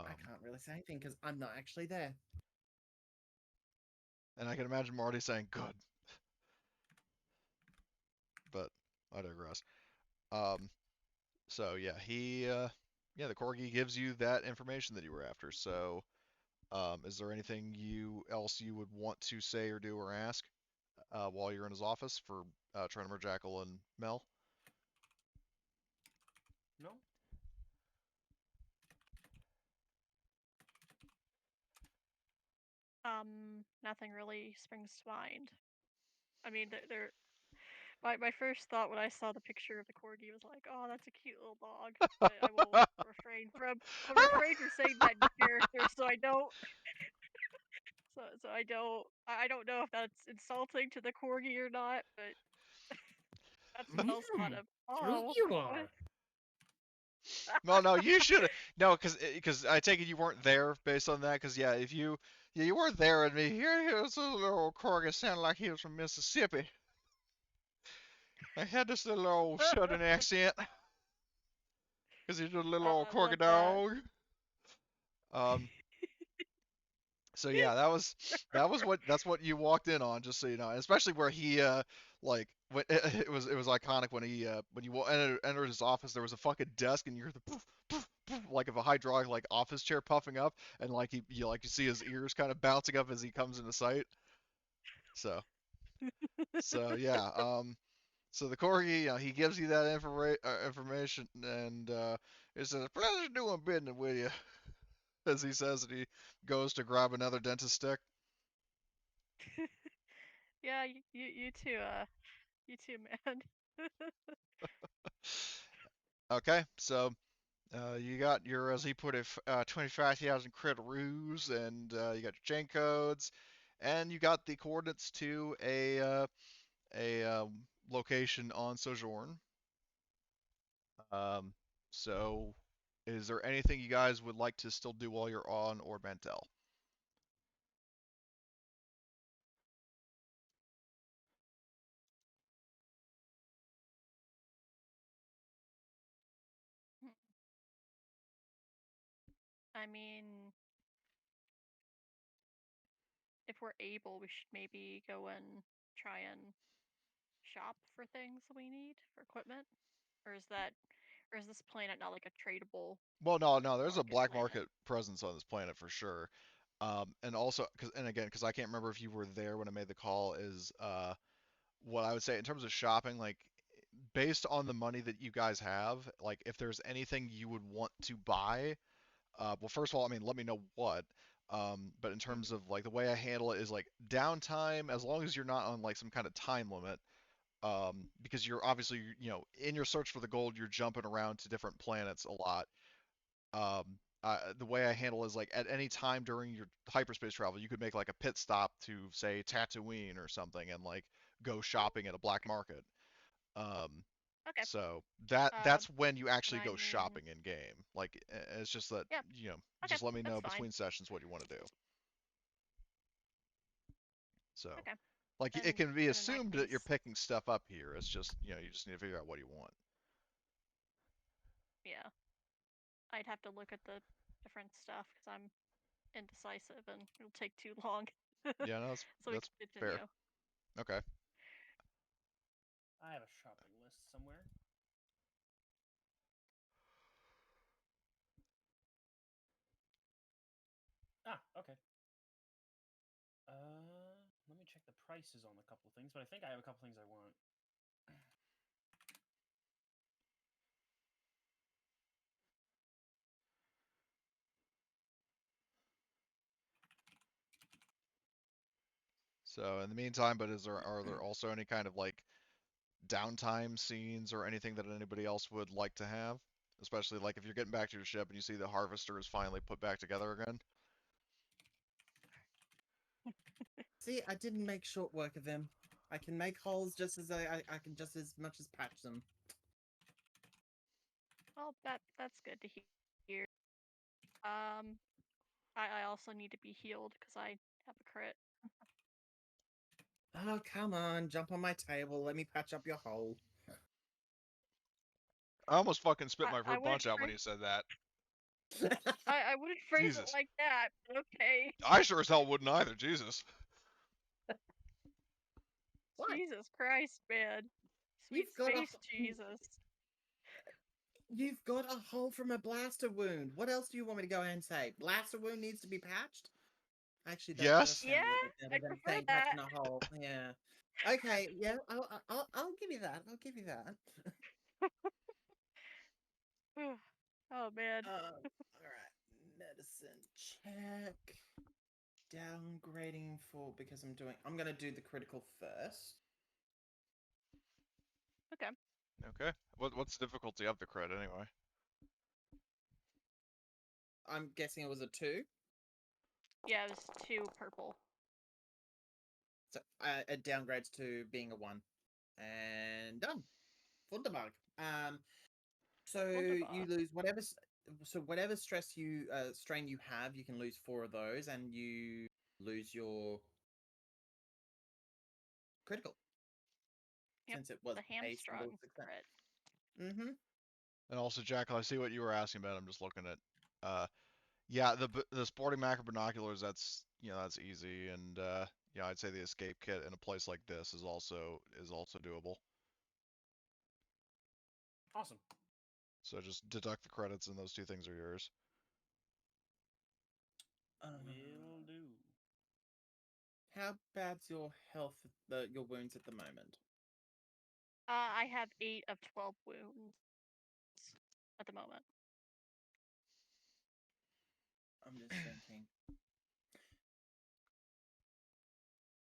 I can't really say anything because I'm not actually there. And I can imagine Marty saying, "Good," but I digress. Um, so yeah, the Corgi gives you that information that you were after. So Is there anything else you would want to say or do or ask while you're in his office for Trenimer, Jackal, and Mel? No. Nothing really springs to mind. I mean, they're my first thought when I saw the picture of the corgi was like, "Oh, that's a cute little dog." But I will refrain from saying that in character, so I don't. So I don't know if that's insulting to the corgi or not, but that's what else thought of. Oh, You what? are. Well, no, you should no, because I take it you weren't there based on that. Because yeah, if you weren't there and me here's a little Corgi sounded like he was from Mississippi. I had this little old southern accent because he's a little old I Corgi love that. dog. Um, so yeah, that's what you walked in on, just so you know. And especially where he like when, it was iconic when you entered his office, there was a fucking desk and you hear the poof, poof, poof, like of a hydraulic like office chair puffing up, and like you see his ears kind of bouncing up as he comes into sight. So yeah, so the corgi, he gives you that information, and it says pleasure doing business with you, as he says, and he goes to grab another dentist stick. Yeah, you too. You too, man. Okay, so you got your, as he put it, 25,000 credit rules, and you got your chain codes, and you got the coordinates to a location on Sojourn. Um, so, is there anything you guys would like to still do while you're on Ord Mantell? I mean, if we're able, we should maybe go and try and shop for things that we need for equipment, or is this planet not like a tradable Well, no, there's a market black planet? market presence on this planet for sure. And also, because I can't remember if you were there when I made the call, is what I would say in terms of shopping, like based on the money that you guys have, like if there's anything you would want to buy, well, first of all, I mean, let me know what. But in terms of like the way I handle it is like downtime, as long as you're not on like some kind of time limit, because you're obviously, in your search for the gold, you're jumping around to different planets a lot. The way I handle is like at any time during your hyperspace travel, you could make like a pit stop to say Tatooine or something and like go shopping at a black market. Um, Okay. so Uh, that's when you actually I go mean, shopping in game. Like it's just that, yeah. Okay, just let me that's know fine. between sessions what you want to do. So Okay. like it Then can be then in that assumed that you're case, picking stuff up here. It's just, you just need to figure out what you want. yeah, I'd have to look at the different stuff because I'm indecisive and it'll take too long. Yeah, no, that's So we that's can fair. continue. Okay. I have a shopping list somewhere. Ah, okay. Let me check the prices on a couple things, but I think I have a couple things I want. So in the meantime, but are there also any kind of like downtime scenes or anything that anybody else would like to have? Especially like if you're getting back to your ship and you see the harvester is finally put back together again. See, I didn't make short work of him. I can make holes just as I can just as much as patch them. Well, that's good to hear. Um, I also need to be healed because I have a crit. Oh, come on, jump on my table. Let me patch up your hole. I almost fucking spit my I fruit wouldn't punch out when phrase you said that. I wouldn't phrase it Jesus. like that. But okay. I sure as hell wouldn't either. Jesus. What? Jesus Christ, man. Sweet You've got space Jesus. You've got a hole from a blaster wound. What else do you want me to go ahead and say? Blaster wound needs to be patched? Actually, that does Yes. sound Yeah, a little bit better I than prefer saying that. touching a hole. Yeah. Okay. Yeah. I'll give you that. I'll give you that. Oh man. All right. Medicine check. Downgrading for because I'm gonna do the critical first. Okay. Okay. What's the difficulty of the crit anyway? I'm guessing it was a 2. Yeah, it was 2 purple. So it downgrades to being a 1. And done. Wunderbar. So Wunderbar. you lose whatever. So whatever strain you have, you can lose 4 of those, and you lose your critical. Yep, Since it was the a single hamstrung success. crit. Mm-hmm. And also, Jackal, I see what you were asking about. I'm just looking at. Yeah, the sporting macro binoculars. That's easy, and yeah, I'd say the escape kit in a place like this is also doable. Awesome. So just deduct the credits, and those two things are yours. Will do. How bad's your health, your wounds at the moment? I have 8 of 12 wounds at the moment. I'm just thinking.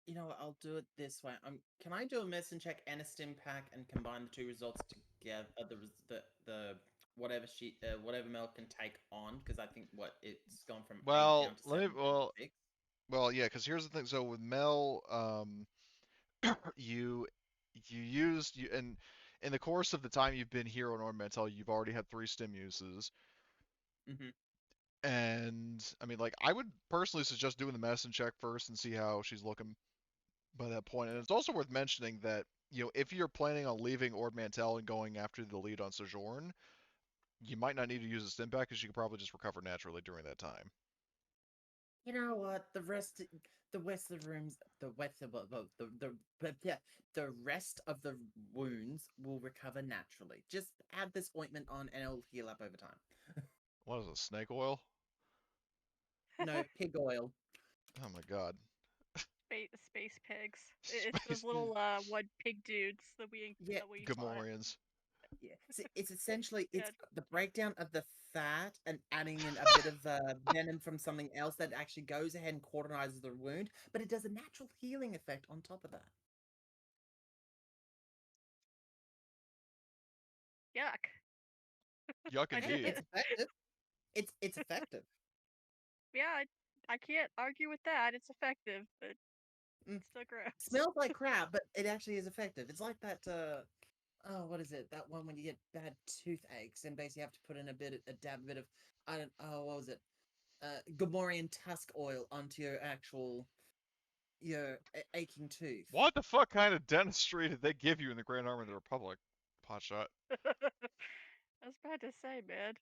You know what? I'll do it this way. Can I do a medicine check and a stim pack and combine the 2 results together? The whatever Mel can take on, because I think it's gone from 8 Well, down to 7 down to 6. yeah, because here's the thing. So with Mel, you used you and in the course of the time you've been here on Ornamental, you've already had 3 stim uses. Mm-hmm. And I mean, like, I would personally suggest doing the medicine check first and see how she's looking by that point. And it's also worth mentioning that, if you're planning on leaving Ord Mantell and going after the lead on Sojourn, you might not need to use a stim pack because you could probably just recover naturally during that time. You know what? The rest of the rooms, the rest of the wounds will recover naturally. Just add this ointment on, and it'll heal up over time. What is it, snake oil? No, pig oil. Oh my god. Space pigs. It's Space those little one pig dudes that we Yeah, fought. Gamorreans. yeah. It's essentially Yeah. the breakdown of the fat and adding in a bit of venom from something else that actually goes ahead and cauterizes the wound, but it does a natural healing effect on top of that. Yuck. Yuck I did indeed. It's effective. It's effective. Yeah, I can't argue with that. It's effective, but Mm. it's still gross. Smells like crap, but it actually is effective. It's like that. Oh, what is it? That one when you get bad toothaches and basically have to put in a bit of I don't. Oh, what was it? Gamorrean tusk oil onto your aching tooth. What the fuck kind of dentistry did they give you in the Grand Army of the Republic? Potshot. I was about to say, man.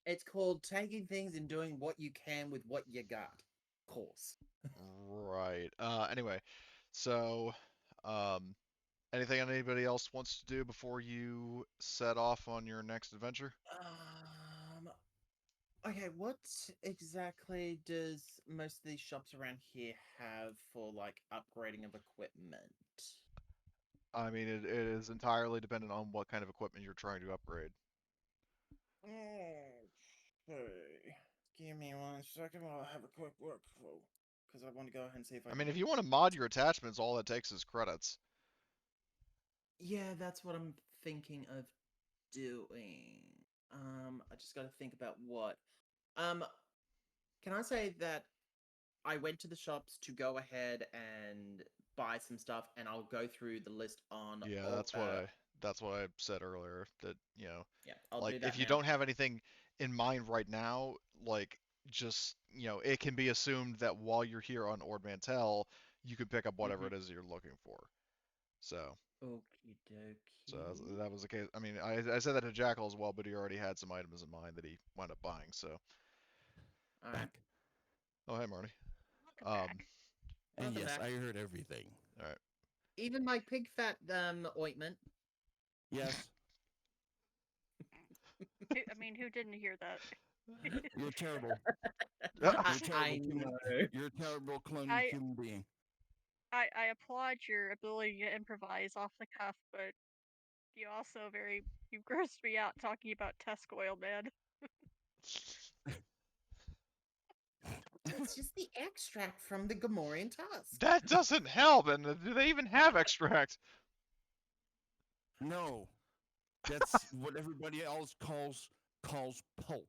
It's called taking things and doing what you can with what you got. Course. Right. Anyway, so, um, anything anybody else wants to do before you set off on your next adventure? Okay, what exactly does most of these shops around here have for like upgrading of equipment? I mean, it is entirely dependent on what kind of equipment you're trying to upgrade. Okay. Give me 1 second while I have a quick workflow. Because I want to go ahead and see if I I can. mean, if you want to mod your attachments, all it takes is credits. Yeah, that's what I'm thinking of doing. I just got to think about what. Can I say that I went to the shops to go ahead and buy some stuff, and I'll go through the list on. Yeah, all. that's what I said earlier. That, Yeah, I'll like, do if that you now. don't have anything in mind right now, like, just, it can be assumed that while you're here on Ord Mantell, you could pick up whatever it is that you're looking for. So, Okie so dokie. that was the case. I mean, I said that to Jackal as well, but he already had some items in mind that he wound up buying. So, All right. Back. oh, hey, Marty. Welcome back. And Welcome yes, back. I heard everything. All right. Even my pig fat ointment. Yes. I mean, who didn't hear that? You're terrible. Uh, You're a terrible I human. know. You're a terrible clone I- human being. I applaud your ability to improvise off the cuff, but you also you grossed me out talking about tusk oil, man. It's just the extract from the Gamorrean tusk. that doesn't help. And do they even have extract? No, that's what everybody else calls pulp.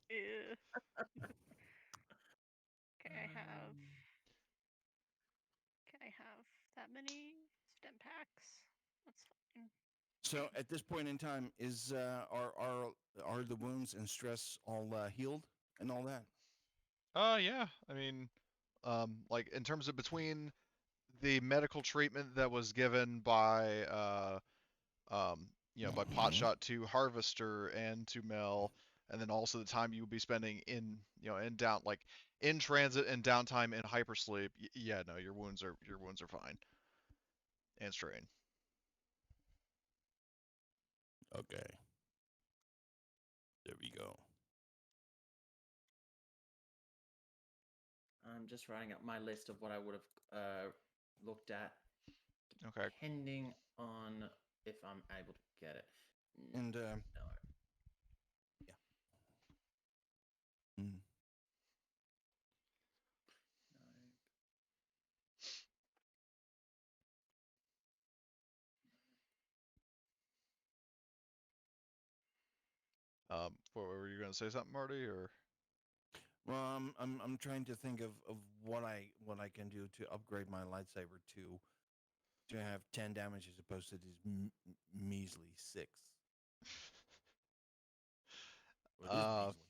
Ew. Can I have that many stem packs? That's fine. So at this point in time, is are the wounds and stress all healed and all that? Yeah. I mean, like in terms of between the medical treatment that was given by by Potshot to Harvester and to Mel, and then also the time you will be spending in in down like in transit and downtime in hypersleep. Yeah, no, your wounds are fine and strain. Okay. There we go. I'm just writing up my list of what I would have looked at, Okay. depending on if I'm able to get it. And No. yeah. Mm. What were you gonna say something, Marty? Or Well, I'm trying to think of what I can do to upgrade my lightsaber to have 10 damage as opposed to this measly 6. Well, it is uh, measly.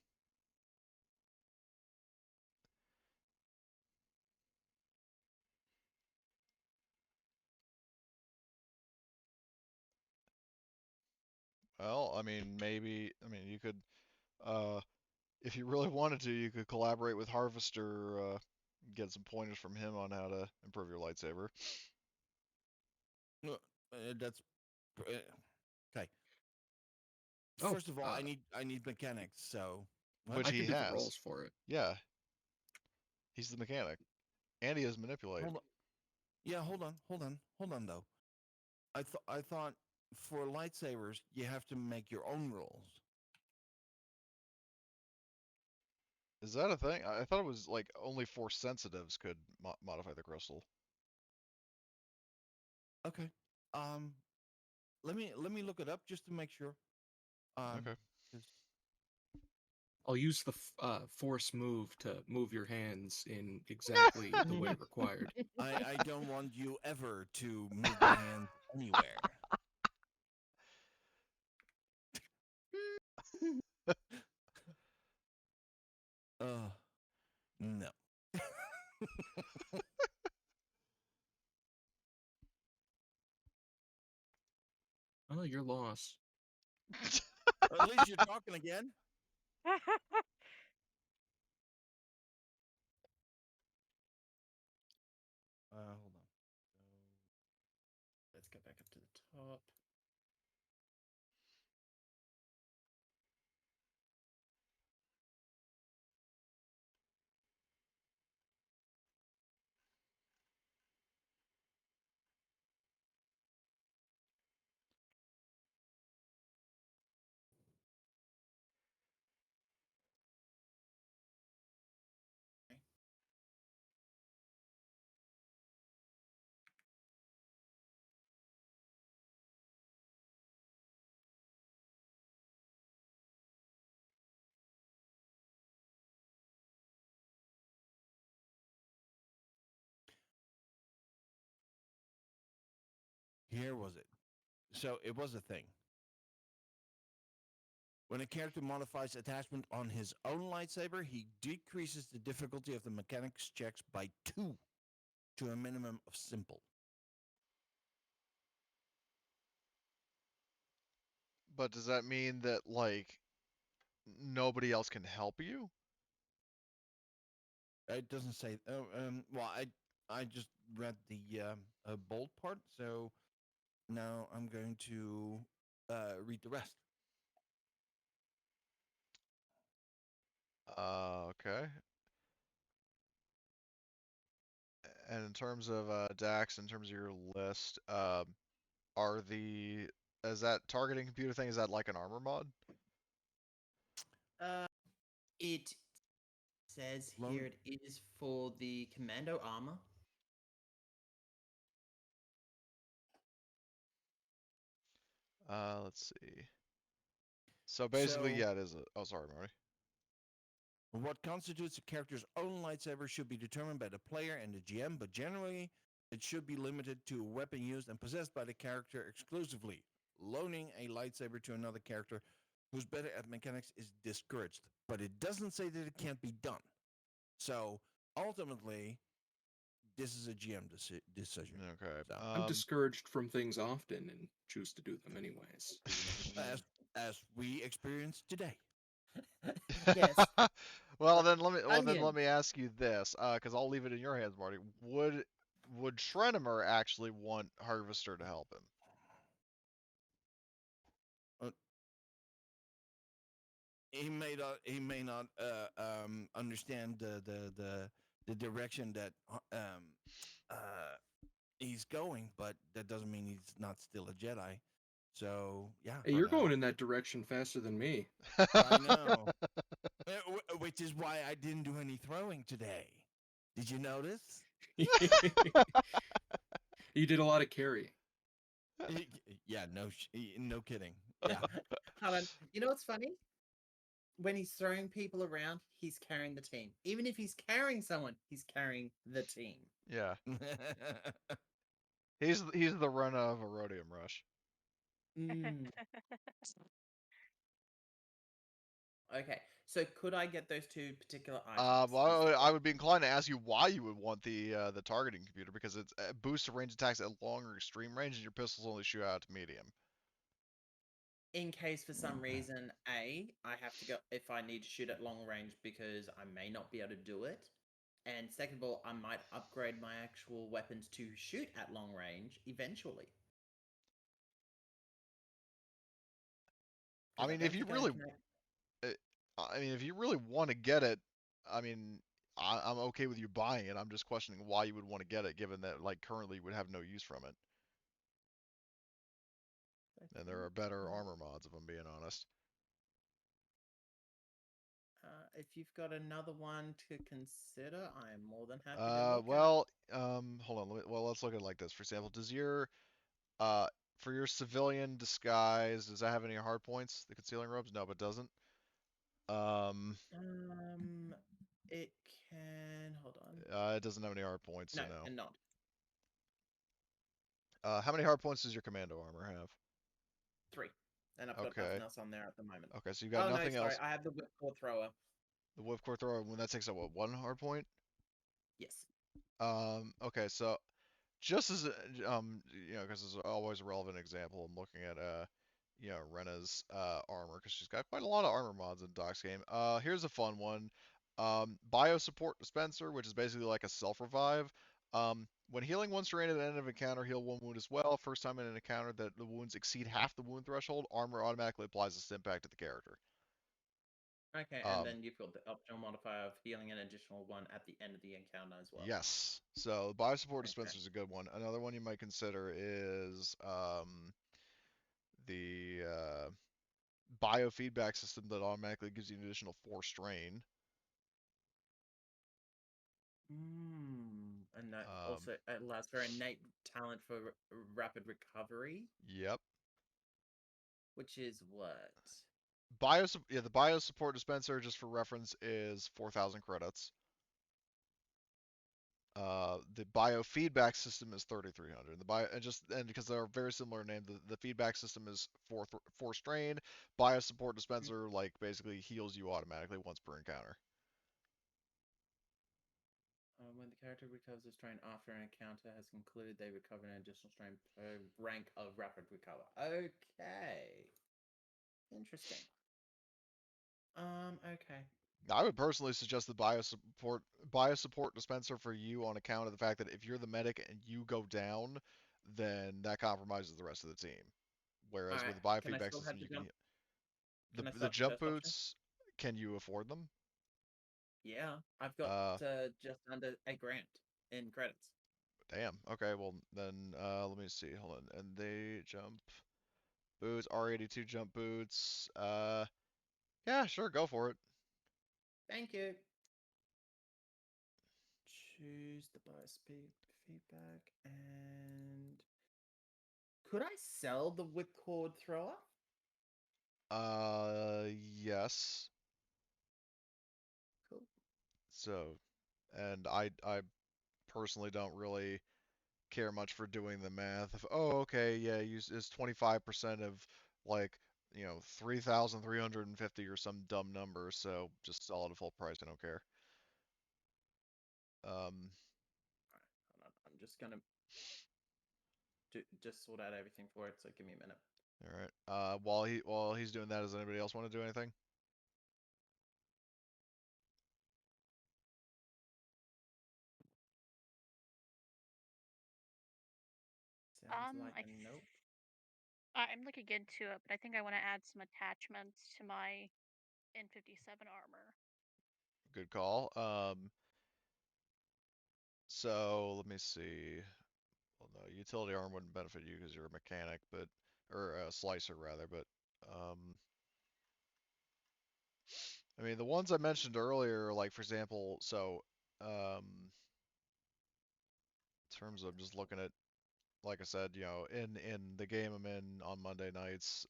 well, I mean, maybe, I mean, you could, uh, if you really wanted to, you could collaborate with Harvester, get some pointers from him on how to improve your lightsaber. That's okay. Oh, First of all, I need mechanics. So what? Which I he can do the has. rolls for it. Yeah, he's the mechanic, and he has manipulate. Hold on. Yeah, hold on though. I thought for lightsabers you have to make your own rules. Is that a thing? I thought it was like only Force sensitives could modify the crystal. Okay. Um, let me look it up just to make sure. Okay. 'Cause I'll use the force move to move your hands in exactly the way required. I don't want you ever to move my hands anywhere. No. Oh, your loss. At least you're talking again. Hold on. Let's go back up to the top. Here was it. So it was a thing. When a character modifies attachment on his own lightsaber, he decreases the difficulty of the mechanics checks by 2 to a minimum of simple. But does that mean that like nobody else can help you? It doesn't say. Oh, well, I just read the bold part, so now I'm going to read the rest. Okay. And in terms of Dax, in terms of your list, are the is that targeting computer thing? Is that like an armor mod? It says Lone- here it is for the commando armor. Let's see. So basically, So, yeah, it is. Oh, sorry, Marty. what constitutes a character's own lightsaber should be determined by the player and the GM, but generally, it should be limited to a weapon used and possessed by the character exclusively. Loaning a lightsaber to another character who's better at mechanics is discouraged, but it doesn't say that it can't be done. So, ultimately, this is a GM decision. Okay. So, I'm discouraged from things often and choose to do them anyways. as as we experienced today. Yes. Well, But then let me onion. ask you this, because I'll leave it in your hands, Marty. Would Shrenimer actually want Harvester to help him? Uh, he may not understand the direction that uh, he's going, but that doesn't mean he's not still a Jedi. So yeah, Hey, you're going in that direction faster than me. I know. Which is why I didn't do any throwing today. Did you notice? You did a lot of carry. Yeah, no kidding. Yeah. Hold on. You know what's funny? When he's throwing people around, he's carrying the team. Even if he's carrying someone, he's carrying the team. Yeah, he's the runner of Aurodium Rush. Mm. Okay. So could I get those two particular items? Well, I would be inclined to ask you why you would want the targeting computer because it boosts the range attacks at long or extreme range, and your pistols only shoot out to medium. In case for some reason, I have to go if I need to shoot at long range because I may not be able to do it. And second of all, I might upgrade my actual weapons to shoot at long range eventually. I Because I mean, if don't you think really, can. if you really want to get it, I mean, I'm okay with you buying it. I'm just questioning why you would want to get it, given that like currently you would have no use from it, and there are better armor mods, if I'm being honest. If you've got another one to consider, I am more than happy to look at it. Well, hold on. Well, let's look at it like this. For example, does your uh for your civilian disguise, does that have any hard points? The concealing robes? No, but it doesn't. Um, It can hold on. it doesn't have any hard points, No, so no. and not How many hard points does your commando armor have? 3, and I've got Okay. nothing else on there at the moment. Okay, so you got Oh no, nothing sorry, else. I have the whipcord thrower. The whipcord thrower, when that takes up what, one hard point? Yes. Okay, so just as because it's always a relevant example. I'm looking at Rena's armor because she's got quite a lot of armor mods in Doc's game. Here's a fun one. Bio support dispenser, which is basically like a self revive. When healing one terrain at the end of an encounter, heal one wound as well. First time in an encounter that the wounds exceed half the wound threshold, armor automatically applies this impact to the character. Okay, and then you've got the optional modifier of healing an additional 1 at the end of the encounter as well. Yes. So bio support Okay. dispenser is a good one. Another one you might consider is the biofeedback system that automatically gives you an additional 4 strain. And that also allows for innate talent for rapid recovery, Yep. which is what? The bio support dispenser, just for reference, is 4,000 credits. The biofeedback system is 3,300. And because they're very similar name, the feedback system is four strain. Bio support dispenser like basically heals you automatically once per encounter. When the character recovers a strain after an encounter has concluded, they recover an additional strain per rank of rapid recover. Okay. Interesting. Okay. I would personally suggest the bio support dispenser for you on account of the fact that if you're the medic and you go down, then that compromises the rest of the team. Whereas with Alright. the Can I biofeedback still system, have the you can jump? Can I the start the jump first option? boots. Can you afford them? Yeah, I've got just under $8,000 in credits. Damn. Okay, well then let me see. Hold on. And they jump boots, R82 jump boots. Yeah, sure, go for it. Thank you. Choose the bias feedback and could I sell the whipcord thrower? Yes. Cool. So, and I personally don't really care much for doing the math of, oh, okay, yeah, is 25% of like, 3,350 or some dumb number, so just sell it at full price. I don't care. Um, Alright, hold on. I'm just gonna just sort out everything for it. So give me a minute. all right. While he's doing that, does anybody else want to do anything? Sounds like I a nope. I'm looking into it, but I think I want to add some attachments to my N57 armor. Good call. So let me see. Well, no, utility arm wouldn't benefit you because you're a mechanic, but or a slicer rather. But I mean, the ones I mentioned earlier, like for example, so in terms of just looking at, like I said, in the game I'm in on Monday nights,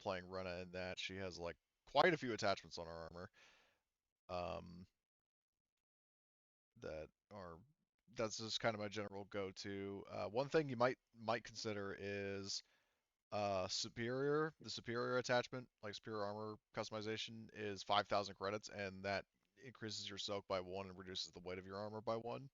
playing Rena in that, she has like quite a few attachments on her armor. Um, that are that's just kind of my general go-to. One thing you might consider is superior. The superior attachment, like superior armor customization, is 5,000 credits, and that increases your soak by 1 and reduces the weight of your armor by 1.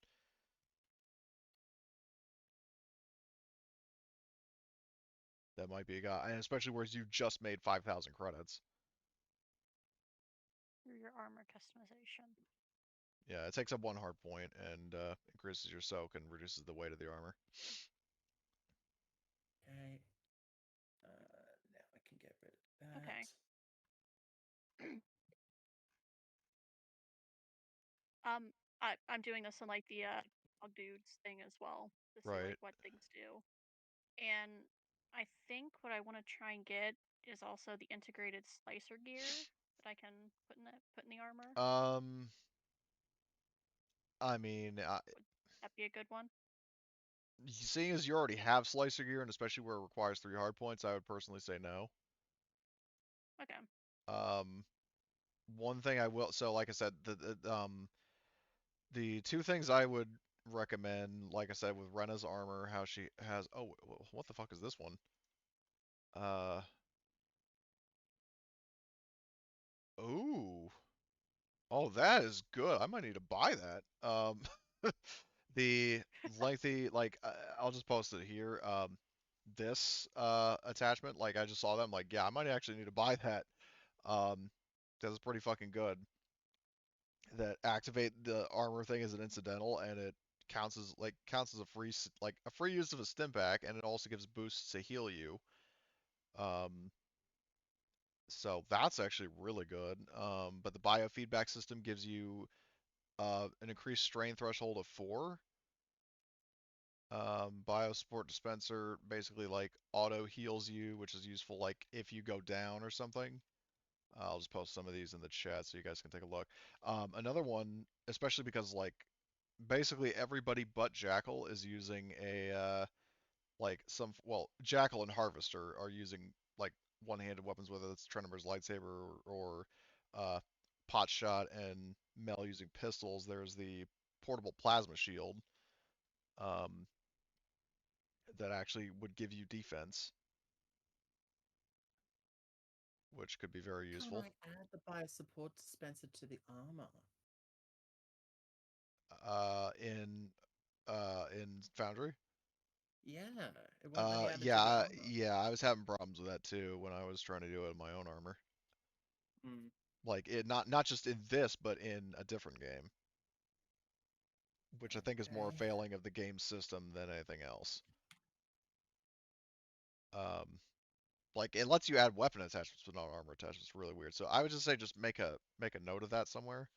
That might be a guy, and especially whereas you just made 5,000 credits. Through your armor customization. Yeah, it takes up 1 hard point and increases your soak and reduces the weight of the armor. Okay. Now I can get rid of that. Okay. I'm doing this on like the dog dudes thing as well to see like Right. what things do. And I think what I want to try and get is also the integrated slicer gear that I can put in the armor. I mean, Would that be a good one? seeing as you already have slicer gear, and especially where it requires 3 hard points, I would personally say no. Okay. Um, One thing I will, so like I said, the two things I would recommend, like I said, with Rena's armor, how she has, oh, what the fuck is this one? Uh, ooh, oh, that is good. I might need to buy that. The lengthy, like, I'll just post it here. This attachment, like, I just saw them, like, yeah, I might actually need to buy that. Because it's pretty fucking good. That activate the armor thing as an incidental, and it counts as a free use of a stim pack, and it also gives boosts to heal you. Um, so that's actually really good. But the biofeedback system gives you an increased strain threshold of 4. Biosupport dispenser basically like auto heals you, which is useful like if you go down or something. I'll just post some of these in the chat so you guys can take a look. Another one, especially because like basically everybody but Jackal is using a Jackal and Harvester are using like one-handed weapons, whether it's Trenimer's lightsaber or pot shot, and Mel using pistols. There's the portable plasma shield um, that actually would give you defense, which could be very Can't useful. I add the bio-support dispenser to the armor? In Foundry. Yeah, it won't let me add it to the Yeah, armor. yeah, I was having problems with that too when I was trying to do it in my own armor. Mm. Like it not just in this, but in a different game, which I think is more a Okay. failing of the game system than anything else. Um, like it lets you add weapon attachments but not armor attachments. It's really weird. So I would just say just make a note of that somewhere.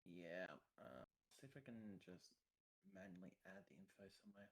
Yeah. See if I can just manually add the info somewhere.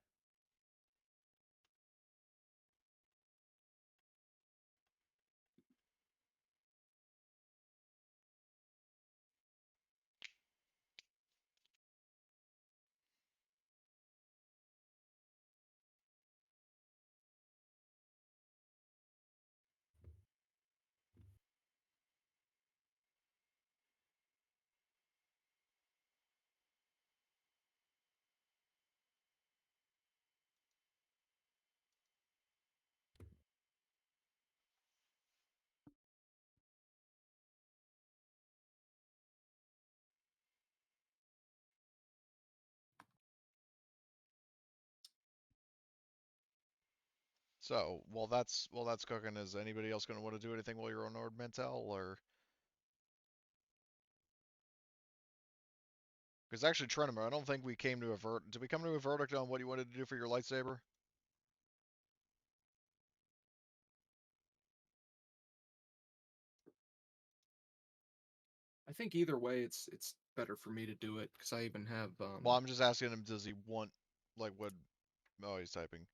So while that's cooking, is anybody else going to want to do anything while you're on Ord Mental, or? Because actually, Trenimer, I don't think we came to a Did we come to a verdict on what you wanted to do for your lightsaber? I think either way, it's better for me to do it because I even have Well, I'm just asking him, does he want, like, what? Oh, he's typing.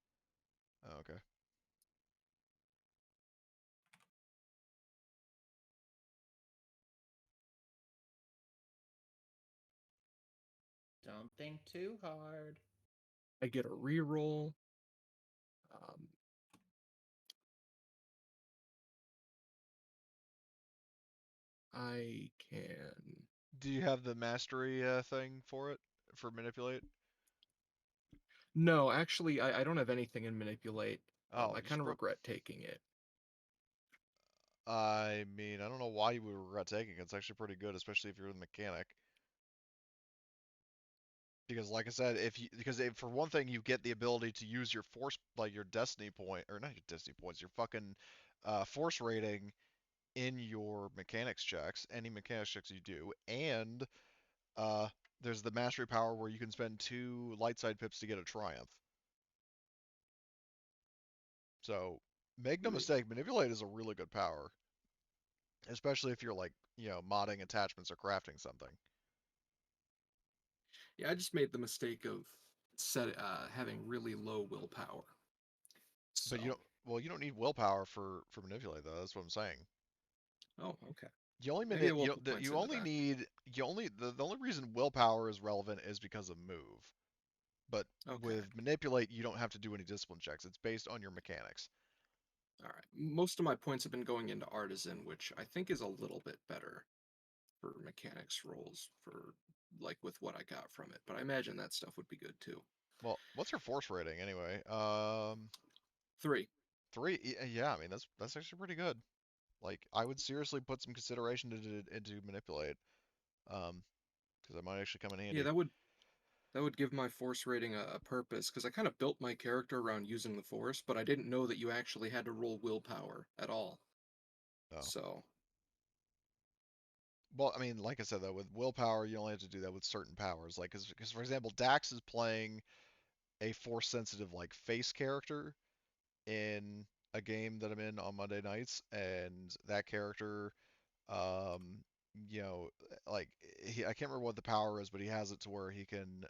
Oh, okay. Don't think too hard. I get a reroll. Um, I can. Do you have the mastery thing for it, for manipulate? No, actually, I don't have anything in manipulate. Oh, I you should kind of regret taking it. I mean, I don't know why you would regret taking it. It's actually pretty good, especially if you're the mechanic. Because, like I said, for one thing, you get the ability to use your force, like your destiny point, or not your destiny points, your fucking force rating in your mechanics checks, any mechanics checks you do, and uh, there's the mastery power where you can spend 2 light side pips to get a triumph. So, make no mistake, manipulate is a really good power, especially if you're like, modding attachments or crafting something. Yeah, I just made the mistake of having really low willpower. So, But you don't need willpower for manipulate though. That's what I'm saying. oh, okay. You only Maybe I minute will you put the, points you into only that. need you only the only reason willpower is relevant is because of move. But Okay. with manipulate, you don't have to do any discipline checks. It's based on your mechanics. All right. Most of my points have been going into artisan, which I think is a little bit better for mechanics rolls for like with what I got from it. But I imagine that stuff would be good too. Well, what's your force rating anyway? 3. 3. Yeah, I mean that's actually pretty good. Like I would seriously put some consideration into manipulate, because it might actually come in Yeah, handy. that would give my force rating a purpose because I kind of built my character around using the force, but I didn't know that you actually had to roll willpower at all. Oh. So Well, I mean, like I said though, with willpower, you only have to do that with certain powers. Like, because for example, Dax is playing a force sensitive like face character in a game that I'm in on Monday nights, and that character, um, like I can't remember what the power is, but he has it to where he can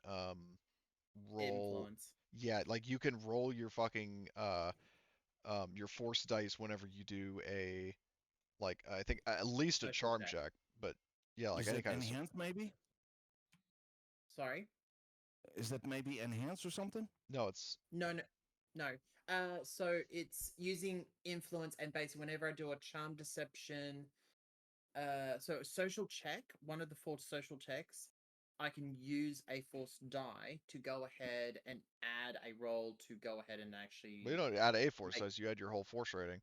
roll. Influence. Yeah, like you can roll your fucking your force dice whenever you do a, like, I think at least a Social charm check. check, but yeah, like Is any that kind of. enhanced maybe? Sorry. Is that maybe enhanced or something? No, it's No, no, no. So it's using influence, and basically whenever I do a charm deception, so social check, one of the 4 social checks, I can use a force die to go ahead and add a roll to go ahead and well, you actually don't add a force make. dice, you add your whole force rating.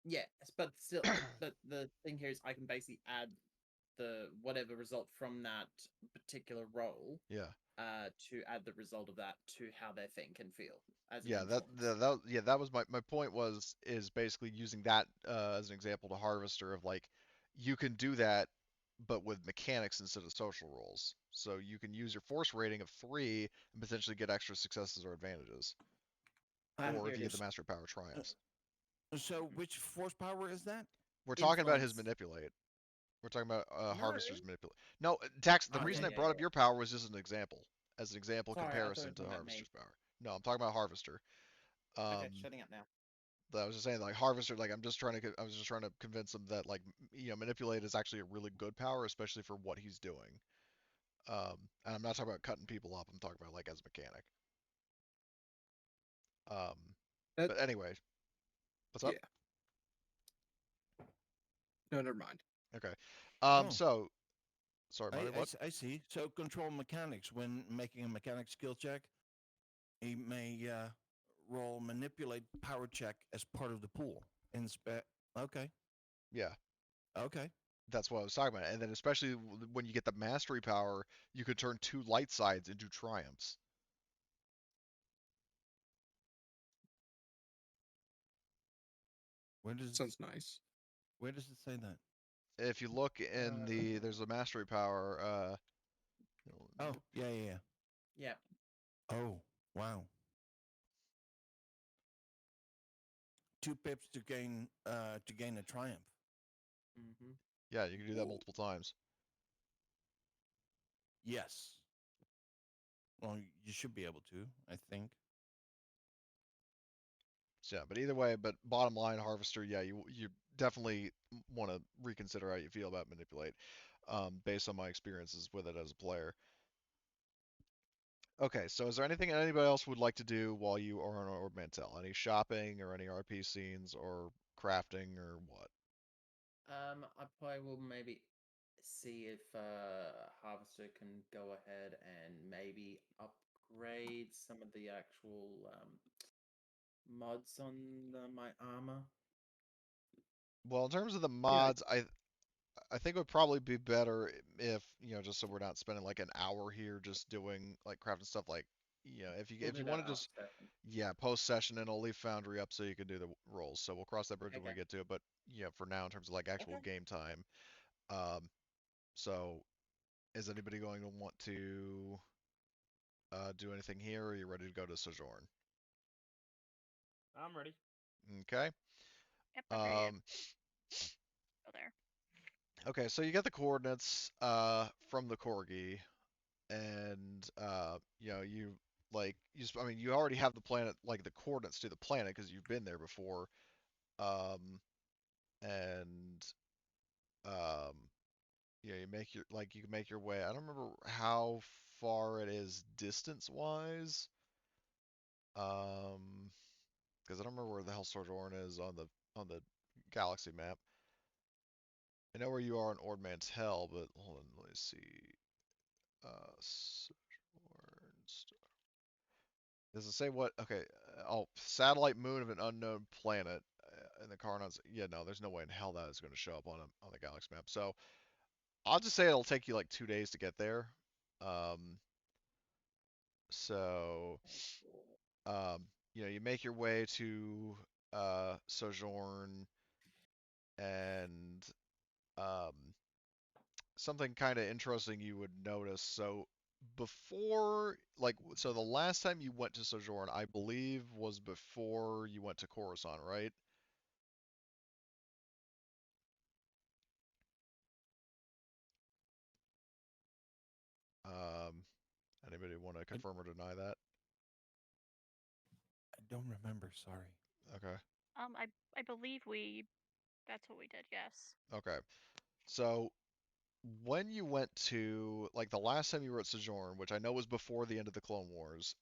Yes, but still, but the thing here is I can basically add the whatever result from that particular roll Yeah. to add the result of that to how they think and feel as an Yeah, influence. that was my point, is basically using that as an example to harvester of, like, you can do that but with mechanics instead of social rolls. So you can use your force rating of 3 and potentially get extra successes or advantages, Ah, or here it via the is. master power triumphs. So which force power is that? We're talking about his Influence. manipulate. We're talking about No. harvester's manipulate. No, Dax. The Oh, reason yeah, I yeah, brought up yeah. your power was just an example, as an example Sorry, I thought you were comparison to talking about me. harvester's power. No, I'm talking about harvester. Okay, Um, shutting up now. I was just saying, like harvester. Like I was just trying to convince him that like manipulate is actually a really good power, especially for what he's doing. And I'm not talking about cutting people up. I'm talking about like as a mechanic. Um, That but anyway, what's up? yeah. No, never mind. Okay. Oh, So sorry, Marty. What? I see. So control mechanics. When making a mechanic skill check, he may roll manipulate power check as part of the pool. Okay. Yeah, Okay. that's what I was talking about. And then especially when you get the mastery power, you could turn two light sides into triumphs. Where does Sounds nice. where does it say that? If you look in there's a mastery power. Oh, yeah, yeah, yeah. Yeah. Oh, wow. 2 pips to gain a triumph. Mm-hmm. Yeah, you can do that multiple times. Yes. Well, you should be able to, I think. So, yeah, but either way, but bottom line, harvester, yeah, you definitely want to reconsider how you feel about manipulate, based on my experiences with it as a player. Okay, so is there anything anybody else would like to do while you are on Ord Mantell? Any shopping or any RP scenes or crafting or what? I probably will maybe see if Harvester can go ahead and maybe upgrade some of the actual mods on my armor. Well, in terms of the Yeah, mods, I think it would probably be better if, just so we're not spending like an hour here just doing like crafting stuff like, We'll if do you that want to just, after session. yeah, post session and I'll leave Foundry up so you can do the rolls. So we'll cross that bridge when we Okay. get to it. But for now, in terms of like actual Okay. game time, um, so is anybody going to want to do anything here, or are you ready to go to Sojourn? I'm ready. Okay. Yep, I'm ready to Um, go there. okay, so you get the coordinates from the Corgi, and you I mean you already have the planet, like the coordinates to the planet because you've been there before. And um, you make your like you can make your way. I don't remember how far it is distance wise. Because I don't remember where the hell Sojourn is on the galaxy map. I know where you are in Ord Mantell, but hold on, let me see. Sojourn. Does it say what? Okay. Oh, satellite moon of an unknown planet in the Carnons. Yeah, no, there's no way in hell that is going to show up on the galaxy map. So I'll just say it'll take you like 2 days to get there. Um, so you make your way to Sojourn, and um, something kind of interesting you would notice. So so the last time you went to Sojourn, I believe, was before you went to Coruscant, right? Um, Anybody want to I, confirm or deny that? I don't remember, sorry. Okay. I believe that's what we did. Yes. Okay. So when you went to like the last time you were at Sojourn, which I know was before the end of the Clone Wars,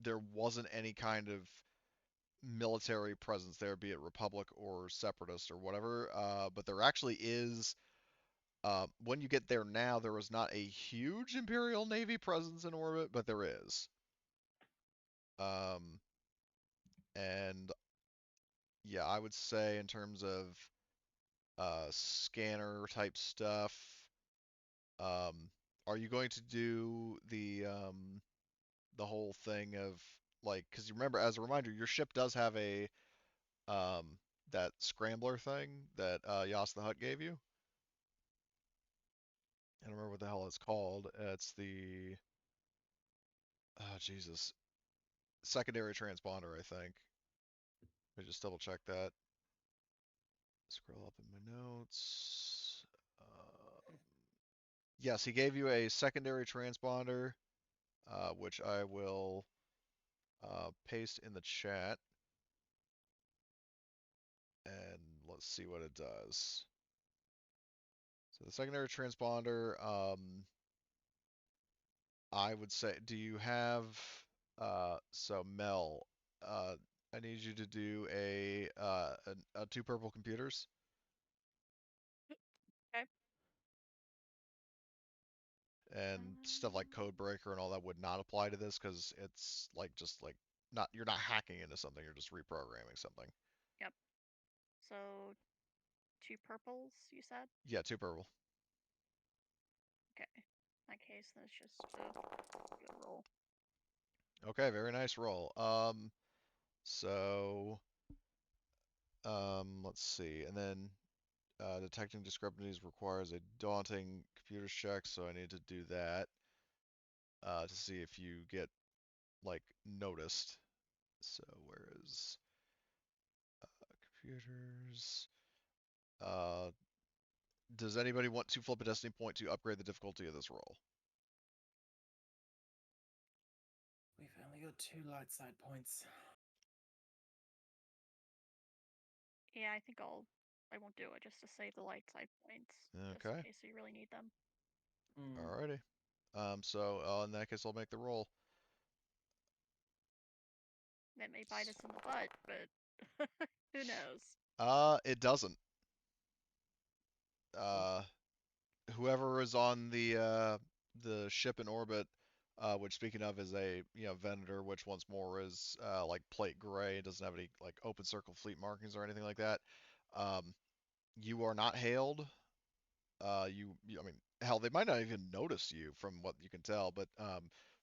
there wasn't any kind of military presence there, be it Republic or Separatist or whatever. But there actually is. When you get there now, there is not a huge Imperial Navy presence in orbit, but there is. Um, and yeah, I would say in terms of scanner type stuff, um, are you going to do the whole thing of like, because you remember, as a reminder, your ship does have a um that scrambler thing that Yas the Hutt gave you. I don't remember what the hell it's called. It's the Jesus, secondary transponder, I think. Let me just double check that. Scroll up in my notes. Yes, he gave you a secondary transponder, which I will paste in the chat. And let's see what it does. So the secondary transponder, I would say, do you have, so Mel, I need you to do a 2 purple computers, Okay. and stuff like code breaker and all that would not apply to this because it's like just like not, you're not hacking into something, you're just reprogramming something. Yep. So 2 purples, you said? Yeah, 2 purple. Okay. In that case, then it's just a good roll. Okay, very nice roll. So let's see, and then detecting discrepancies requires a daunting computers check, so I need to do that to see if you get like noticed. So where is computers? Uh, does anybody want to flip a destiny point to upgrade the difficulty of this roll? We've only got 2 light side points. Yeah, I think I won't do it just to save the light side points, just in Okay, case we really need them. alrighty. So in that case, I'll make the roll. That may bite us in the butt, but who knows? It doesn't. Uh, whoever is on the ship in orbit, which speaking of is a vendor, which once more is like plate gray, doesn't have any like open circle fleet markings or anything like that. Um, you are not hailed. I mean, hell, they might not even notice you from what you can tell, but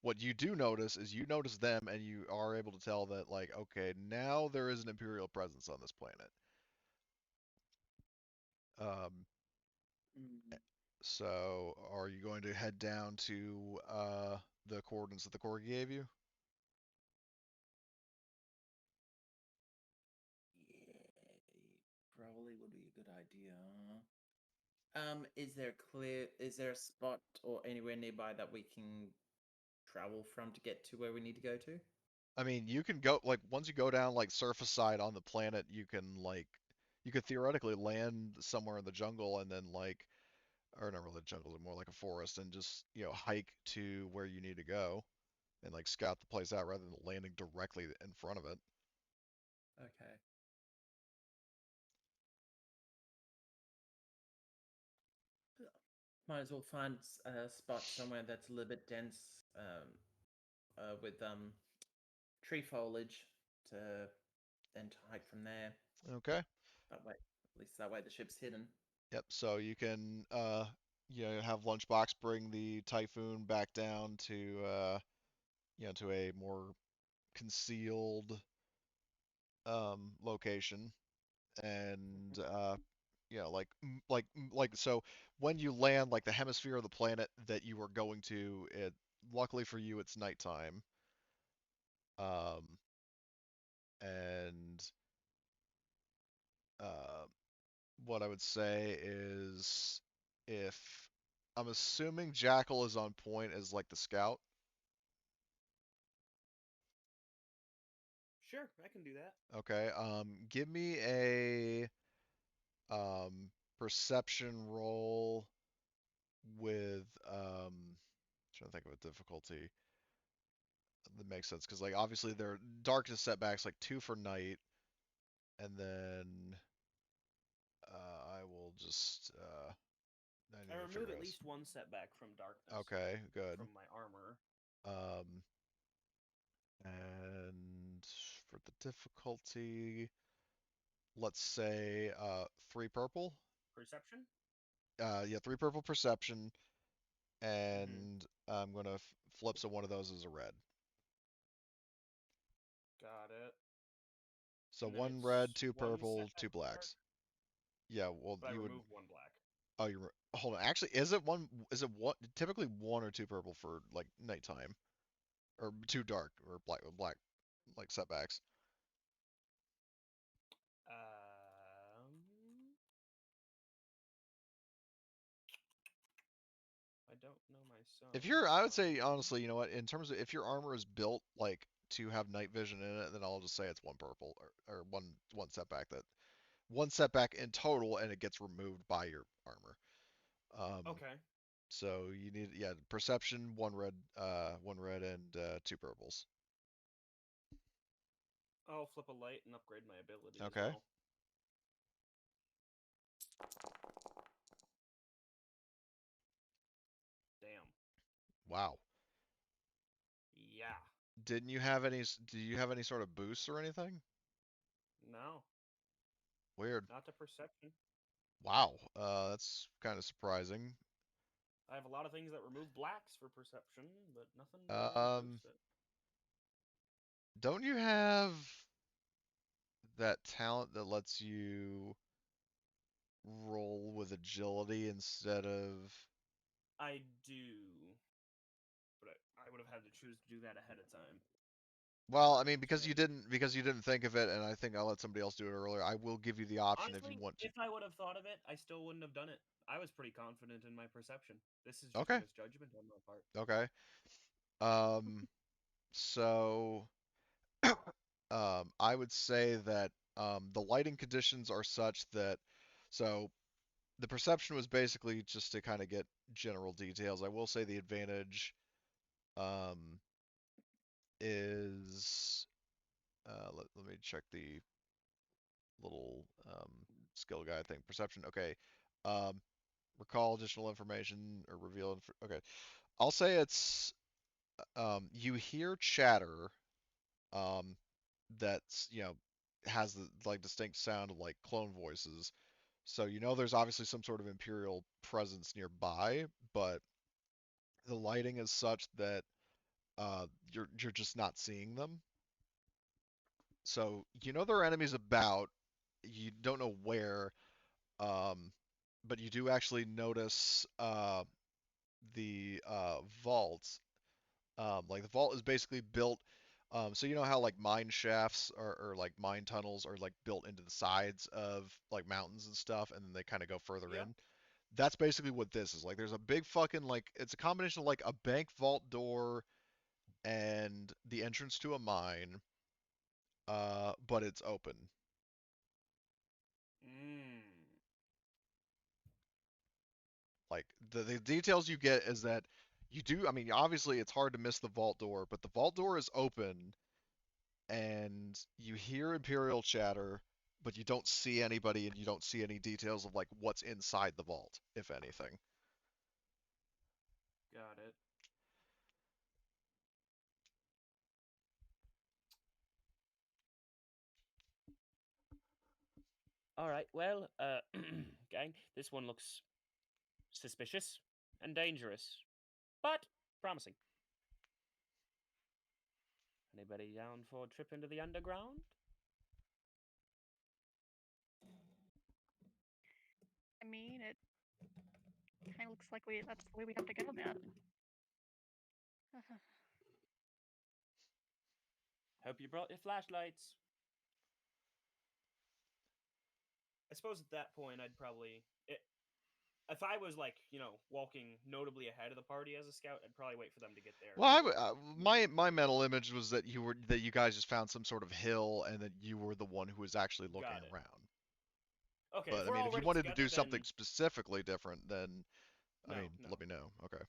what you do notice is you notice them, and you are able to tell that like, okay, now there is an Imperial presence on this planet. Um, Mm. So, are you going to head down to the coordinates that the Corgi gave you? Yeah, probably would be a good idea. Is there a spot or anywhere nearby that we can travel from to get to where we need to go to? I mean, you can go like once you go down like surface side on the planet, you could theoretically land somewhere in the jungle and then like, or not really jungle, more like a forest, and just hike to where you need to go and like scout the place out rather than landing directly in front of it. Okay. Might as well find a spot somewhere that's a little bit dense, with tree foliage to then to hike from there. Okay. That way, at least that way the ship's hidden. Yep. So you can have Lunchbox bring the Typhoon back down to to a more concealed location, and so when you land, like the hemisphere of the planet that you are going to, it luckily for you it's nighttime, um, and uh, what I would say is if I'm assuming Jackal is on point as like the scout. Sure, I can do that. Okay, give me a perception roll with trying to think of a difficulty that makes sense because like obviously there are darkness setbacks like 2 for night, and then I will just I need I to remove figure at out. least 1 setback from darkness Okay, good. from my armor. Um, and for the difficulty, let's say 3 purple. Perception? Yeah, 3 purple perception, Mm-hmm. and I'm gonna flip so one of those is a red. Got it. So And then 1 red, it's 2 one purple, setback 2 from dark, blacks. Yeah, well, but I you would. remove 1 black. Oh, you're hold on. Actually, is it one? Is it one? Typically 1 or 2 purple for like nighttime, or 2 dark or black like setbacks. If you're, I would So, say honestly, you know what? In terms of if your armor is built like to have night vision in it, then I'll just say it's one purple or one setback that one setback in total, and it gets removed by your armor. okay. So you need, yeah, perception, one red and two purples. I'll flip a light and upgrade my ability as Okay. well. Damn. Wow. Yeah. Didn't you have any? Do you have any sort of boosts or anything? No, Weird. not to perception. Wow. That's kind of surprising. I have a lot of things that remove blacks for perception, but nothing to Um, boost it. don't you have that talent that lets you roll with agility instead of? I do, but I would have had to choose to do that ahead of time. Well, I Or mean, today. because you didn't think of it, and I think I let somebody else do it earlier. I will give you the option if you Honestly, want to. if I would have thought of it, I still wouldn't have done it. I was pretty confident in my perception. This is just a Okay. misjudgment on my part. Okay. Um, so I would say that the lighting conditions are such that so the perception was basically just to kind of get general details. I will say the advantage um, is let me check the little skill guide thing. Perception. Okay. Um, recall additional information or reveal. Okay. I'll say it's you hear chatter um, that's has the like distinct sound of like clone voices. So you know there's obviously some sort of Imperial presence nearby, but the lighting is such that you're just not seeing them. So you know there are enemies about, you don't know where, um, but you do actually notice the vault. Like the vault is basically built. So you know how like mine shafts or like mine tunnels are like built into the sides of like mountains and stuff, and then they kind of go further Yep. in. That's basically what this is. Like there's a big fucking like it's a combination of like a bank vault door and the entrance to a mine, but it's open. Mm. Like the details you get is that you do. I mean, obviously it's hard to miss the vault door, but the vault door is open and you hear Imperial chatter, but you don't see anybody and you don't see any details of like what's inside the vault, if anything. Got it. All right. Well, gang, this one looks suspicious and dangerous, but promising. Anybody down for a trip into the underground? I mean, it kind of looks like that's the way we have to go, man. Hope you brought your flashlights. I suppose at that point, I'd probably, if I was like, walking notably ahead of the party as a scout, I'd probably wait for them to get there. Well, Before my mental image was that you guys just found some sort of hill and that you were the one who was actually looking Got it. around. Okay, if But I we're mean, if you already wanted to together, do then something specifically different, then I no, mean, no. let me know. Okay.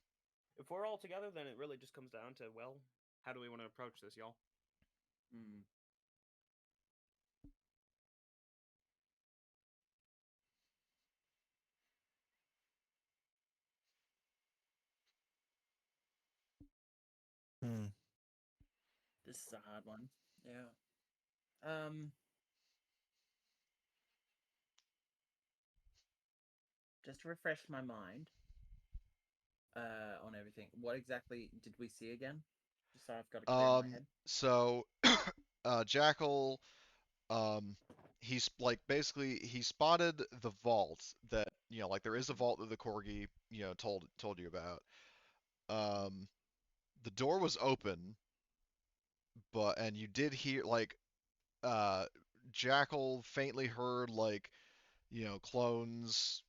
If we're all together, then it really just comes down to, well, how do we want to approach this, y'all? Hmm. Hmm. This is a hard one. Yeah. Um. Just to refresh my mind on everything. What exactly did we see again? Just so I've got it clear in my head. So Jackal, um, he's like basically he spotted the vault that like there is a Mhm. vault that the Corgi told you about. Um, the door was open, but you did hear like uh Jackal faintly heard like clones,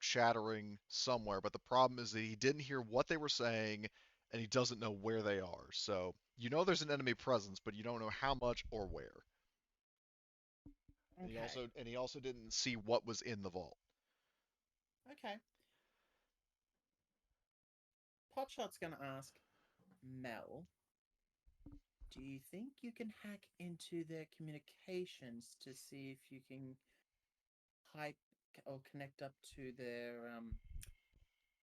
chattering somewhere. But the problem is that he didn't hear what they were saying, and he doesn't know where they are. So there's an enemy presence, but you don't know how much or where. And he Okay. also didn't see what was in the vault. Okay. Potshot's gonna ask Mel, do you think you can hack into their communications to see if you can pipe or connect up to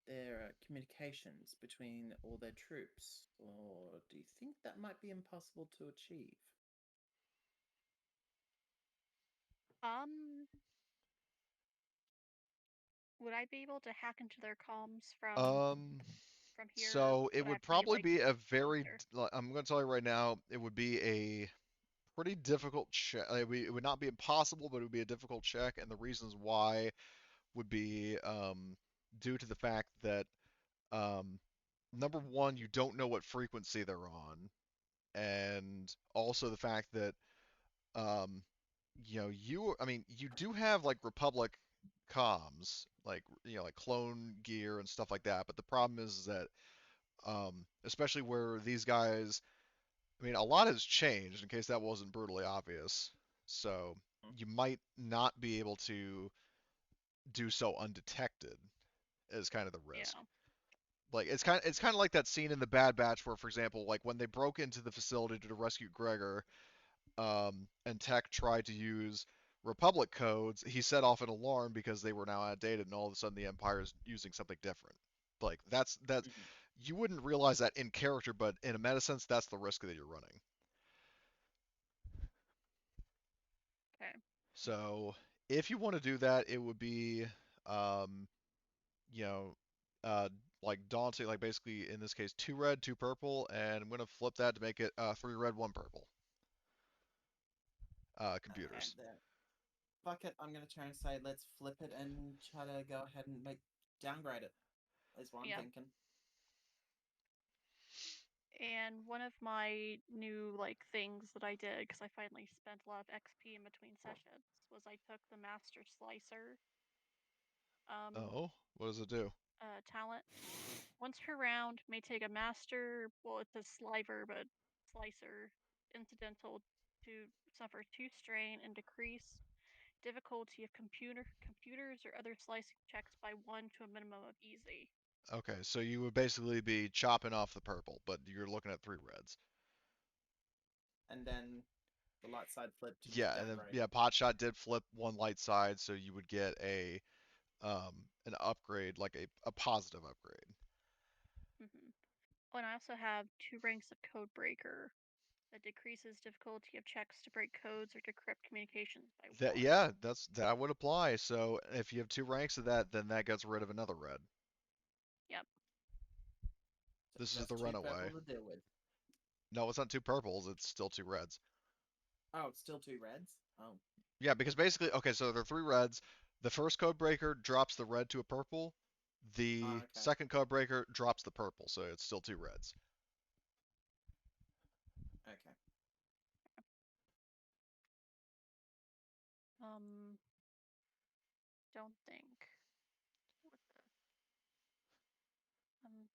their communications between all their troops, or do you think that might be impossible to achieve? Um, would I be able to hack into their comms Um, from here? so it Would I would have to be probably like be a close very, there? I'm going to tell you right now, it would be a pretty difficult check. It would not be impossible, but it would be a difficult check, and the reasons why would be due to the fact that um, number one, you don't know what frequency they're on, and also the fact that um, you do have like Republic comms, like like clone gear and stuff like that, but the problem is that especially where these guys, a lot has changed in case that wasn't brutally obvious. So you might not be able to do so undetected is kind of the Yeah. risk. Like it's kind of like that scene in the Bad Batch where, for example, like when they broke into the facility to rescue Gregor, and Tech tried to use Republic codes, he set off an alarm because they were now outdated, and all of a sudden the Empire is using something different. Like that's Mhm. you wouldn't realize that in character, but in a meta sense, that's the risk that you're running. Okay. So if you want to do that, it would be, um, you know, uh, like daunting, like basically in this case, two red, two purple, and I'm gonna flip that to make it three red, one purple. Okay, Computers. there. Fuck it, I'm gonna try and say let's flip it and try to go ahead and downgrade it. Is what I'm Yeah. thinking. And one of my new things that I did because I finally spent a lot of XP in between sessions was I took the Master Slicer um Oh, what does it do? talent. Once per round, may take a master, well, it's a sliver, but slicer, incidental to suffer 2 strain and decrease difficulty of computers or other slicing checks by 1 to a minimum of easy. Okay, so you would basically be chopping off the purple, but you're looking at three reds. And then the light side flip to just Yeah, and then downgrade. yeah, Potshot did flip one light side, so you would get an upgrade, like a positive upgrade. Oh, and I also have 2 ranks of code breaker that decreases difficulty of checks to break codes or decrypt communications by That 1. yeah, that would apply. So if you have two ranks of that, then that gets rid of another red. Yep. So This is that's the two purple runaway. to deal with. No, it's not two purples, it's still two reds. Oh, it's still two reds? Oh. Yeah, because basically, okay, so there are three reds. The first code breaker drops the red to a purple. Oh, The okay. second code breaker drops the purple, so it's still two reds. Okay. Um, don't think. What the?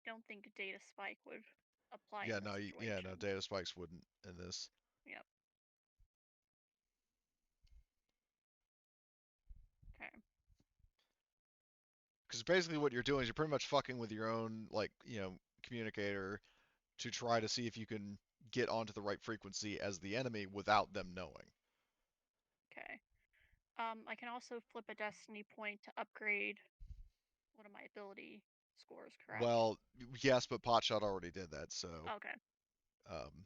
Don't think data spike would apply in Yeah, this yeah, no, situation. data spikes wouldn't in this. Yep. Okay. Because basically what you're doing is you're pretty much fucking with your own, like, communicator to try to see if you can get onto the right frequency as the enemy without them knowing. Okay. I can also flip a destiny point to upgrade one of my ability scores, correct? Well, yes, but Potshot already did that, so Okay. um,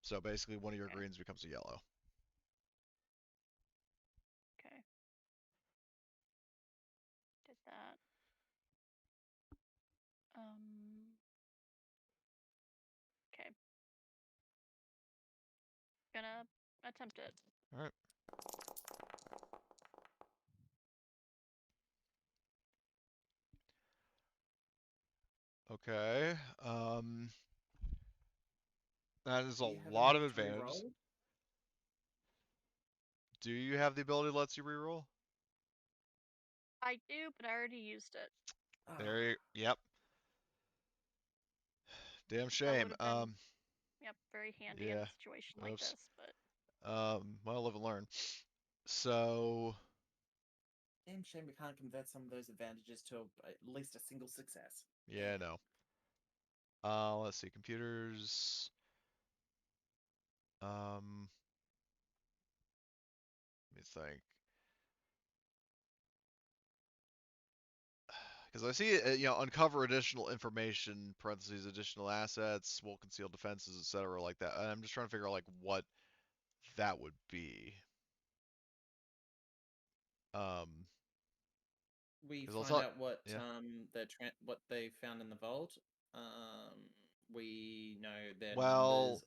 so basically one of your Okay. greens becomes a yellow. Okay. Did that. Okay. Gonna attempt it. All right. Okay. That is a Do you have lot of enough to advantages. reroll? Do you have the ability that lets you reroll? I do, but I already used it. There you, yep. Damn That shame. would have been, yep, very handy in Yeah. a situation like Oops. this. But Well, live and learn. So, Damn shame we can't convert some of those advantages to at least a single success. yeah, no. Let's see, computers. Let me think. Because I see, uncover additional information, parentheses, additional assets, will conceal defenses, etc., like that. And I'm just trying to figure out like what that would be. Um, We 'Cause I'll find tell, out what yeah. what they found in the vault. We know their Well, numbers,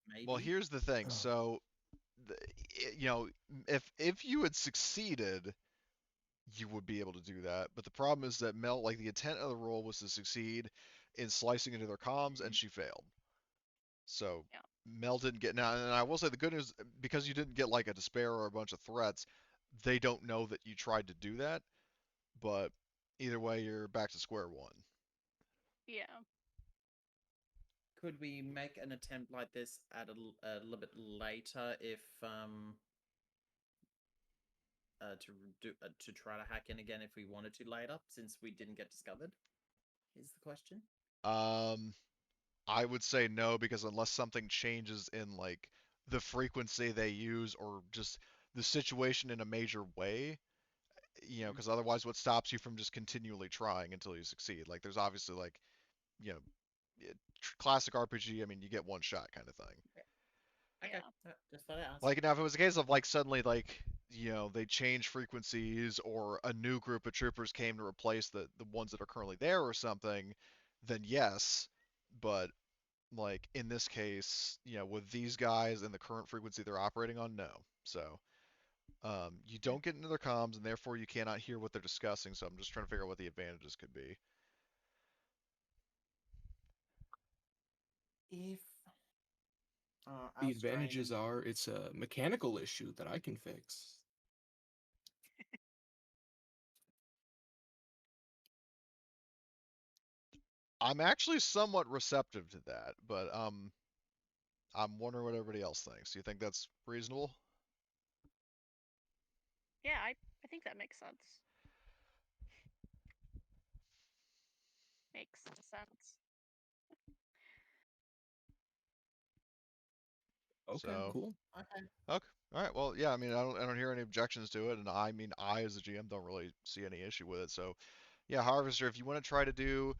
maybe. well, here's the thing. So, the, if you had succeeded, you would be able to do that. But the problem is that Mel, like the intent of the roll was to succeed in slicing into their comms, and she failed. So yeah, Mel didn't get now, and I will say the good news because you didn't get like a despair or a bunch of threats, they don't know that you tried to do that. But either way, you're back to square one. yeah. Could we make an attempt like this at a little bit later if to try to hack in again if we wanted to later, since we didn't get discovered? Is the question. Um, I would say no because unless something changes in like the frequency they use or just the situation in a major way, because otherwise, what stops you from just continually trying until you succeed? Like, there's obviously like, you know, classic RPG. I mean, you get one shot kind of thing. Okay, Yeah. just thought I'd ask. Like now, if it was a case of like suddenly like they change frequencies or a new group of troopers came to replace the ones that are currently there or something, then yes. But like in this case, with these guys and the current frequency they're operating on, no. So you don't get into their comms and therefore you cannot hear what they're discussing. So I'm just trying to figure out what the advantages could be. If The our advantages strain, are it's a mechanical issue that I can fix. I'm actually somewhat receptive to that, but I'm wondering what everybody else thinks. Do you think that's reasonable? Yeah, I think that makes sense. Makes sense. Okay, So, cool. okay, okay. All right. Well, yeah, I mean, I don't hear any objections to it, and I mean, I as a GM don't really see any issue with it. So, yeah, Harvester, if you want to try to do,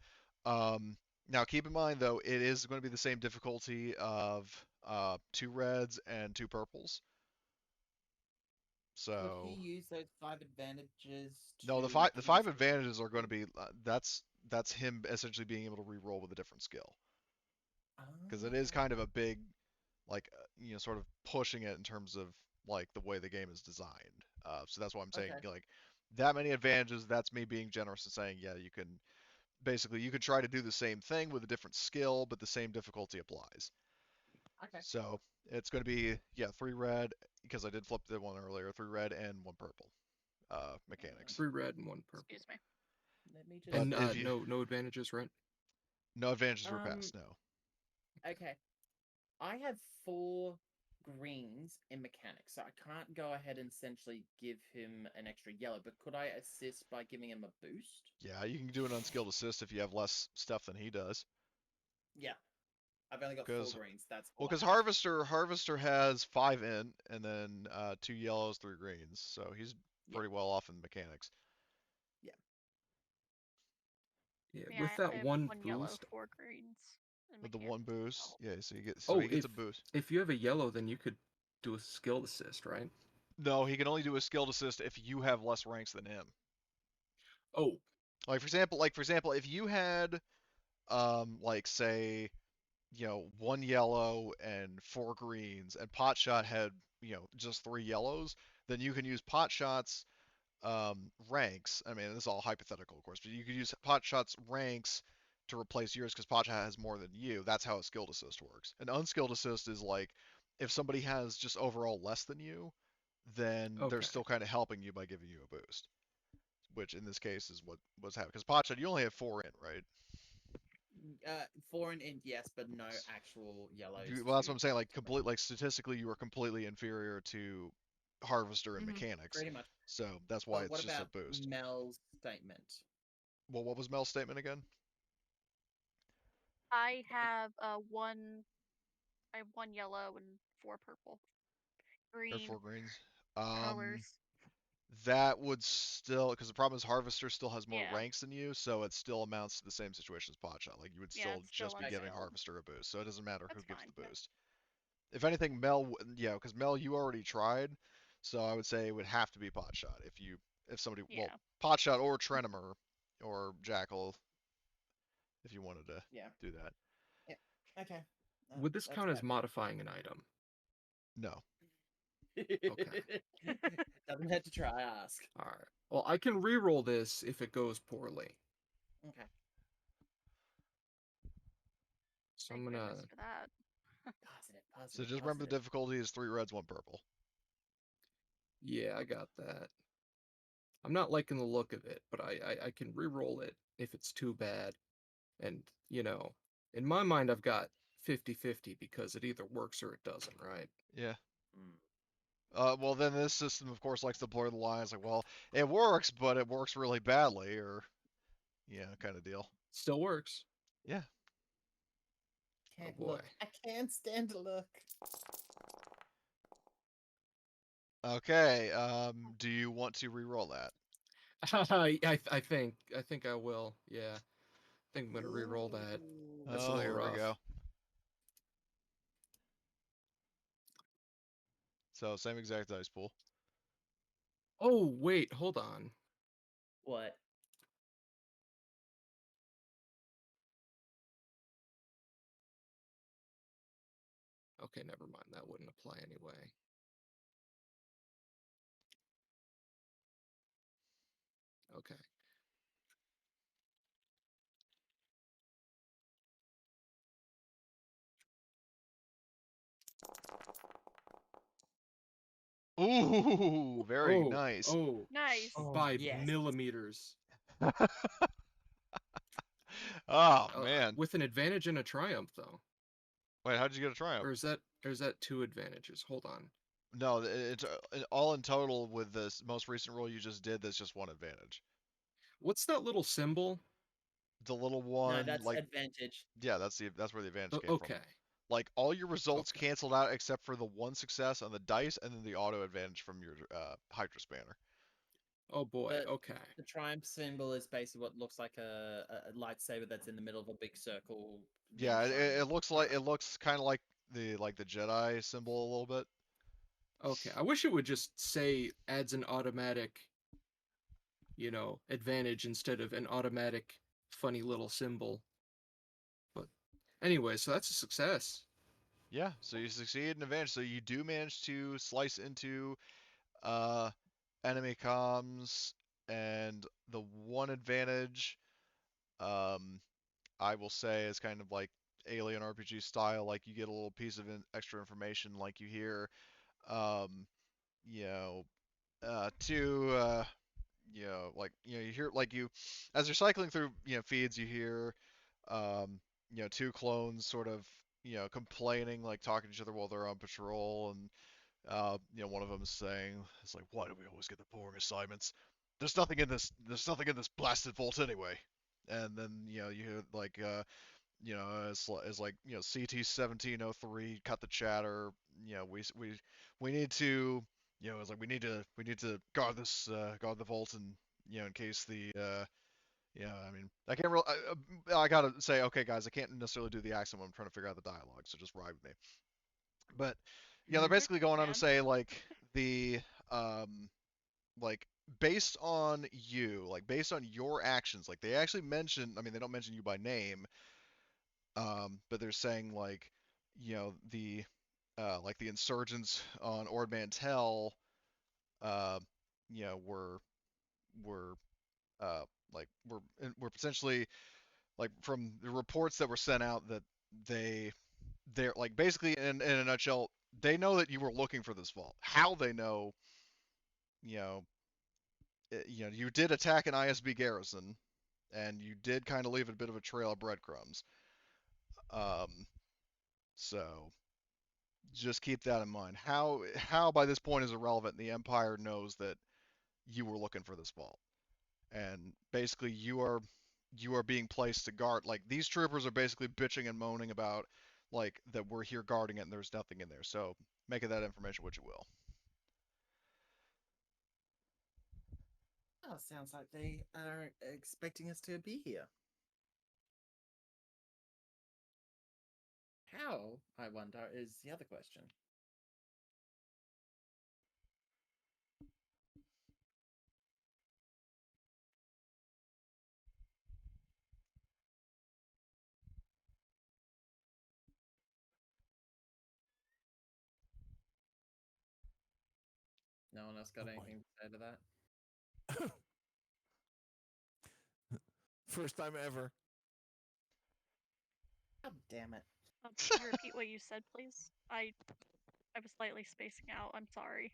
now keep in mind though, it is going to be the same difficulty of two reds and two purples. could he So, use those 5 advantages no, the to five the give himself five advantages are going to be that's him essentially being able to re-roll with a different skill because it is okay. kind of a big like sort of pushing it in terms of like the way the game is designed. So that's why I'm saying Okay. like that many advantages. That's me being generous and saying yeah, you can basically you could try to do the same thing with a different skill, but the same difficulty applies. Okay. So it's going to be yeah 3 red because I did flip the one earlier, 3 red and 1 purple mechanics. 3 red and 1 purple. Excuse me. Let me just. But And if you no advantages, right? no advantages were passed, no. Okay. I have 4 greens in mechanics, so I can't go ahead and essentially give him an extra yellow, but could I assist by giving him a boost? Yeah, you can do an unskilled assist if you have less stuff than he does. Yeah. I've only got 4 Because greens. That's well, all I because have. Harvester has 5 int and then 2 yellows, 3 greens, so he's Yeah. pretty well off in mechanics. Yeah. Yeah, Yeah, with I that have one 1 yellow, boost. 4 greens. And With the mechanics one as boost, well. yeah. So Oh, he gets a boost. if you have a yellow, then you could do a skilled assist, right? No, he can only do a skilled assist if you have less ranks than him. Oh, Like for example, if you had like say 1 yellow and 4 greens, and Potshot had just 3 yellows, then you can use Potshot's ranks. I mean, this is all hypothetical, of course, but you could use Potshot's ranks to replace yours because Pacha has more than you. That's how a skilled assist works. An unskilled assist is like if somebody has just overall less than you, then they're Okay. still kind of helping you by giving you a boost, which in this case is what was happening. Because Pacha, you only have 4 in, right? 4 and int, yes, but no actual yellows. Well, that's to what I'm saying. Like explain. like statistically, you are completely inferior to Harvester and Mhm, mechanics. Pretty much. So that's why But it's what just a about boost. Mel's statement? Well, what was Mel's statement again? I have I have 1 yellow and 4 purple. Or Green 4 greens? colors. That would still, because the problem is Harvester still has more Yeah. ranks than you, so it still amounts to the same situation as Pacha. Like you would Yeah, still it's still just be giving unskilled. Harvester a boost, so it doesn't matter who That's gives fine. the boost. If anything, yeah, because Mel, you already tried, so I would say it would have to be Potshot if somebody, well, Yeah. Potshot or Trenimer or Jackal, if you wanted to Yeah. do that. Yeah. Okay. Would this That's count as fair. modifying an item? No. Doesn't have to try. Ask. All right. Well, I can re-roll this if it goes poorly. Okay. So Thank I'm gonna. goodness for that. Positive. So Positive. just remember the Positive. difficulty is 3 reds, 1 purple. Yeah, I got that. I'm not liking the look of it, but I can re-roll it if it's too bad. And, in my mind, I've got 50-50 because it either works or it doesn't, right? Yeah. Mm. Well, then this system, of course, likes to blur the lines. Like, well, it works, but it works really badly, or kind of deal. Still works. Yeah. Oh Can't boy. look. I can't stand to look. Okay. Do you want to re-roll that? I think I will. Yeah. I think I'm gonna re-roll that. That's a Oh, little here we rough. go. So same exact dice pool. Oh, wait, hold on. What? Okay, never mind. That wouldn't apply anyway. Okay. Ooh, very Oh, nice. oh, Nice. Oh by yes. millimeters. Oh man. With an advantage and a triumph, though. Wait, how did you get a triumph? Or is that 2 advantages? Hold on. No, it's all in total with this most recent roll you just did. That's just 1 advantage. What's that little symbol? The little No, one, that's like, advantage. yeah, that's where the advantage came from. Okay. Like all your results Okay. canceled out except for the 1 success on the dice, and then the auto advantage from your Hydra Spanner. Oh boy. But Okay. the triumph symbol is basically what looks like a lightsaber that's in the middle of a big circle. Being Yeah, thrown. it looks like Alright. it looks kind of like the Jedi symbol a little bit. Okay. I wish it would just say adds an automatic, advantage instead of an automatic funny little symbol. But anyway, so that's a success. Yeah, so you succeed in advantage. So you do manage to slice into uh, enemy comms, and the 1 advantage, I will say, is kind of like Alien RPG style. Like you get a little piece of extra information, like you hear, um, you know, to you hear like you as you're cycling through feeds, you hear um 2 clones sort of complaining, like talking to each other while they're on patrol, and one of them is saying, it's like, why do we always get the boring assignments? There's nothing in this blasted vault anyway. And then you hear like it's like CT 1703, cut the chatter. We need to it's like we need to guard guard the vault, and in case the I mean, I can't really. I gotta say, okay, guys, I can't necessarily do the accent when I'm trying to figure out the dialogue, so just ride with me. But they're basically going on to Man. say like the um like based on you, like based on your actions, like they actually mention. I mean, they don't mention you by name, but they're saying like the like the insurgents on Ord Mantell, uh, were were uh, like we're potentially like from the reports that were sent out that they're like basically in a nutshell, they know that you were looking for this vault. How they know, you know, you did attack an ISB garrison, and you did kind of leave a bit of a trail of breadcrumbs. Um, so just keep that in mind. How by this point is irrelevant. The Empire knows that you were looking for this vault, and basically you are being placed to guard. Like these troopers are basically bitching and moaning about like that we're here guarding it and there's nothing in there. So make of that information what you will. Oh, sounds like they are expecting us to be here. How, I wonder, is the other question. No one else got Oh, boy. anything to say to that? First time ever. God damn it. Can you repeat what you said, please? I was slightly spacing out. I'm sorry.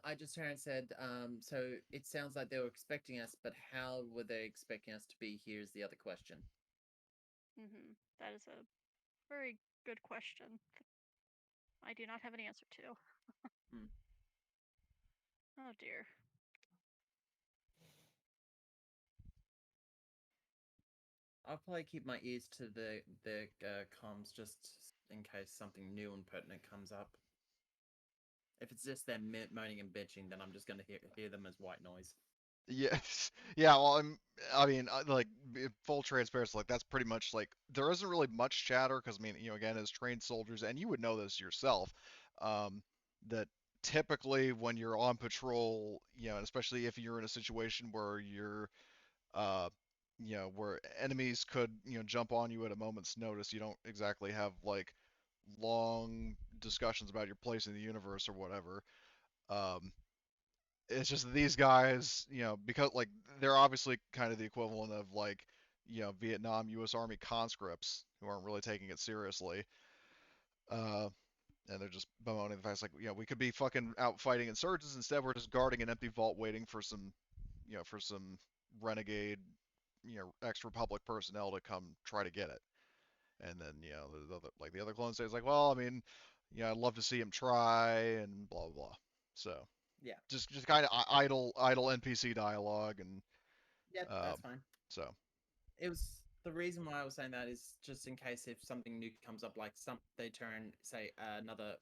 I just heard and said, so it sounds like they were expecting us, but how were they expecting us to be here is the other question. That is a very good question. I do not have an answer to. Oh dear. I'll probably keep my ears to the comms just in case something new and pertinent comes up. If it's just them moaning and bitching, then I'm just going to hear them as white noise. Yes. Yeah, well, I mean, like full transparency, like that's pretty much like there isn't really much chatter because I mean, again, as trained soldiers, and you would know this yourself, that typically when you're on patrol, and especially if you're in a situation where you're, uh, where enemies could, jump on you at a moment's notice, you don't exactly have like long discussions about your place in the universe or whatever. Um, it's just that these guys, because like they're obviously kind of the equivalent of like, Vietnam U.S. Army conscripts who aren't really taking it seriously. Uh, and they're just bemoaning the fact like, we could be fucking out fighting insurgents. Instead, we're just guarding an empty vault, waiting for some, for some renegade, ex-Republic personnel to come try to get it. And then, the other clone says like, well, I mean, I'd love to see him try, and blah blah blah. So Yeah. just kind of idle NPC dialogue, and Yeah, that's fine. so It was the reason why I was saying that is just in case if something new comes up, like they turn say another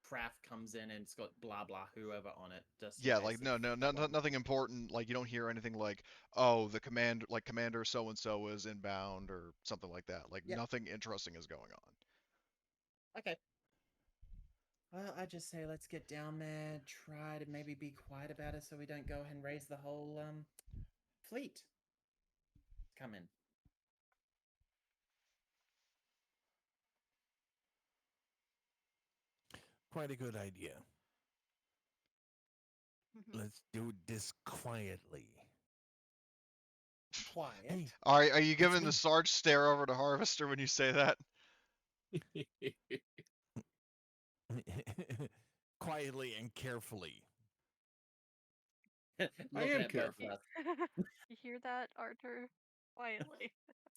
craft comes in and it's got blah blah whoever on it. Just in yeah, case like no, nothing important. Like you don't hear anything like, oh, the commander so and so is inbound or something like that. Like Yep. nothing interesting is going on. Okay. Well, I just say let's get down there, try to maybe be quiet about it so we don't go ahead and raise the whole fleet. Come in. Quite a good idea. Let's do this quietly. Quiet. Hey, Are you giving me. the Sarge stare over to Harvester when you say that? quietly and carefully. Looking am at both careful. of us. You hear that, Arthur? Quietly.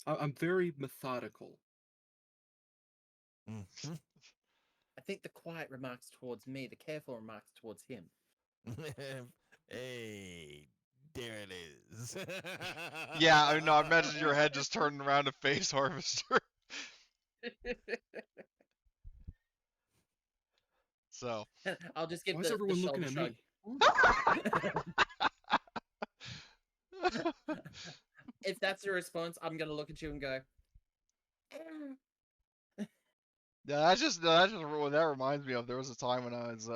I'm very methodical. Mhm. I think the quiet remarks towards me, the careful remarks towards him. Hey, there it is. Yeah, I know. I imagine your head just turning around to face Harvester. So. I'll just give Why is the everyone looking shoulder at shrug. me? If that's the response, I'm gonna look at you and go. Yeah, that's just what that reminds me of. There was a time when I was,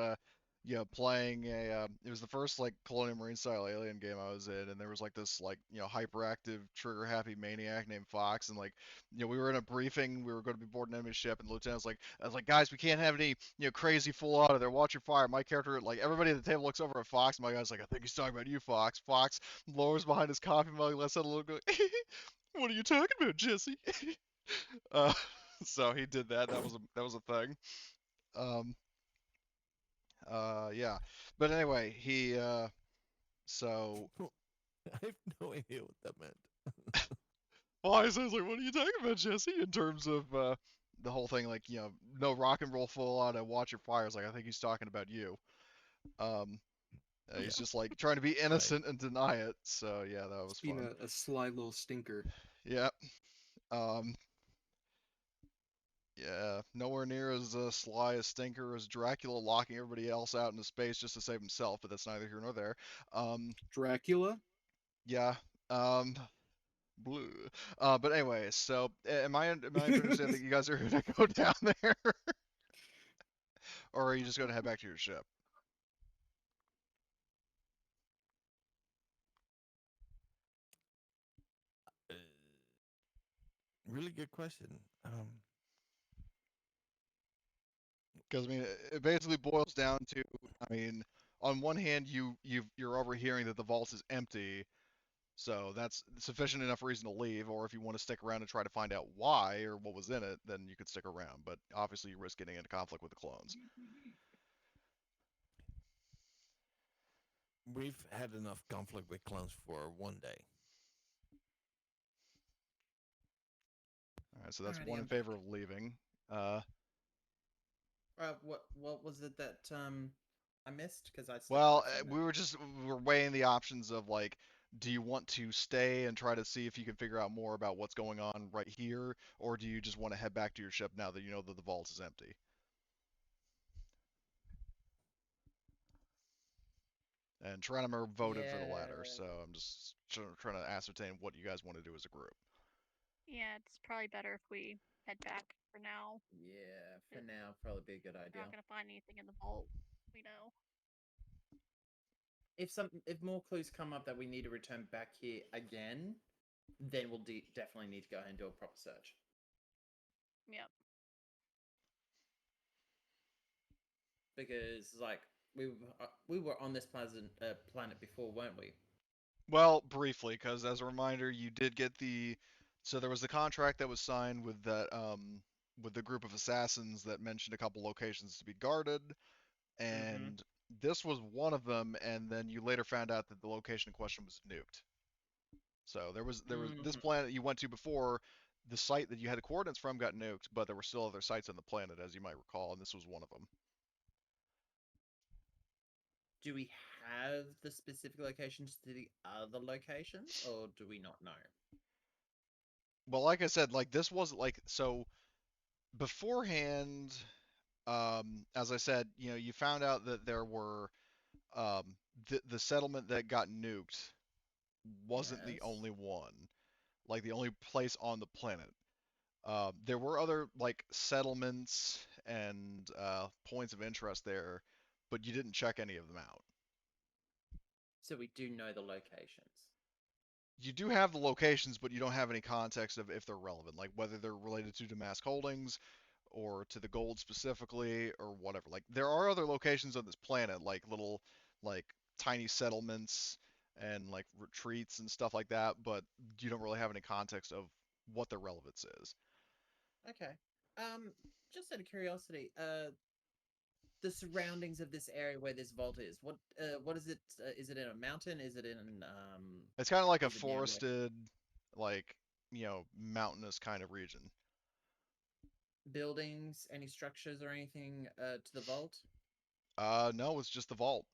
playing it was the first like Colonial Marine style Alien game I was in, and there was like this like hyperactive trigger happy maniac named Fox, and like we were in a briefing, we were going to be boarding an enemy ship, and the lieutenant's like, I was like, guys, we can't have any crazy full auto there. Watch your fire. My character, like everybody at the table looks over at Fox. My guy's like, I think he's talking about you, Fox. Fox lowers behind his coffee mug, lets out a little go. What are you talking about, Jesse? uh, so he did that. That was a thing. Um, yeah. But anyway, so I have no idea what that meant. well, I was like, what are you talking about, Jesse? In terms of the whole thing, like, no rock and roll full on and watch your fires. Like, I think he's talking about you. Um, he's Yeah. just like trying to be innocent and deny it. So yeah, that was It's been fun. a sly little stinker. Yeah. Um, yeah, nowhere near as sly as Stinker as Dracula locking everybody else out into space just to save himself, but that's neither here nor there. Dracula? Yeah. Um, blue. But anyway, so am I to understand that you guys are going to go down there, or are you just going to head back to your ship? Uh, really good question. Because I mean, it basically boils down to, I mean, on one hand, you're overhearing that the vault is empty, so that's sufficient enough reason to leave. Or if you want to stick around and try to find out why or what was in it, then you could stick around. But obviously, you risk getting into conflict with the clones. We've had enough conflict with clones for one day. All right, so that's Alrighty, one in I'm back. favor of leaving. Uh, What was it that I missed? Because I stepped well, away from it. we were weighing the options of like, do you want to stay and try to see if you can figure out more about what's going on right here, or do you just want to head back to your ship now that you know that the vault is empty? And Tranimer voted for the latter, so Yeah. I'm just trying to ascertain what you guys want to do as a group. Yeah, it's probably better if we head back for now. Yeah, for It- now, probably be a good We're idea. not gonna find anything in the vault. We know. If more clues come up that we need to return back here again, then we'll definitely need to go ahead and do a proper search. Yep. Because like we were on this planet before, weren't we? Well, briefly, because as a reminder, you did get so there was the contract that was signed with that with the group of assassins that mentioned a couple locations to be guarded, and this was one of them, and then you later found out that the location in question was nuked. So there was this planet you went to before, the site that you had the coordinates from got nuked, but there were still other sites on the planet, as you might recall, and this was one of them. Do we have the specific locations to the other locations, or do we not know? Well, like I said, like this wasn't like so beforehand. As I said, you found out that there were the settlement that got nuked wasn't the Yes. only one, like the only place on the planet. There were other like settlements and points of interest there, but you didn't check any of them out. So we do know the locations. You do have the locations, but you don't have any context of if they're relevant, like whether they're related to Damask Holdings or to the gold specifically or whatever. Like there are other locations on this planet, like little like tiny settlements and like retreats and stuff like that, but you don't really have any context of what their relevance is. Okay. Just out of curiosity, the surroundings of this area where this vault is. What is it? Is it in a mountain? Is it in It's kind of like a is it near where forested, like, mountainous kind of region. buildings, any structures or anything to the vault? No, it's just the vault.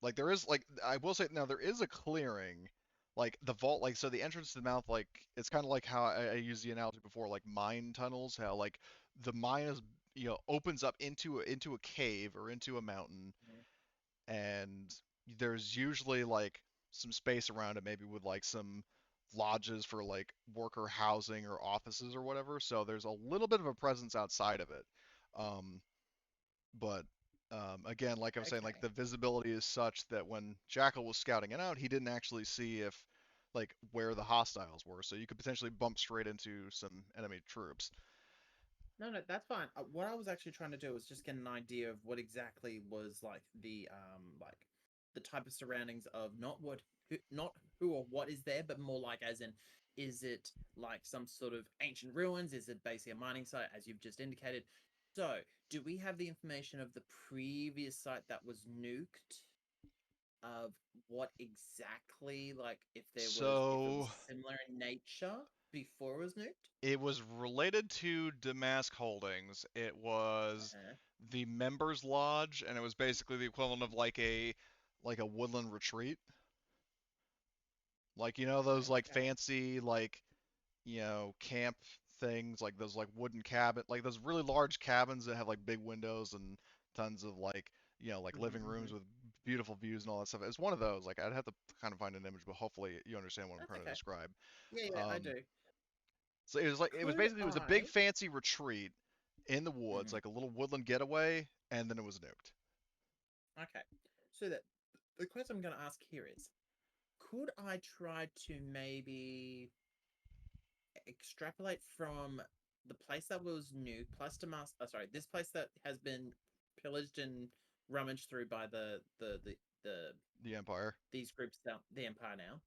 Like there is like I will say now there is a clearing, like the vault, like so the entrance to the mouth, like it's kind of like how I used the analogy before, like mine tunnels, how like the mine is opens up into a cave or into a mountain, and there's usually like some space around it, maybe with like some lodges for like worker housing or offices or whatever. So there's a little bit of a presence outside of it. Um, but again, like I was saying, like Okay. the visibility is such that when Jackal was scouting it out, he didn't actually see if like where the hostiles were. So you could potentially bump straight into some enemy troops. No, no, that's fine. What I was actually trying to do was just get an idea of what exactly was like the type of surroundings of not who or what is there, but more like as in Is it like some sort of ancient ruins? Is it basically a mining site, as you've just indicated? So, do we have the information of the previous site that was nuked? Of what exactly, like, if it was So similar in nature before it was nuked? it was related to Damask Holdings. It was Uh-huh. the members lodge, and it was basically the equivalent of like a woodland retreat. Like those like Okay. fancy like camp things, like those like wooden cabin, like those really large cabins that have like big windows and tons of like like living rooms Mm-hmm. with beautiful views and all that stuff. It's one of those. Like I'd have to kind of find an image, but hopefully you understand what I'm That's trying to okay. describe. Yeah, I Um, do. so Could it was a big I? fancy retreat in the woods, Mhm. like a little woodland getaway, and then it was nuked. Okay. So the question I'm going to ask here is, could I try to maybe extrapolate from the place that was new, plus Damask? Sorry, this place that has been pillaged and rummaged through by the The Empire. these groups down the Empire now,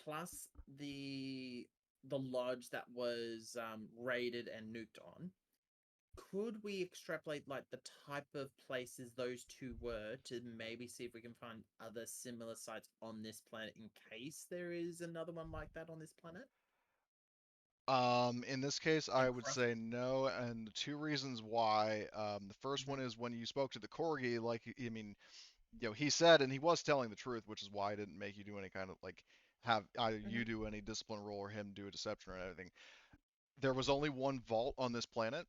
plus the lodge that was raided and nuked on. Could we extrapolate like the type of places those two were to maybe see if we can find other similar sites on this planet in case there is another one like that on this planet? In this case, I And would cross. say no, and the two reasons why. The first one Mhm. is when you spoke to the Corgi, like, I mean, he said, and he was telling the truth, which is why I didn't make you do any kind of like have either you Mhm. do any discipline roll or him do a deception or anything. There was only one vault on this planet,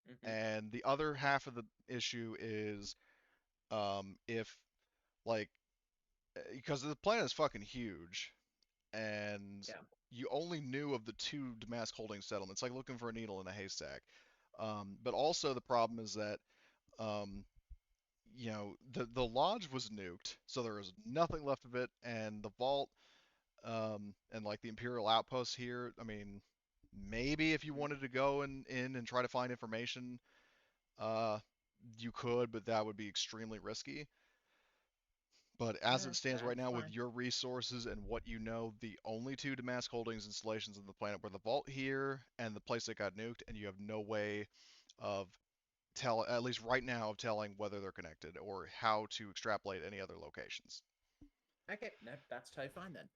Mhm. and the other half of the issue is if like because the planet is fucking huge, and Yeah. you only knew of the two Damask Holdings settlements, like looking for a needle in a haystack. But also the problem is that um, the lodge was nuked, so there was nothing left of it, and the vault and like the Imperial outposts here. I mean, maybe if you Mhm. wanted to go in and try to find information, uh, you could, but that would be extremely risky. But as it No, stands right that's now, with fine. your resources and what you know, the only two Damask Holdings installations on the planet were the vault here and the place that got nuked, and you have no way of at least right now, of telling whether they're connected or how to extrapolate any other locations. Okay, no, that's totally fine then.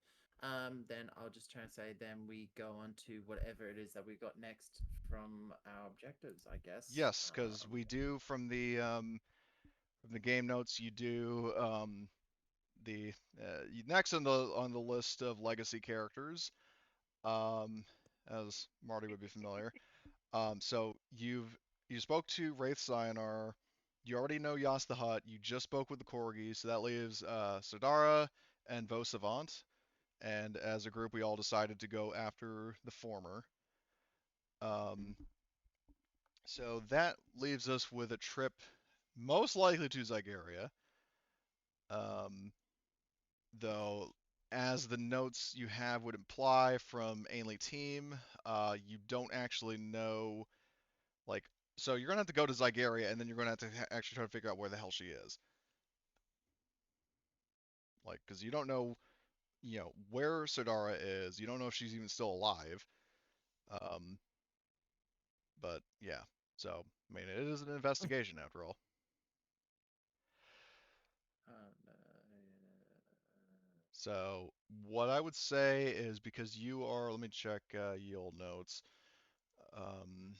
Then I'll just try and say then we go on to whatever it is that we got next from our objectives, I guess. Yes, because we do from the game notes, you do the next on the list of legacy characters, um, as Marty would be familiar. So you spoke to Wraith Sionar. You already know Yas the Hutt. You just spoke with the Corgi, so that leaves Sodara and Vo Savant. And as a group, we all decided to go after the former. Um, so that leaves us with a trip most likely to Zygeria. Um, though, as the notes you have would imply from Ainley Team, you don't actually know, like, so you're gonna have to go to Zygeria, and then you're gonna have to actually try to figure out where the hell she is, like, because you don't know, where Sodara is. You don't know if she's even still alive. Um, but yeah, so I mean, it is an investigation after all. Uh, So what I would say is, because you are, let me check yield notes. Um,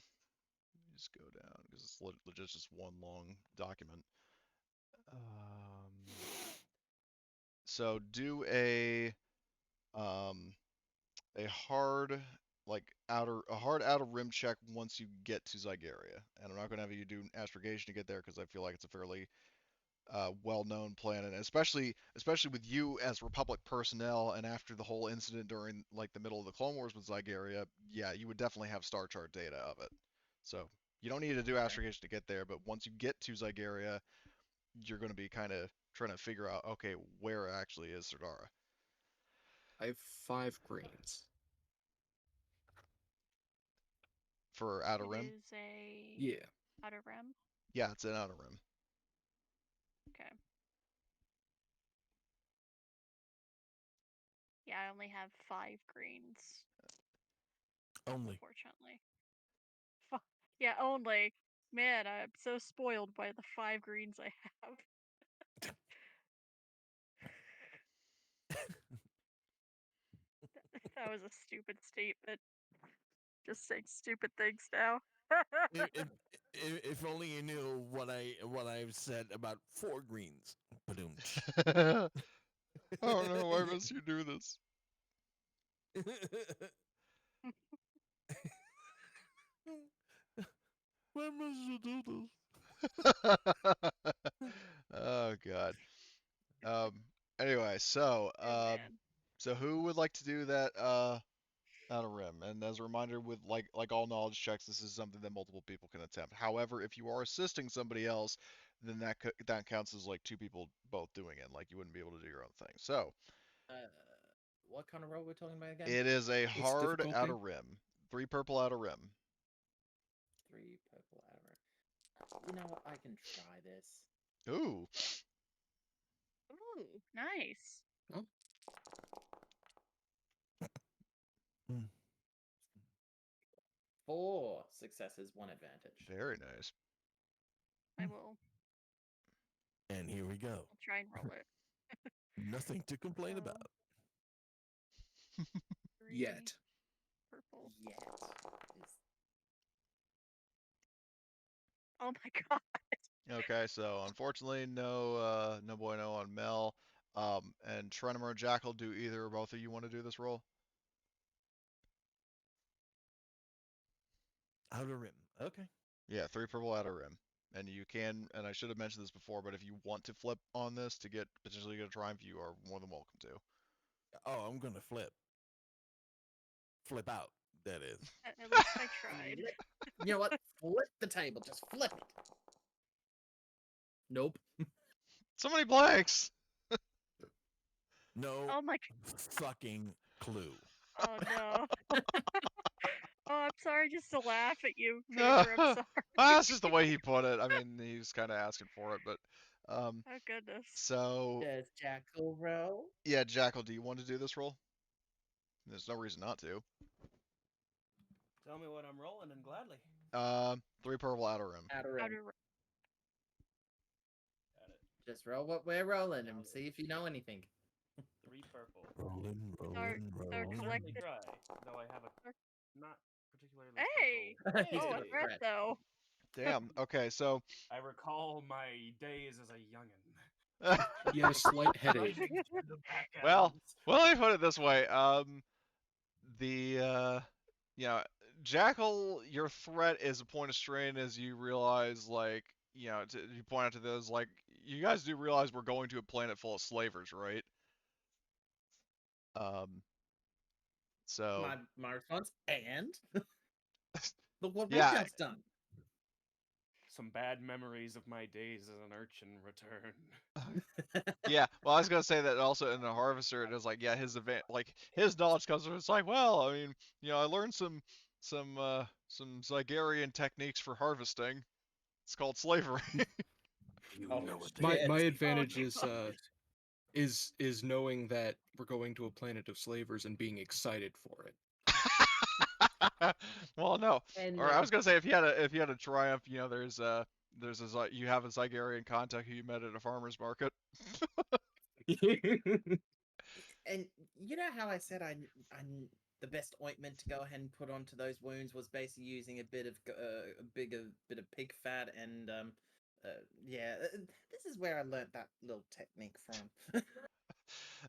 just go down because it's legit just one long document. Um, so do um, a hard a hard outer rim check once you get to Zygeria, and I'm not going to have you do astrogation to get there because I feel like it's a fairly well-known planet, and especially with you as Republic personnel, and after the whole incident during like the middle of the Clone Wars with Zygeria, yeah, you would definitely have star chart data of it. So you don't need to do okay. astrogation to get there, but once you get to Zygeria, you're going to be kind of trying to figure out, okay, where actually is Serdara I have 5 greens. for Outer It Rim. is a Yeah. outer rim. Yeah, it's an Outer Rim. Okay. Yeah, I only have 5 greens, Only. unfortunately. Yeah, only. Man, I'm so spoiled by the 5 greens I have. That was a stupid statement. Just saying stupid things now. If only you knew what I've said about 4 greens. Ba-doom. Oh no, why must you do this? Why must you do this? Oh god. Um. Anyway, so Oh, man. so who would like to do that out of rim? And as a reminder, with like all knowledge checks, this is something that multiple people can attempt. However, if you are assisting somebody else, then that counts as like 2 people both doing it. Like you wouldn't be able to do your own thing. So What kind of roll we're talking about again? it is a What's hard difficulty? outer rim. 3 purple outer rim. 3 purple arrow. You know what? I can try this. Ooh. Ooh, nice. Oh, 4 successes, 1 advantage. Very nice. I will. And here we go. I'll try and roll it. Nothing to complain So, about. 3 yet. purple. Yet. Is- Oh my god. Okay, so unfortunately, no bueno on Mel. And Trenumar or Jackal, do either or both of you want to do this roll? Outer rim. Okay. Yeah, 3 purple outer rim. And you can, and I should have mentioned this before, but if you want to flip on this to potentially get a triumph, you are more than welcome to. Oh, I'm gonna flip. Flip out. That is. At least I tried. You know what? Flip the table. Just flip it. Nope. So many blanks! No Oh my. fucking clue. Oh no. Oh, I'm sorry just to laugh at you, No, Vader. I'm sorry. that's just the way he put it. I mean, he's kind of asking for it, but Oh goodness. so Does Jackal roll? yeah, Jackal, do you want to do this roll? There's no reason not to. Tell me what I'm rolling, and gladly. 3 purple outer rim. Outer rim. Outer Got it. Just roll what we're rolling and see if you know anything. 3 purple. Rolling, Start- rolling, start rolling. Certainly collecting. try, though I have a not particularly Hey! special. He's Oh, got a a threat threat. though. Damn. Okay, so I recall my days as a youngin. He had a slight headache. Rising through the back Well, alleys. well, let me put it this way. The you know, Jackal, your threat is a point of strain as you realize, like, you know, you point out to those, like, you guys do realize we're going to a planet full of slavers, right? So My response, and look what Yeah. we've just done. Some bad memories of my days as an urchin return. yeah. Well, I was gonna say that also in the Harvester, it is like, yeah, his knowledge comes from. It's like, well, I mean, you know, I learned some Zygarian techniques for harvesting. It's called slavery. You Oh, know what My shit. my advantage God. is knowing that we're going to a planet of slavers and being excited for it. Well, no. And Or I was gonna say if you had a triumph, you know, you have a Zygarian contact who you met at a farmer's market. and you know how I said I the best ointment to go ahead and put onto those wounds was basically using a bit of bit of pig fat and yeah, this is where I learnt that little technique from.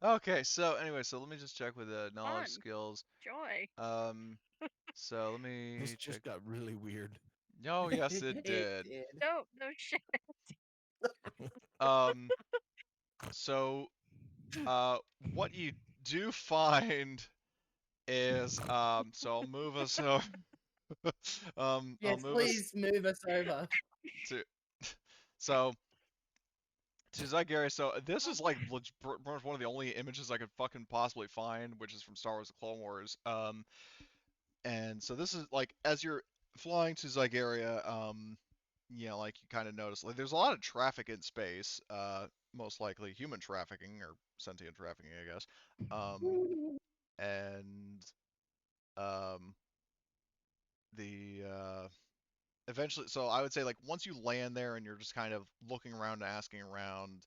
Okay, so anyway, so let me just check with the knowledge Fun. skills. Joy. So let me This check. just got really weird. Oh, yes, it did. No shit. Um, so, what you do find is, so I'll move us over. I'll Yes, move please move us over. us to, so, to Zygaria. So this is like one of the only images I could fucking possibly find, which is from Star Wars: The Clone Wars. And so this is like as you're flying to Zygaria, like you kind of notice like there's a lot of traffic in space, most likely human trafficking or sentient trafficking, I guess. And um, the eventually, so I would say like once you land there and you're just kind of looking around and asking around,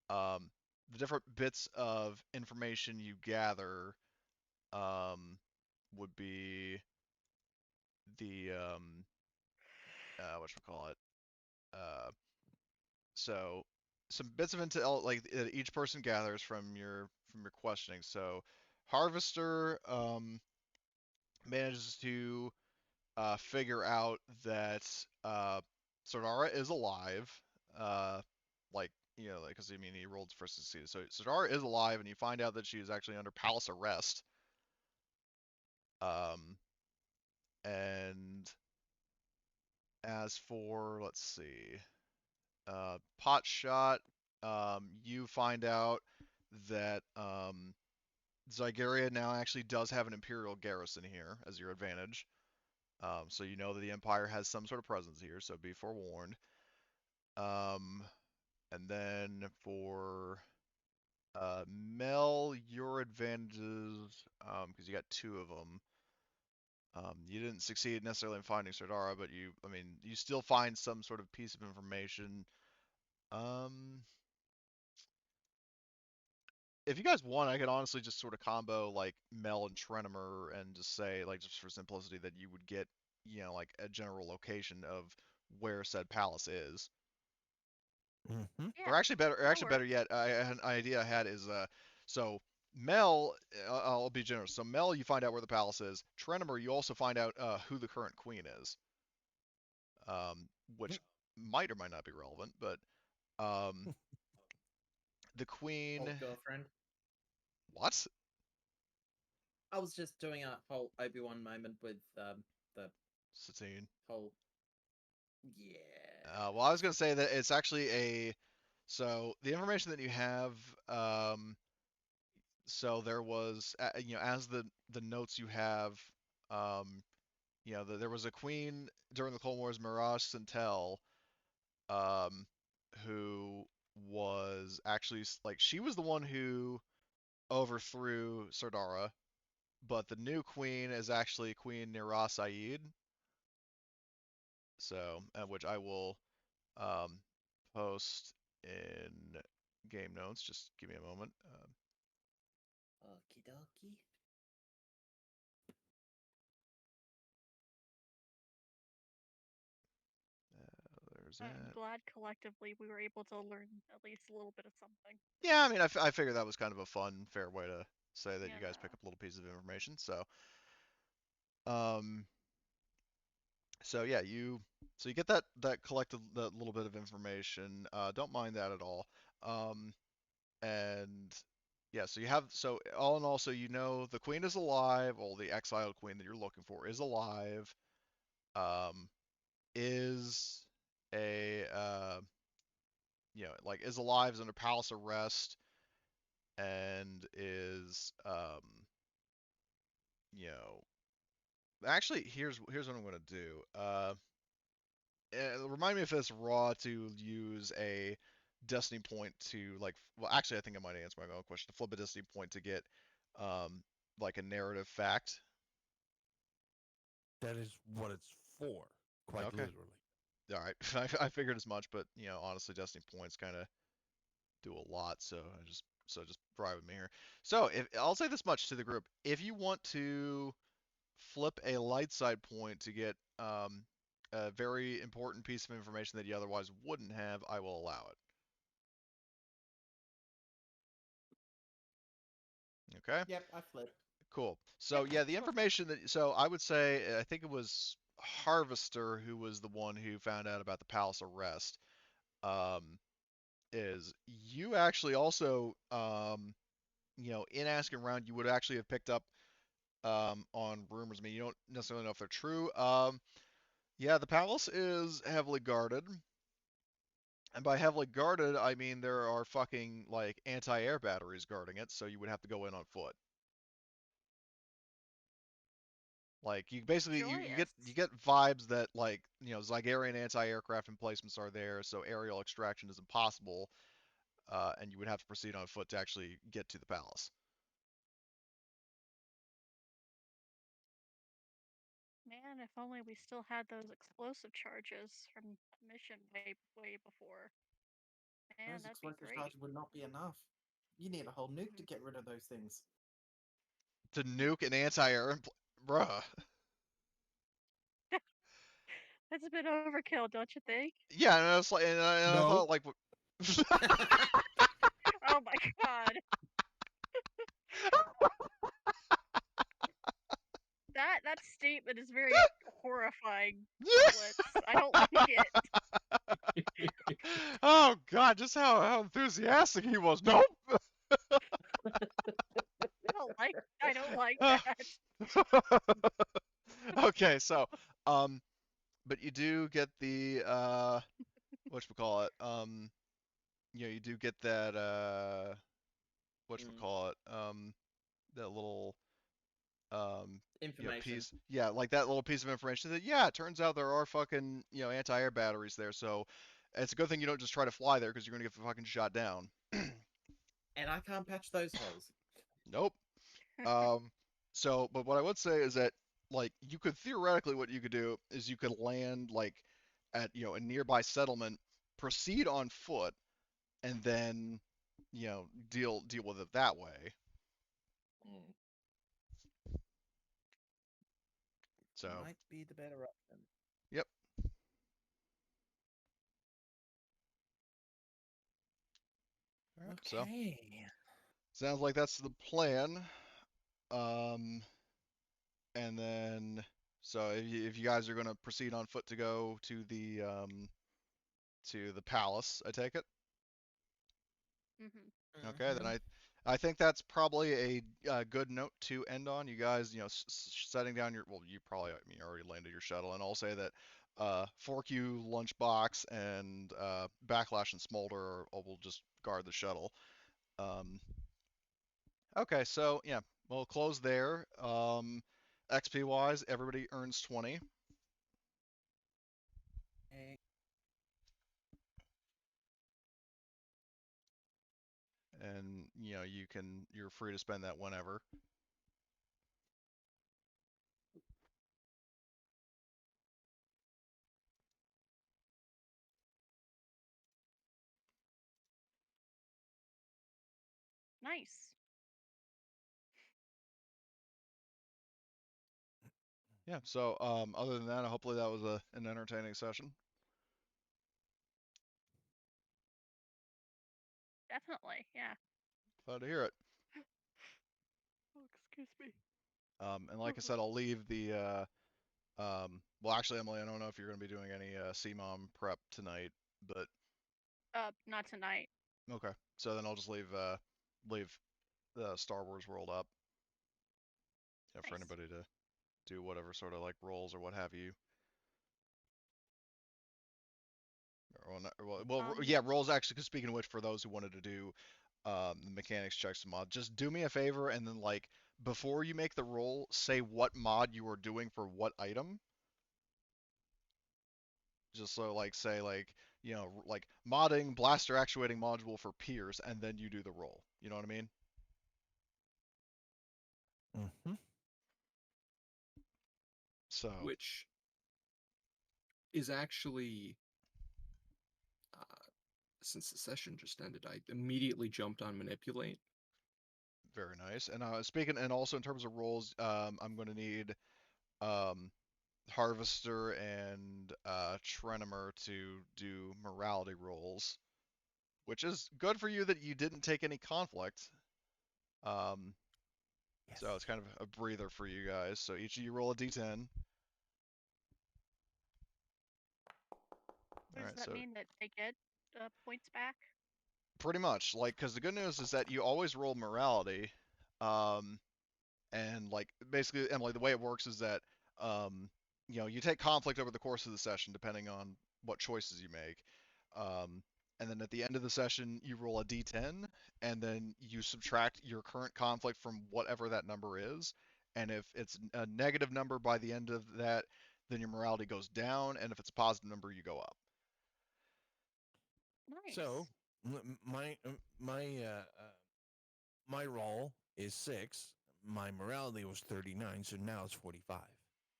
um, the different bits of information you gather would be the whatchamacallit, uh, so some bits of intel like each person gathers from your questioning. So Harvester manages to figure out that Sodara is alive. Uh, like because I mean he rolled first to see. So Sodara is alive, and you find out that she is actually under palace arrest. Um, and as for let's see, Pot Shot, you find out that Zygeria now actually does have an Imperial garrison here as your advantage. So you know that the Empire has some sort of presence here, so be forewarned. Um, and then for Mel, your advantages, because you got two of them. You didn't succeed necessarily in finding Sardara, but I mean, you still find some sort of piece of information. Um, if you guys want, I could honestly just sort of combo like Mel and Trenimer and just say, like, just for simplicity, that you would get, like a general location of where said palace is. Mm-hmm. Or Yeah, actually that works. yet, an idea I had is so Mel, I'll be generous. So Mel, you find out where the palace is. Trenimer, you also find out who the current queen is, which might or might not be relevant, but um, the queen. Old girlfriend. What? I was just doing a whole Obi-Wan moment with the Satine. whole. Yeah. Well, I was gonna say that it's actually a. So the information that you have, so there was, as the notes you have, um, there was a queen during the Cold Wars, Mirage Centel, um, who was actually like she was the one who overthrew Sardara, but the new queen is actually Queen Nira Saeed. So, which I will um, post in game notes. Just give me a moment. Okie dokie. There's I'm that. glad collectively we were able to learn at least a little bit of something. Yeah, I mean, I figured that was kind of a fun, fair way to say that you guys Yeah. pick up little pieces of information. Um, so yeah, you get that collected that little bit of information. Don't mind that at all. Um, and yeah, so you have all in all, so the queen is alive, or the exiled queen that you're looking for is alive. Um, is a like is alive, is under palace arrest, and is you know actually here's what I'm gonna do. Remind me if it's raw to use a destiny point to like. Well, actually, I think I might answer my own question. To flip a destiny point to get um like a narrative fact. That is what it's for, quite Okay. literally. All right. I figured as much, but honestly, destiny points kind of do a lot, so just drive with me here. So if I'll say this much to the group, if you want to flip a light side point to get a very important piece of information that you otherwise wouldn't have, I will allow it. Okay? Yep, I flipped. Cool. So Yep, yeah, the sure. information so I would say I think it was Harvester who was the one who found out about the palace arrest. Um, is you actually also in asking around you would actually have picked up on rumors. I mean, you don't necessarily know if they're true. Yeah, the palace is heavily guarded. And by heavily guarded, I mean there are fucking like anti-air batteries guarding it, so you would have to go in on foot. Like you basically you Joyous. get vibes that like Zygerian anti-aircraft emplacements are there, so aerial extraction is impossible, and you would have to proceed on foot to actually get to the palace. Man, if only we still had those explosive charges from the mission way before. Man, Those that'd be explosive great. charges would not be enough. You need a whole nuke to Mhm. get rid of those things. To nuke an anti-air, bruh. That's a bit overkill, don't you think? Yeah, and it's like, and I No. thought like, Oh my god. That statement is very horrifying, Blitz. I don't like it. oh god, just how enthusiastic he was. Nope. I don't like that. okay, so but you do get the whatchamacallit, you do get that whatchamacallit, that little Information. piece, yeah, like that little piece of information that yeah, it turns out there are fucking anti-air batteries there, so it's a good thing you don't just try to fly there because you're gonna get fucking shot down. And I can't patch those holes. Nope. Um, so, but what I would say is that, like, you could theoretically, what you could do is you could land, like, at, a nearby settlement, proceed on foot, and then, deal with it that way. Mm. So, Might be the better option. yep. All right. So, Okay. sounds like that's the plan. Um, and then, so if you guys are gonna proceed on foot to go to the palace, I take it. Mhm. Okay, then Mhm. I think that's probably a good note to end on. You guys, setting down your, well, you probably, I mean, you already landed your shuttle, and I'll say that Fork You, Lunchbox, and Backlash and Smolder will just guard the shuttle. Um, okay, so yeah, we'll close there. XP wise, everybody earns 20, Eh, and you're free to spend that whenever. Nice. Yeah. So other than that, hopefully that was an entertaining session. Definitely. Yeah. Glad to hear it. Oh, excuse me. And like I said, I'll leave the well, actually, Emily, I don't know if you're going to be doing any CMOM prep tonight, but Not tonight. okay. So then I'll just leave the Star Wars world up, for Nice. anybody to do whatever sort of like roles or what have you. Or, yeah, roles actually. Because speaking of which, for those who wanted to do the mechanics checks to mod, just do me a favor and then like before you make the roll, say what mod you are doing for what item. Just so like say like like modding blaster actuating module for Pierce, and then you do the roll. You know what I mean? Mm-hmm. So Which is actually, since the session just ended, I immediately jumped on manipulate. very nice. And speaking, and also in terms of roles, I'm going to need um, Harvester and Trenimer to do morality rolls, which is good for you that you didn't take any conflict. Um, Yes. so it's kind of a breather for you guys. So each of you roll a d10. All Does right, that so mean that they get points back? pretty much like because the good news is that you always roll morality, um, and like basically Emily, the way it works is that you take conflict over the course of the session depending on what choices you make, um, and then at the end of the session you roll a d10 and then you subtract your current conflict from whatever that number is, and if it's a negative number by the end of that, then your morality goes down, and if it's a positive number, you go up. Nice. So my roll is 6. My morality was 39, so now it's 45.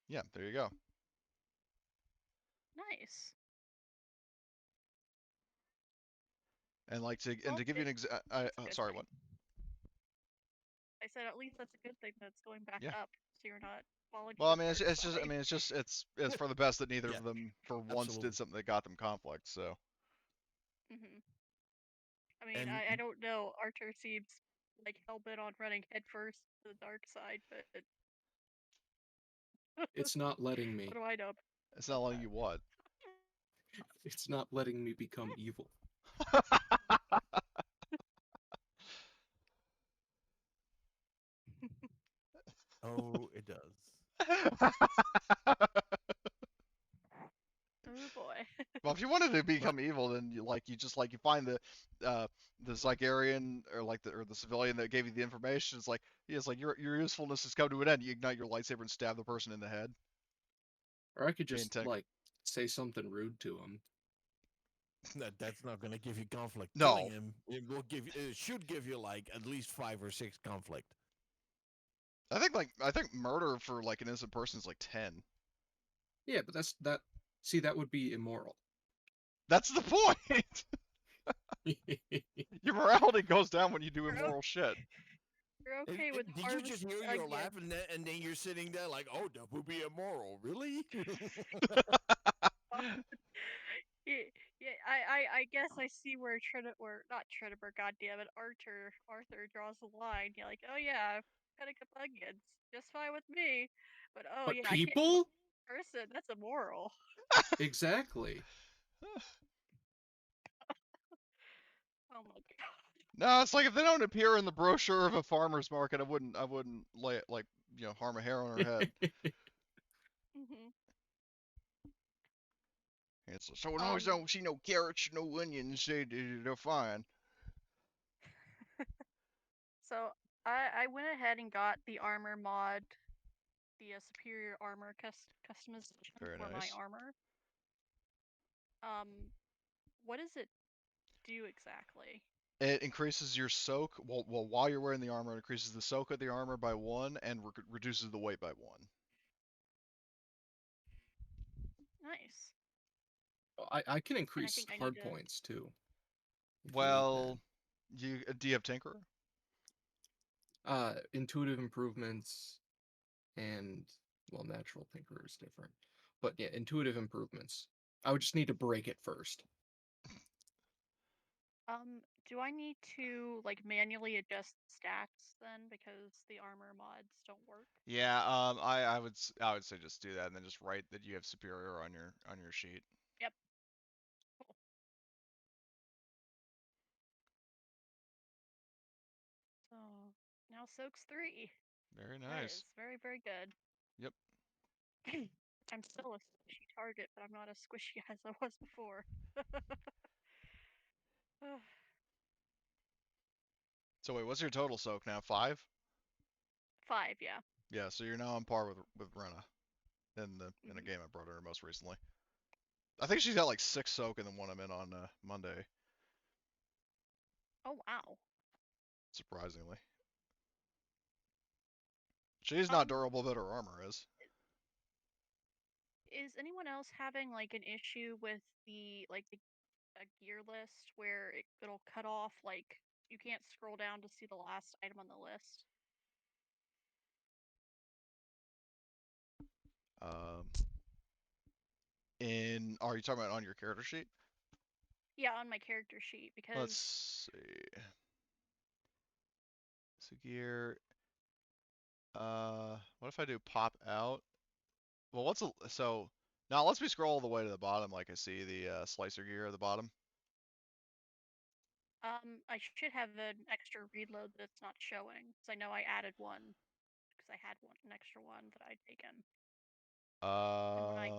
Yeah, there you go. Nice. And like to Well, give you an that's a good sorry, thing. what? I said at least that's a good thing that's going back Yeah. up, so you're not falling to Well, I the mean, dark it's just I side. mean, it's for the best that neither Yeah, of them for once absolutely. did something that got them conflict. So Hmm. I mean, And I don't know. Archer seems like hell bent on running headfirst to the dark side, but It's not letting me. what do I know it's not about letting that? you what. It's not letting me become evil. oh, it does. Oh boy. Well, if you wanted to become evil, then you just you find the Zygarrian or the civilian that gave you the information. It's like your usefulness has come to an end. You ignite your lightsaber and stab the person in the head. Or I could Being just tech. like say something rude to him. That's not going to give you conflict. No. Killing him it should give you like at least 5 or 6 conflict. I think murder for like an innocent person is like 10. Yeah, but that. See, that would be immoral. That's the point. Your morality goes down when you do You're immoral shit. You're okay with Did you just hear your onions. laugh and then you're sitting there like, oh, that would be immoral, really? Yeah, yeah. I guess I see where not Trinidad, goddammit, Arthur draws the line. You're like, oh yeah, cutting up onions, just fine with me. But oh But yeah, I can't kill people? a person. That's immoral. Exactly. Oh my god. No, it's like if they don't appear in the brochure of a farmer's market, I wouldn't lay it harm a hair on her head. Hmm. It's so long as I don't see no carrots, no onions, they're fine. So I went ahead and got the armor mod, the superior armor customization Very for my nice. armor. What does it do exactly? It increases your soak. While you're wearing the armor, it increases the soak of the armor by 1 and reduces the weight by 1. Nice. I can And I increase think I need hard to. points too, if you need that. Well, do you have Tinkerer? Intuitive improvements and well, natural tinkerer is different. But yeah, intuitive improvements. I would just need to break it first. Do I need to like manually adjust stats then because the armor mods don't work? Yeah, I would say just do that and then just write that you have superior on your sheet. Yep. Cool. So now Soak's 3. Very That nice. is very, very good. Yep. I'm still a squishy target, but I'm not as squishy as I was before. So wait, what's your total soak now? 5? 5, yeah. Yeah, so you're now on par with Brenna in a Mhm. game I brought her most recently. I think she's got like 6 soak in the one I'm in on Monday, Oh wow. surprisingly. She's not Um, durable, but her armor is. is anyone else having like an issue with the a gear list where it'll cut off like you can't scroll down to see the last item on the list? Um, are you talking about on your character sheet? Yeah, on my character sheet because Let's see. So gear. What if I do pop out? Well, so now let's me scroll all the way to the bottom, like I see the slicer gear at the bottom. I should have an extra reload that's not showing because I know I added one because I had an extra one that I'd taken. And when I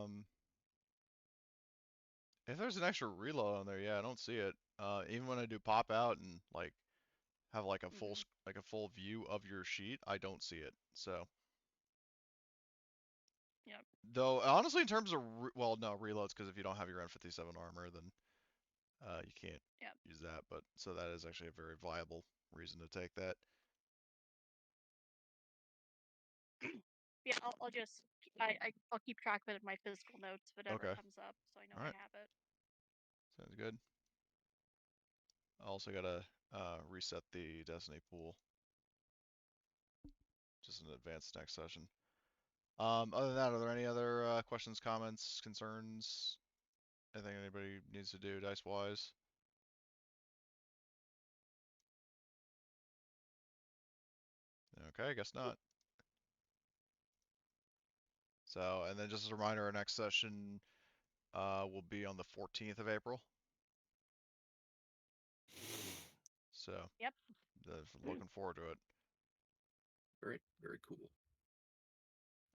If there's an extra reload on there, yeah, I don't see it. Even when I do pop out and like have like a mhm. full view of your sheet, I don't see it. So Yep. Though honestly, in terms of well, no reloads, because if you don't have your N57 armor, then you can't Yep. use that. But so that is actually a very viable reason to take that. Yeah, I'll just I'll keep track of it in my physical notes whenever Okay. it comes up, so I know Alright. I have it. Sounds good. I also gotta reset the Destiny pool, just in advance next session. Other than that, are there any other questions, comments, concerns? Anything anybody needs to do dice-wise? Okay, I guess not. So, and then just as a reminder, our next session will be on the 14th of April. So, Yep. looking forward to it. Very, very cool.